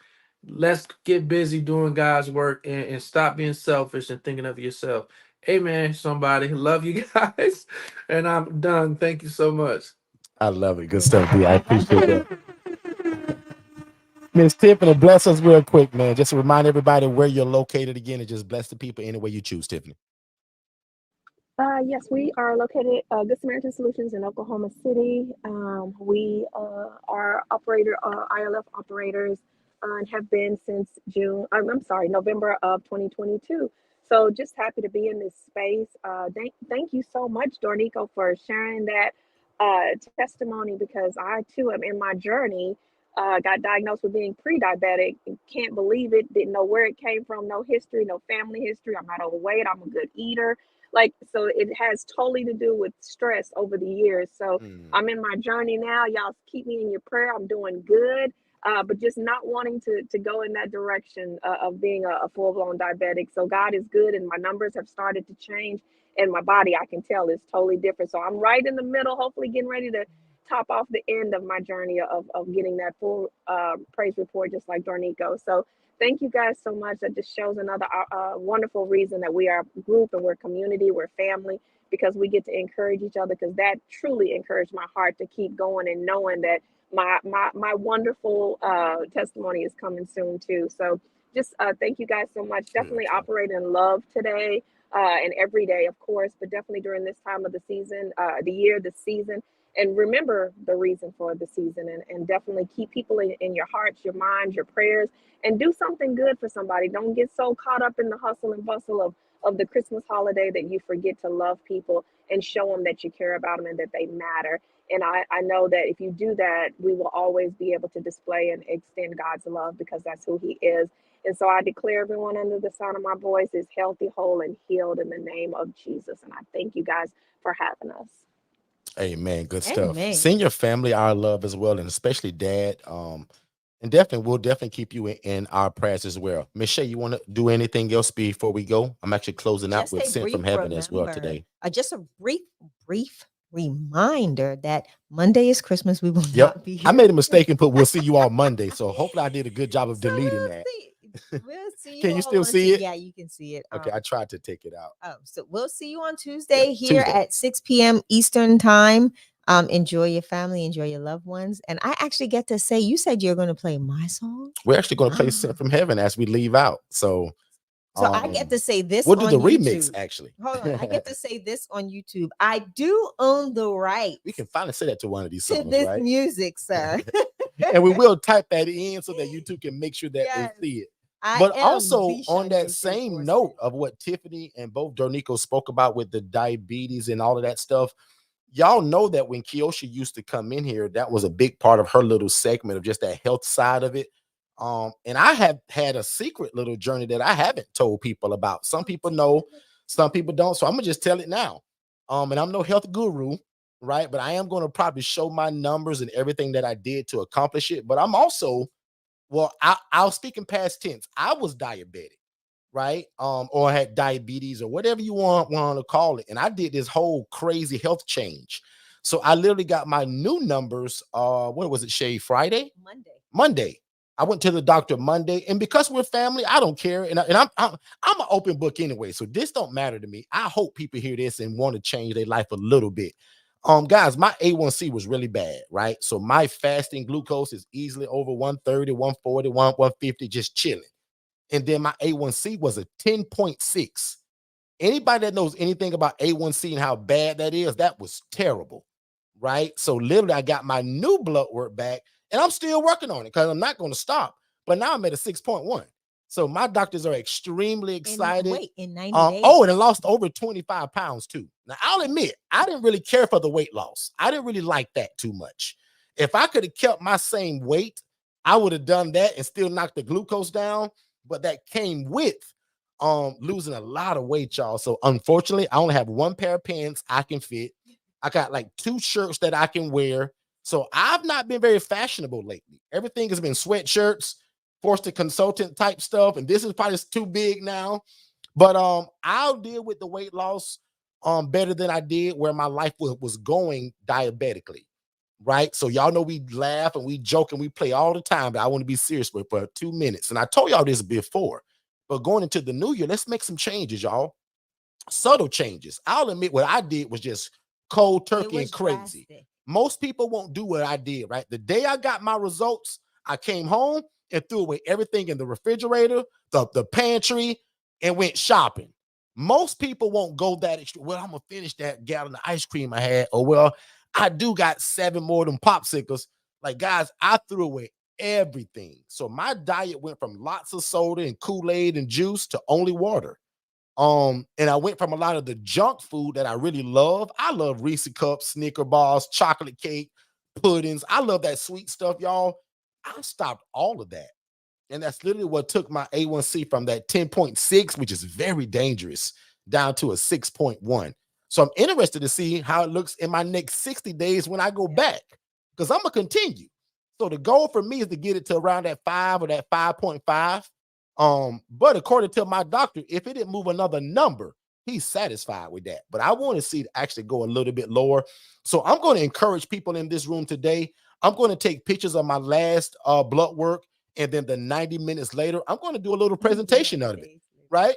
Let's get busy doing God's work and stop being selfish and thinking of yourself. Amen, somebody. Love you guys. And I'm done. Thank you so much. I love it. Good stuff, D. I appreciate that. Miss Tiffany, bless us real quick, man. Just to remind everybody where you're located again and just bless the people any way you choose, Tiffany. Yes, we are located Good Samaritan Solutions in Oklahoma City. We are ILF operators and have been since I'm sorry, November of 2022. So just happy to be in this space. Thank you so much, Dornico, for sharing that testimony because I too am in my journey. Got diagnosed with being pre-diabetic. Can't believe it. Didn't know where it came from. No history, no family history. I'm not overweight. I'm a good eater, like, so it has totally to do with stress over the years. So I'm in my journey now. Y'all keep me in your prayer. I'm doing good, but just not wanting to go in that direction of being a full-blown diabetic. So God is good, and my numbers have started to change, and my body, I can tell, is totally different. So I'm right in the middle, hopefully getting ready to top off the end of my journey of getting that full praise report, just like Dornico. So thank you guys so much. That just shows another wonderful reason that we are a group and we're community, we're family, because we get to encourage each other. Because that truly encouraged my heart to keep going and knowing that my wonderful testimony is coming soon too. So just thank you guys so much. Definitely operate in love today and every day, of course, but definitely during this time of the season, the year, the season. And remember the reason for the season, and definitely keep people in your hearts, your minds, your prayers, and do something good for somebody. Don't get so caught up in the hustle and bustle of the Christmas holiday that you forget to love people and show them that you care about them and that they matter. And I know that if you do that, we will always be able to display and extend God's love because that's who he is. And so I declare everyone under the sound of my voice is healthy, whole, and healed in the name of Jesus. And I thank you guys for having us. Amen. Good stuff. amen. Send your family our love as well, and especially Dad. And definitely, we'll definitely keep you in our prayers as well. Miss Shay, you want to do anything else before we go? I'm actually closing out Just with a Sent brief from Heaven as well remember, today. just a brief reminder that Monday is Christmas. We will Yep. not be I here. made a mistake and put we'll see you all Monday. So hopefully I did a good job of So deleting that. we'll see you Can you all still on see it? Yeah, you can see it. Okay, I tried to take it out. So we'll see you on Tuesday Yeah, here Tuesday. at 6 p.m. Eastern time. Enjoy your family, enjoy your loved ones. And I actually get to say, you said you're going to play my song. We're actually going to play Sent from Heaven as we leave out. So I get to say this we'll do on the YouTube. remix, actually. Hold on. I get to say this on YouTube. I do own the right. We can finally say that to one of these to songs, this right? music, sir. And we will type that in so that YouTube can make sure that Yes. we see it. I But am also the on that Shanya same Forston. note of what Tiffany and both Dornico spoke about with the diabetes and all of that stuff, y'all know that when Kiosha used to come in here, that was a big part of her little segment of just that health side of it. And I have had a secret little journey that I haven't told people about. Some people know, some people don't. So I'm gonna just tell it now. And I'm no health guru, right? But I am going to probably show my numbers and everything that I did to accomplish it. But I'm also, well, I'll speak in past tense. I was diabetic, right? Or had diabetes or whatever you want to call it. And I did this whole crazy health change. So I literally got my new numbers. What was it, Shay? Friday? Monday. I went to the doctor Monday, and because we're family, I don't care. And I'm an open book anyway, so this don't matter to me. I hope people hear this and want to change their life a little bit. Guys, my A1C was really bad, right? So my fasting glucose is easily over 130, 140, 150, just chilling. And then my A1C was a 10.6. Anybody that knows anything about A1C and how bad that is, that was terrible, right? So literally, I got my new blood work back, and I'm still working on it because I'm not going to stop. But now I'm at a 6.1. So my doctors are extremely excited. In 90 days. Oh, and I lost over 25 pounds too. Now, I'll admit, I didn't really care for the weight loss. I didn't really like that too much. If I could have kept my same weight, I would have done that and still knocked the glucose down. But that came with losing a lot of weight, y'all. So unfortunately, I only have one pair of pants I can fit. I got like 2 shirts that I can wear. So I've not been very fashionable lately. Everything has been sweatshirts, Forston consultant type stuff, and this is probably too big now. But I'll deal with the weight loss better than I did where my life was going diabetically, right? So y'all know we laugh and we joke and we play all the time, but I want to be serious for 2 minutes. And I told y'all this before, but going into the new year, let's make some changes, y'all. Subtle changes. I'll admit what I did was just cold turkey and crazy. Drastic. Most people won't do what I did, right? The day I got my results, I came home and threw away everything in the refrigerator, the pantry, and went shopping. Most people won't go that extra. Well, I'm gonna finish that gallon of ice cream I had. Or well, I do got 7 more of them popsicles. Like, guys, I threw away everything. So my diet went from lots of soda and Kool-Aid and juice to only water. And I went from a lot of the junk food that I really love. I love Reese cups, Snicker bars, chocolate cake, puddings. I love that sweet stuff, y'all. I stopped all of that. And that's literally what took my A1C from that 10.6, which is very dangerous, down to a 6.1. So I'm interested to see how it looks in my next 60 days when I go back, because I'm going to continue. So the goal for me is to get it to around that 5 or that 5.5. But according to my doctor, if it didn't move another number, he's satisfied with that. But I want to see it actually go a little bit lower. So I'm going to encourage people in this room today. I'm going to take pictures of my last blood work, and then the 90 minutes later, I'm going to do a little presentation of it, right?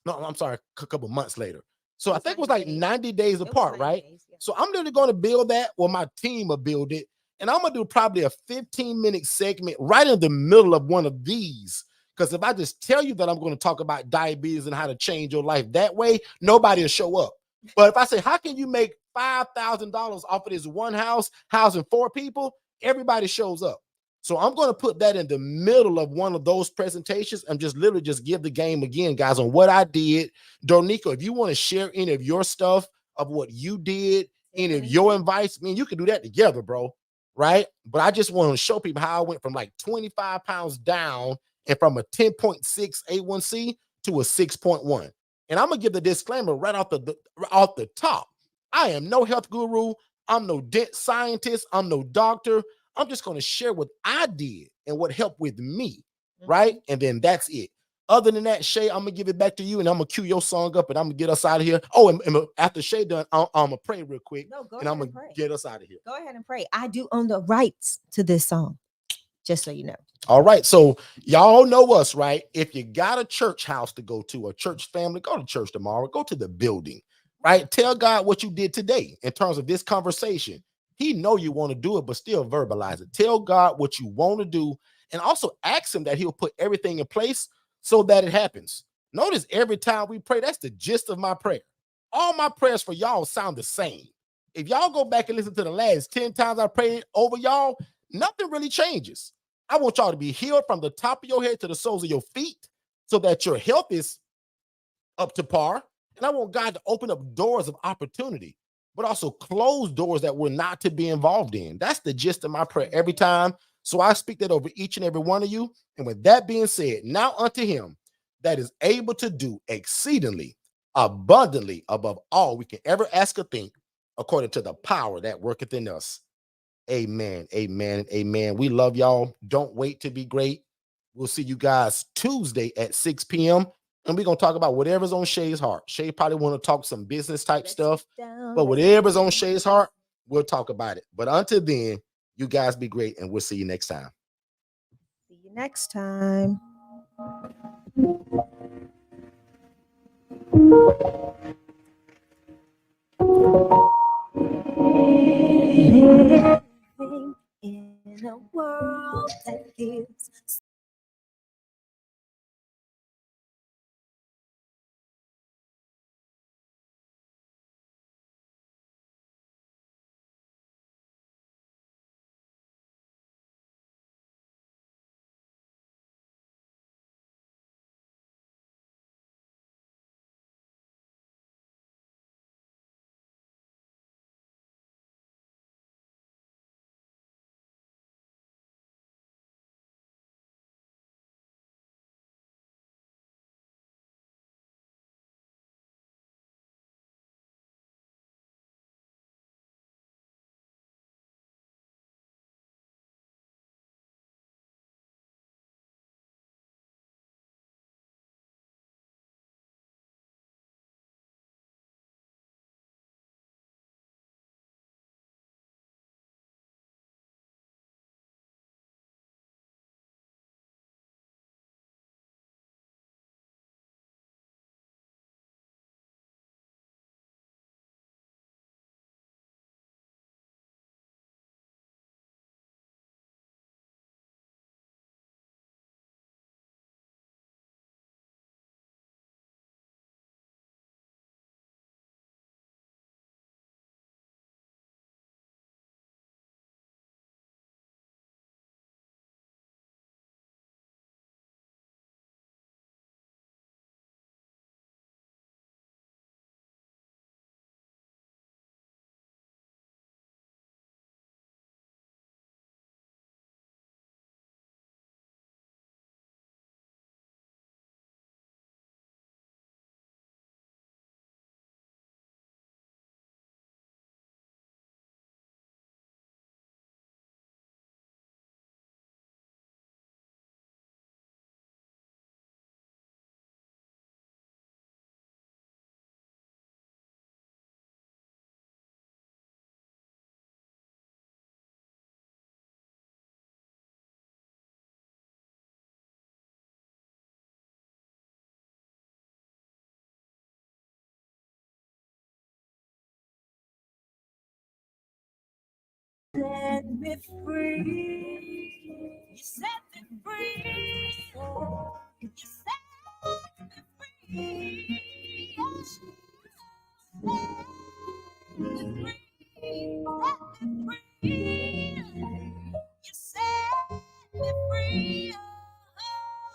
No, I'm sorry, a couple months later. So I think it was like 90 days apart, right? So I'm literally going to build that, or my team will build it, and I'm going to do probably a 15-minute segment right in the middle of one of these. Because if I just tell you that I'm going to talk about diabetes and how to change your life that way, nobody will show up. But if I say, how can you make $5,000 off of this one house, housing 4 people, everybody shows up. So I'm going to put that in the middle of one of those presentations and just literally just give the game again, guys, on what I did. Dornico, if you want to share any of your stuff of what you did, any of your advice, I mean, you can do that together, bro, right? But I just want to show people how I went from like 25 pounds down and from a 10.6 A1C to a 6.1. And I'm going to give the disclaimer right off the top. I am no health guru. I'm no scientist. I'm no doctor. I'm just going to share what I did and what helped with me, right? And then that's it. Other than that, Shay, I'm going to give it back to you, and I'm going to cue your song up, and I'm going to get us out of here. Oh, and after Shay done, I'm going to pray real quick, and I'm going to get us out of here. Go ahead and pray. I do own the rights to this song, just so you know. All right. So y'all know us, right? If you got a church house to go to, a church family, go to church tomorrow. Go to the building, right? Tell God what you did today in terms of this conversation. He know you want to do it, but still verbalize it. Tell God what you want to do, and also ask him that he'll put everything in place so that it happens. Notice every time we pray, that's the gist of my prayer. All my prayers for y'all sound the same. If y'all go back and listen to the last 10 times I prayed over y'all, nothing really changes. I want y'all to be healed from the top of your head to the soles of your feet so that your health is up to par. And I want God to open up doors of opportunity. but also close doors that we're not to be involved in. That's the gist of my prayer every time. So I speak that over each and every one of you. And with that being said, now unto him that is able to do exceedingly abundantly above all we can ever ask or think, according to the power that worketh in us. Amen. Amen. Amen. We love y'all. Don't wait to be great. We'll see you guys Tuesday at 6 p.m. And we're going to talk about whatever's on Shay's heart. Shay probably want to talk some business type stuff, but whatever's on Shay's heart, we'll talk about it. But until then, you guys be great, and we'll see you next time. See you next time. Living in a world that gives set me free. You set me free. You set me free. Yes, you set me free. Set me free. You set me free.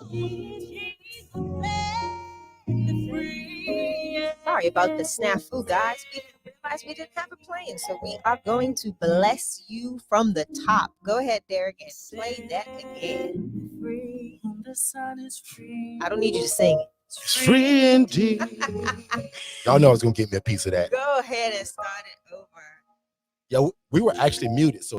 Oh, Jesus, set me free. Sorry about the snafu, guys. We didn't realize we didn't have a plane, so we are going to bless you from the top. Go ahead, Derek, and play that again. Free. The sun is free. I don't need you to sing it. It's free indeed. Y'all know I was going to give me a piece of that. Go ahead and start it over. Yeah, we were actually muted, so.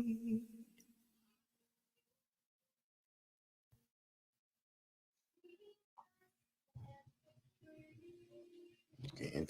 Okay,